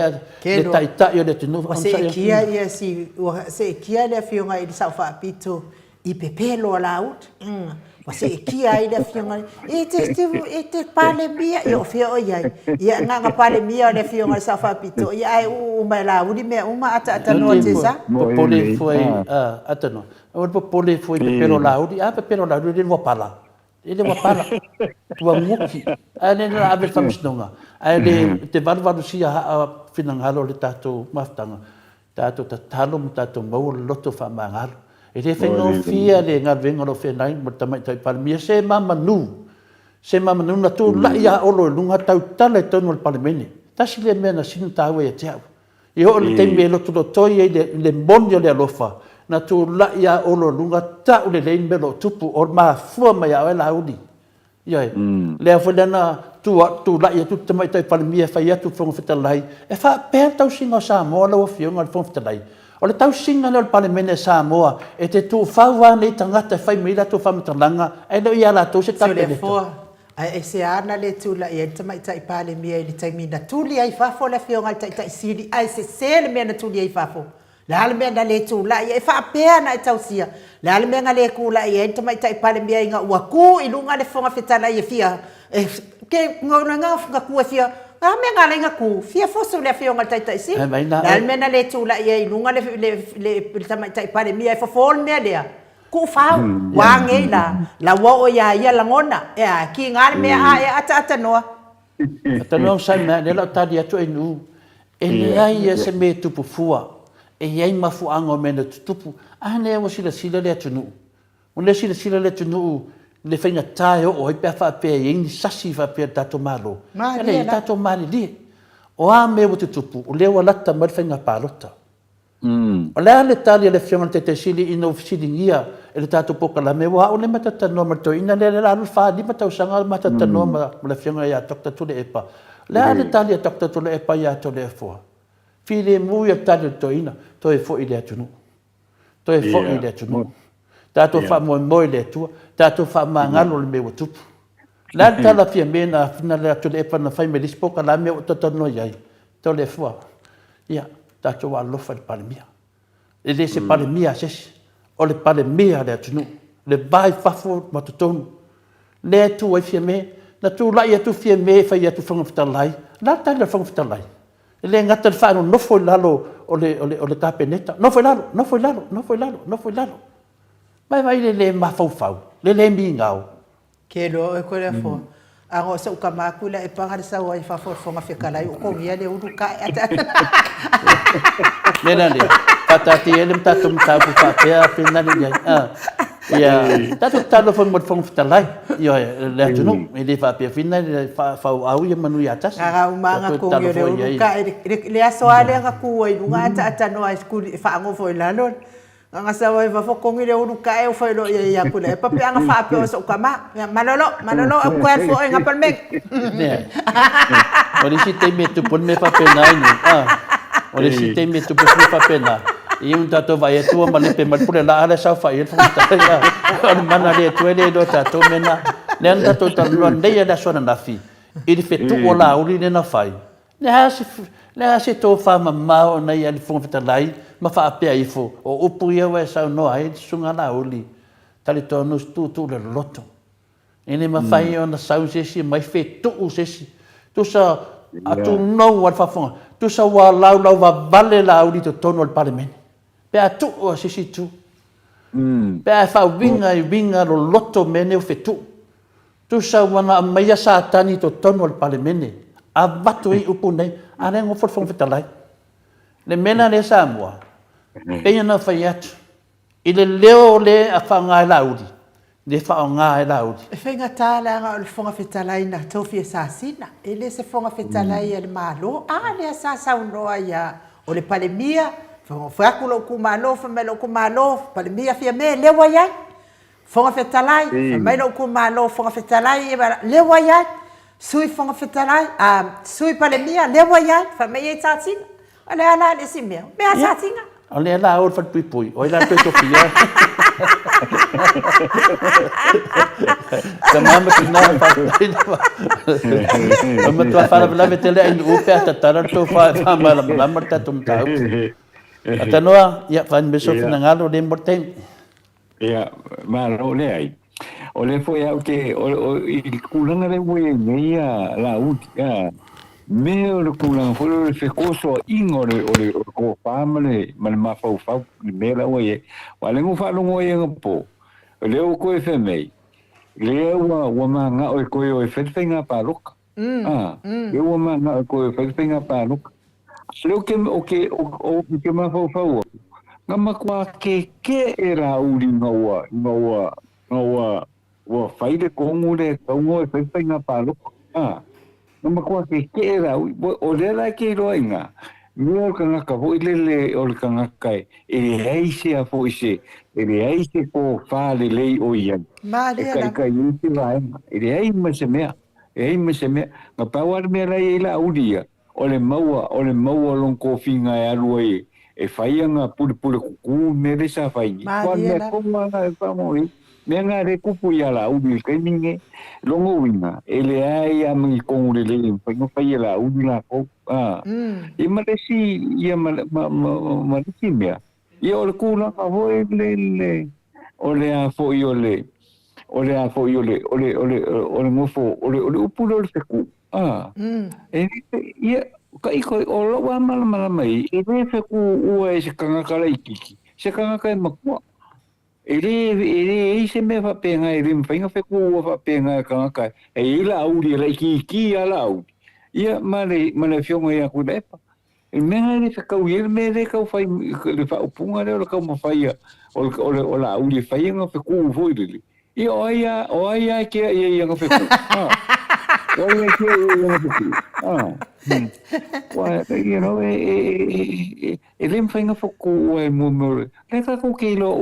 le tai tai le tunu. Se kia ia si se kia le fionga I sa fa pito I pepelo laut. Wase kia I le fionga te palemia io fio ia ia nga palemia le fionga sa fa pito ia ai mai la uri me uma ata no te sa pole foi ata no o pole foi pepelo la uri pepelo la uri le pala ele pala tua muki ane na ave famsnonga ale te valvalu sia finangalo le tato maftanga tato tatalo tato mau loto fa mangalo ele fengo fia le nga vengo lo fe nai mo tamai tai palmia se mama nu na tu la ia olo lunga tau tale tonu le palemene tasi le mena sinu tawe e tau I o le tembe lo tu toi le bonio le alofa na tu la ia olo lunga tau le melo tupu o ma fua mai a la udi ia le afodana tu la ia tu tamai tai palemia fa ia tu fonga fetalai e fa per tau singa sa mo lo fionga fonga fetalai o le tau singa le palemene Samoa e te tu fawa nei tangata fai mila tu famatalanga e lo ia la tu se tapele ai se ana le tula ia te mai tai pale mia I tai mina tuli ai fafo le fionga tai siri ai se le mena tuli ai fafo la le mena le tula ia fa pea na tausia la le mena le kula ia te mai tai pale mia inga waku I lunga le fonga fetala ia fia ke ngona nga ku fia menga le ngaku fia foso le fionga tai si la le mena le tula ia I lunga le tai tai pale mia fa fol mea dea ku fau wange la wo ia la ngona ki ngal me ata noa sai me le la tadi atu enu e ai se me tupu fua e ai mafu ango me na tupu ane o sila le atu nu o le sila le atu nu le faina tai o i pa pe i sasi fa pe tato malo le tato mali li o a me o tupu o le wala ta mal faina palota o le tali le fiona te sili ino silingia e le tato poka la me wa o le matata no mato ina le la fa di mata usanga matata no ma le fiona ya tokta tu le epa le tali tokta tu le epa ya to le fo fili mu ya tali to ina to e fo ile atunu to e fo ile atunu tato fa mo le tu tato fa mangalo le me o tupu la tala fia me na fina le tu le epa na fa me dispoka la me o to no yai to le fo ya tato wa lo fa palemia e le se palemia ses o le palemia le atunu le vai fafo matutonu le tu ai fia me na tu la ia tu fia me fa ia tu fonga fitalai la ta le fonga fitalai le ngata le fa no foi lalo o le tapeneta no foi lalo vai le mafau le mingau ke lo e ko le fo Ango sa ukamakula e pangar sa wa fa for fonga fekalai o ko ia le uruka ata Nena dia patati ele tatum tapu papea pina ni ya tatu talo fon mod fon fitalai yo le tunu ele fa pe fina fa au ia manu ya tas nga umanga ko le uruka le aso ale nga ku i lunga ata no a school fa ngo fo lalon nga sa wa fa fo ko le uruka e fo lo ia ku le papi nga fa pe so kama malolo ko fo nga palmek Ori si te me tu pon me pa pena ni Ori si te me tu pon me pa pena e un tato vai tu ma le pe mal pure la ala sa fa il fa ta on mana le tu ele do tato mena le anda to tal lo ande ya da sona na fi il fe tu ola uri ne na fai ne ha si Le a se tō whamamao nei ali whonga whetalai, ma whaapea i fo. O upu ia wai sau noa e sunga na uli. Tali tōnu tū le loto. Ene ma whai o na sau sesi, mai whe tuu sesi. Tu sa atu nou al whawhonga. Tu sa wa lau wa vale la uli to tonu al palemene. Pe a tuu o sesi tu. Pe a whau winga lo loto mene o whe tuu. Tu sa wana maia sa tani to tonu al palemene. A watu i upu nei. Ane ngō whawhonga whetalai. Le mena le Samoa. Peia na whai atu. I le leo le a whaonga e lauri. Le whaonga e lauri. E whainga tālanga o le whonga whetalai na tauwhi e sāsina. E le se whonga whetalai e le mālo. A le a sāsau noa ia o le palemia. Whaku lo ku mālo, whamai lo ku mālo. Palemia fia me lewa iai. Whonga whetalai. Whamai lo ku mālo, whonga whetalai. Lewa iai. Sui whonga whetalai. Sui palemia, lewa iai. Whamai e tātinga. O le ala le si mea. Mea tātinga. O le ala o le whatpui. O ila tui tofia. Ka mama ki nā whapina. Mama tua whanapila me te lea inu upe a tatara tō whamala mama tatum tau. A tanoa, ia whanmeso whina ngalo le morteng. Ia, maro le ai. O le foi au ke, i kulanga le mwe ngeia la uti, me o le kulanga foi o le whekoso inga o le ko whamale, ma le mawhau whau, le mera o e, wa le ngu whalongo e nga po, le o koe whemei, le ua manga o e koe o e whetwhenga pāroka, le ua manga o e koe o e whetwhenga pāroka, le o ke mawhau whau, nga makua ke e ra uri ngaua, wa whaile kongu le kaungo e whetwhenga pāroka, nga makua ke e ra uri, o le la ke roa inga, mea o ka ngaka po ilele o le ka ngaka e le heise a po ise, e le heise ko whale lei o ian. E ka iti vaenga, e le heima se mea, nga pawar mea lai e la uria, o le maua long kofinga e alua e whaianga pule kuku me le sa whaingi. Kwa mea konga e whamoi, mea ngā re kupu i ala uri kai minge, longo winga, e le ai a mingi kongu le le, whai la uri la kou. I maresi, ia maresi mea. Ia o le kūna ka hoe o le a fo i o le ngofo, o le upule o le wheku. Ia, ka iko o loa mala mai, e le wheku ua e se kangakala i kiki, se kangaka e makua. E le se me whapenga e rim whainga wheku ua whapenga e kangaka, e ila auri la iki ala auri. Ia, ma le whionga ia ku lepa. E mea le whakau i me le kau whai, le whaupunga le o le kau mawhaia, o la auri e whainga wheku uvoi lili. Ia o aia kia ia nga wheku. O aia kia ia nga wheku. You know, e le mwhainga wheku ua e mumore. Le kako keilo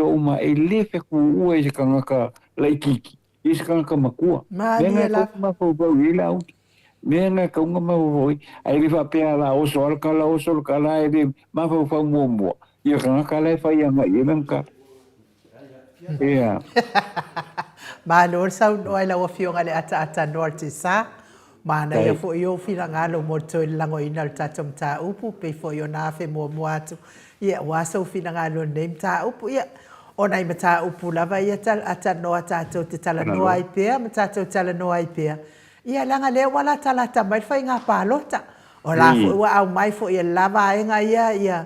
uma, e le wheku ua e se kangaka laikiki. I se kangaka makua. Mea ngā kaunga mawhau i la auki. Mea ngā kaunga mawhau. Ai le whapea la oso alkala e le mawhau mua. Ia kangaka lai whaianga i lanka. Ia. Mālo sau noa la wafionga le ata noa te sa. Mana ia fo i o whina ngalo mo toi lango ina le tatam tā upu. Pei fo i o nāwhe mua atu. Ia wasau whina ngalo neim tā upu. Ia. O nei ma tā upu lava ia ata noa tātou te tala noa i pēr, ma tātou tala noa i pēr. Ia langa lea wala tala tamai whai ngā pālota. O la fo ua au mai fo ia lava aenga ia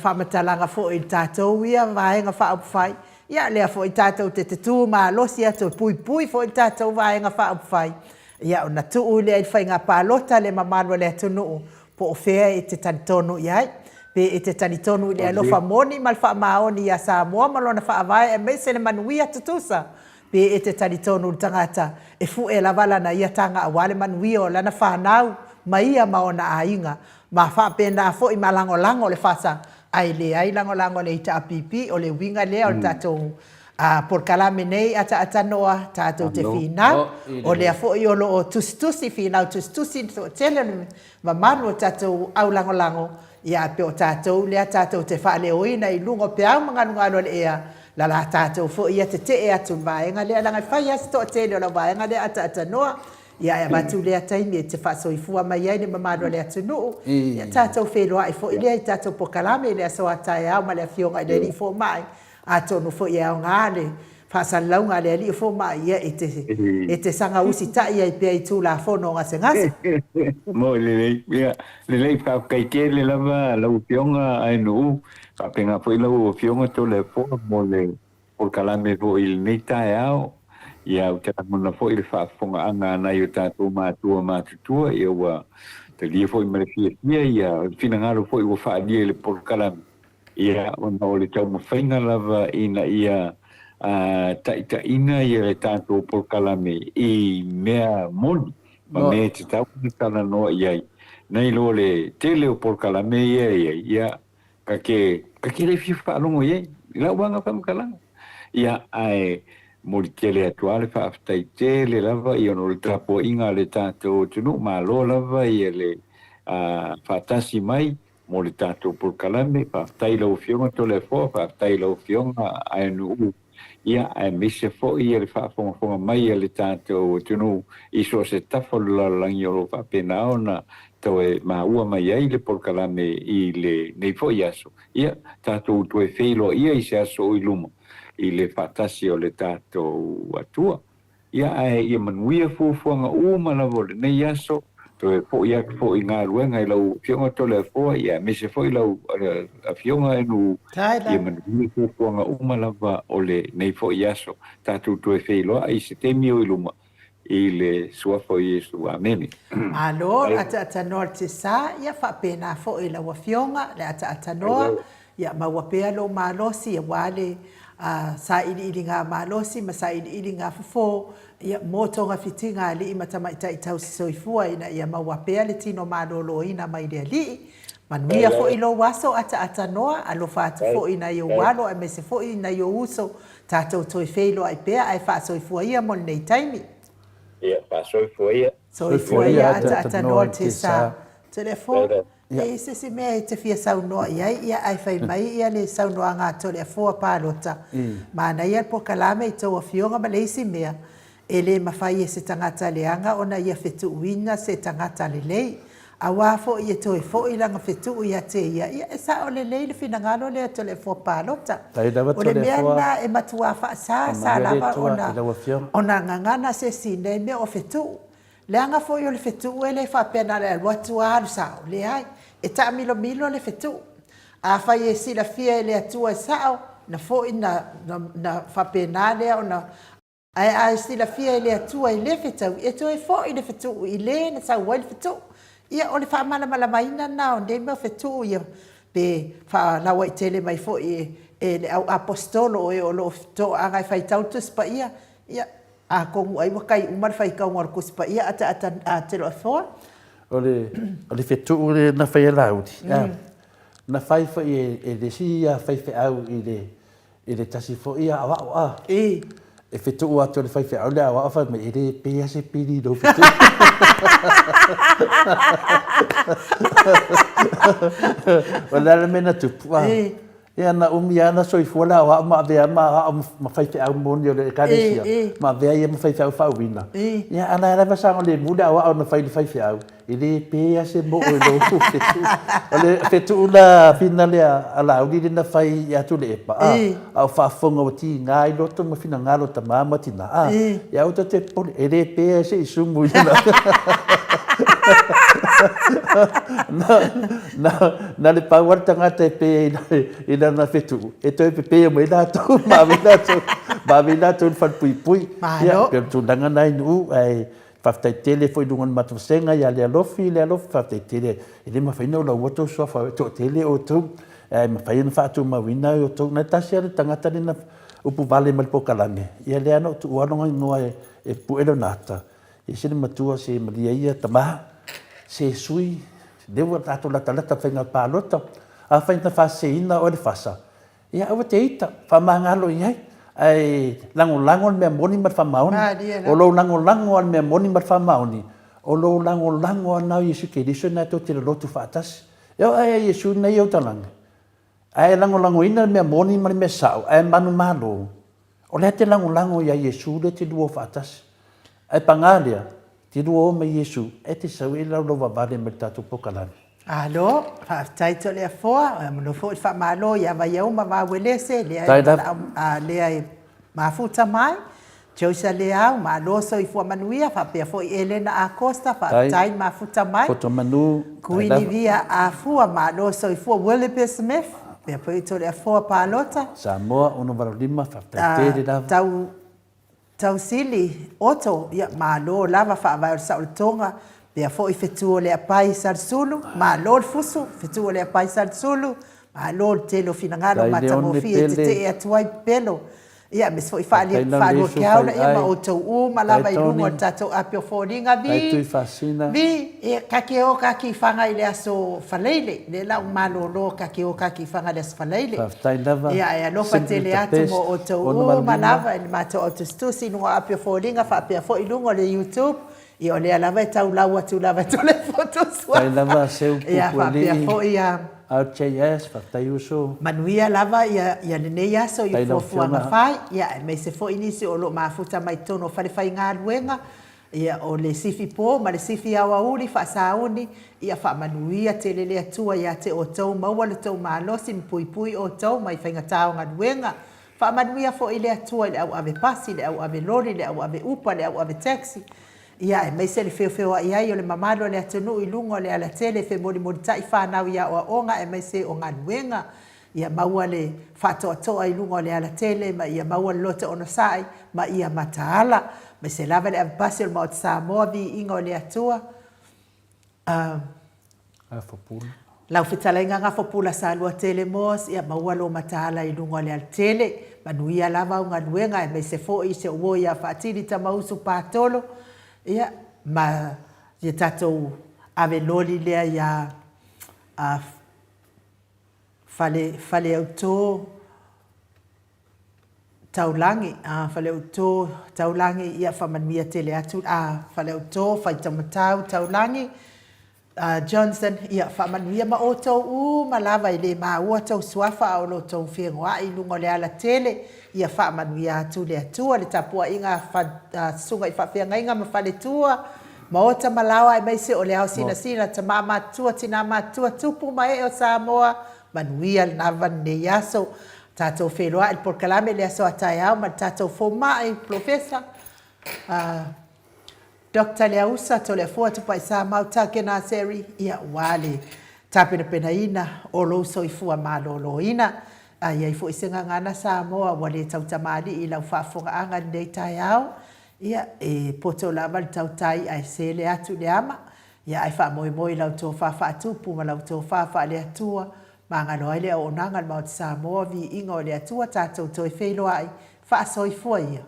whamatalanga fo i tātou ia vaenga whaupu whai. Ia lea fo i tātou te tū mā losi ato pui fo i tātou vaenga whaupu whai. Ia o na tuu lea i whai ngā pālota le mamanua lea tunu po o whea i te tanitonu iai. Pe e te tanitonu le alofa moni mal wha maoni a Samoa malona wha avai e meise le manuia tutusa. Pe e te tanitonu tangata e fu e lavala na ia tanga awale manuia o lana whanau ma ia maona a inga. Ma wha pena fo i malango le whasa. Ai le ai lango le ita apipi o le winga lea o le tatou. Por kalame nei ata noa tātou te whina. O lea fo i olo o tustusi whina o tustusi tele ma manu o tātou au lango. Ia pe o tātou, lea tātou te whaale oina i lungo pe au ngalo le ea. La tātou fo ia te atu vaenga lea langa whai asi toa tele o la vaenga lea ata noa. ia e matu lea taimi e te whaasoifua mai ai ne mamano lea tunu. Ia tātou wheloa i fo i lea i tātou pokalame lea so atai au ma lea fionga i leri fo mai. A tonu fo i au ngāle. Whaasalaunga lea li fo mai ia e te sanga usi tai ai pia i tūla fono ngase ngase. Mo le whakaike le lava lau fionga ai nuu. Ka penga fo i lau fionga to le fo mo le pokalame fo i nei tae au. Ia o te muna fo i le whaafonga anga nai o tātou mātutua ia wa te lia fo i marefia ia whina ngaro fo i wa whaadia le pokalame. Ia ona o le tau mawhainga lava ina ia taitaina ia le tātou pokalame i mea moni. Ma me te tau ni tala noa iai. Nei lo le tele o pokalame ia ka ke le fiu whaalongo iai. Ila wanga whamakalanga. Ia ai mori tele atuale whaaftai tele lava i ono le trapo inga le tātou tunu ma lo lava ia le whaatasi mai mo le tātou pokalame whaaftai lau fionga to le fo whaaftai lau fionga ai nuu. Ia ai mise fo ia le whaafonga mai ia le tātou tunu i so se tafo lalangi o lo whaapena ona tau e maua mai ai le pokalame i le nei fo i aso. Ia tātou tue whilo ia i se aso i luma. I le whaatasi o le tātou atua. Ia ai ia manuia fuafuanga umana vole nei aso. To e po ia po i ngā ruenga i lau fionga to le foa. Ia me se fo i lau a fionga enu. Ia manuia fuafuanga umana va o le nei fo i aso. Tātou to e whiloa i se temi o i luma. I le suafo i Jesu. Amen. Alo, ata atanoa te sa. Ia whapena fo i lau a fionga. Le ata atanoa. Ia mawapea lo malosi ia wale. Sa ili ngā malosi, ma sa ili ngā fufo, ia motonga fitinga li ima tamaita i tau sisoifua ina ia mawapea le tino malolo ina mai lea li. Manuia fo ilo waso ata noa, alo whaatu fo ina i o walo, a me se fo ina i o uso, tātou toi feilo ai pea, ai wha soifua ia mon nei taimi. Ia, wha soifua ia. Soifua ia ata noa te sa. Telefon. E se mea e te fia saunoa ia ai whai mai ia le saunoa ngā tole a fua pālota. Mana ia po kalame i tau a fionga ma leisi mea. E le mawhai e se tangata leanga ona ia whetu uina se tangata le lei. A wafo ia toi fo i langa whetu ia te ia. Ia e sa o le lei le fina ngalo le tole a fua pālota. O le mea na e matua wha sa lava ona ngangana se sine mea o whetu. Le anga fo yo le fetu e le fa pena le watu alu sao le ai e ta milo le fetu a fa ye si la fia le atua sao na fo ina na fa pena le ona ai si la fia le atua i le fetu e to e fo i le fetu i le na sa wel fetu ia o le fa mala maina na o de me fetu ia pe fa la wa tele mai fo e le apostolo e o lo to anga fa tautus pa ia a kongu ai wakai umar fai ka ngor kuspa ia ata telefon o le fetu le na fai laudi na fai e le sia fai au i le tasi fo ia awa e fetu atu le fai au le awa fa me le pe se pili do fetu wala le mena tu ia na umiana soifua wa ma vea ma fai au moni o le karesia ma vea ia ma fai au fauina ia ana era vasanga le muda wa na fai au ile pe se mo o lo fetu ole fetu la finale ala udi na fai ya tu le pa au fa fonga o ti ngai lo to ma fina ngalo ta mama tina ia o te pon ile pe se sumu na le power tangata pe ina na fetu e to pe mo ina to ma vina to fa pui ya ke tu danga nai nu ai faftai tele foi dungan matu senga ya le lofi faftai tele ile ma faino la woto so fa to tele o tu ai ma faino fa tu ma vina o tu na tasia tangata ni na upu vale mal pokalame ya le ano tu ano no e pu elo nata e se matua se maria ia tama se sui devo tato la talata fenga palota a fenta faseina o le fasa ia o te ita fa mangalo ia ai lango me moni mar fa mauni o lo lango me moni mar fa mauni o lo lango na yesu ke diso na to te lo tu fatas yo ai yesu na yo talang ai lango ina me moni mar me sao ai manu malo o le te lango ia yesu le te duo fatas ai pangalia Tino o me Yesu, e te sau e lau lo wavare me tatu pokalani. Alo, whaaftaito lea foa, mano fo i whamalo i awa iau ma wawelese, Tai lea mafuta mai, Joisa leau, ma loso i fua manuia, whapea fo i Elena Acosta, whaaftai mafuta mai. Koto manu. Kuini via a fua, ma loso i fua Willoughby Smith, pea po i to lea fua palota. Samoa, ono varolima, whaftai tere lava. Tau sili, oto, ia ma lo lava whaavai o sa o tonga, pea fo i whetua lea pai sarsulu, ma lo fusu, whetua lea pai sarsulu, ma lo telo finangalo, ma tangofi e te e atuai pelo. Ia, mes fo i whaalua ke aula, ia ma o tau u, ma lava i lungo tatou apio fōringa vi. Ai tui whasina. Vi, kake o kaki whanga i lea so whaleile, le lau malo lo kake o kaki whanga lea so whaleile. Whaftai lava. Ia, ia lofa tele atu mo o tau u, ma lava, i mato o tustusi, lungo apio fōringa, whapea fo i lungo le YouTube, i o lea lava e tau lau atu lava e tole fotos. Tai lava seu pupu ia, whapea fo i RJS, whaftai uso. Manuia lava ia nenei aso i fuafuanga whai, ia me se fo inisi o lo mafuta mai tono whalewhai ngā luenga, ia o le sifi pō, ma le sifi awa uri, whaasauni, ia whaamanuia te lele atua ia te o tau maua le tau maalosi, pui pui o tau mai whainga tāo ngā luenga. Whaamanuia fo i le atua le au ave pasi, le au ave lori, le au ave upa, le au ave taxi. Ia, me se le feo a iai o le mamalo le atunu i lungo le ala tele fe mori mori tai whanau ia o onga e me se o ngā nuenga. Ia maua le whatoa toa i lungo le ala tele, ma ia maua le lote ono sai, ma ia mataala. Me se lava le avipasi o le maot Samoa vi inga o le atua. Fopula. Lau whitala inga ngā fopula sa lua tele mos, ia maua lo mataala i lungo le ala tele, manuia lava o ngā nuenga e me se fo i se uo ia whaatiri ta mausu pātolo. Ia, ma ia tatou ave loli lea ia fale au tō taulangi, fale au tō taulangi ia whamanuia tele atu, fale au tō whaitamatau taulangi, Johnson ia whamanuia ma o tau ma lava i le ma ua tau suafa o lo tau whengoa i lungo le ala tele, ia whaamanuia atu le atua, le tapua inga sunga i whawhenga inga ma whale tua, ma o ta malawa e meise o le au sina sina, ta mama tua, tina ma tua tupu ma e o Samoa, manuia le navan ne yaso, tatou wheroa il porkalame le aso atai au, ma tatou foma i profesa, Dr. Leausa to le fua tupai sa mauta ke nā seri ia wale tapena pena ina o lo so i fua malolo ina ia i fu isenga ngana Samoa wale tau tamali i lau whafonga anga nei tai au ia e poto lava le tau tai ai se le atu le ama ia ai wha moi moi lau tō wha tupu ma lau tō wha le atua ma ngalo ai le o nanga le mauta Samoa vi inga o le atua tātou toi whelo ai wha soi fua ia.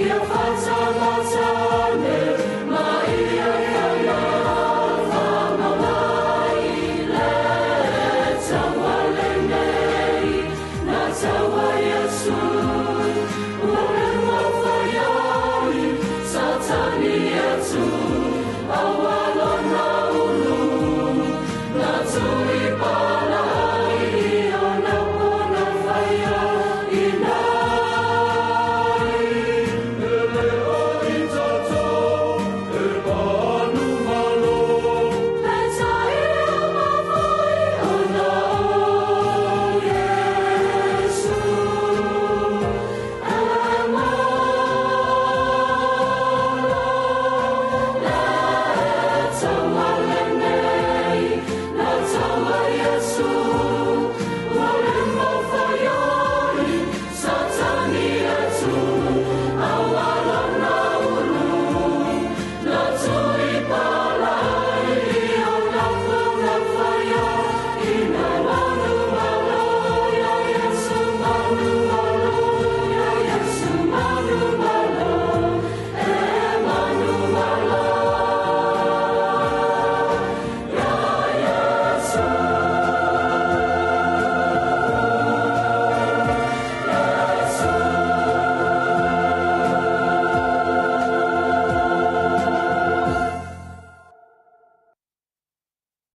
Ia whata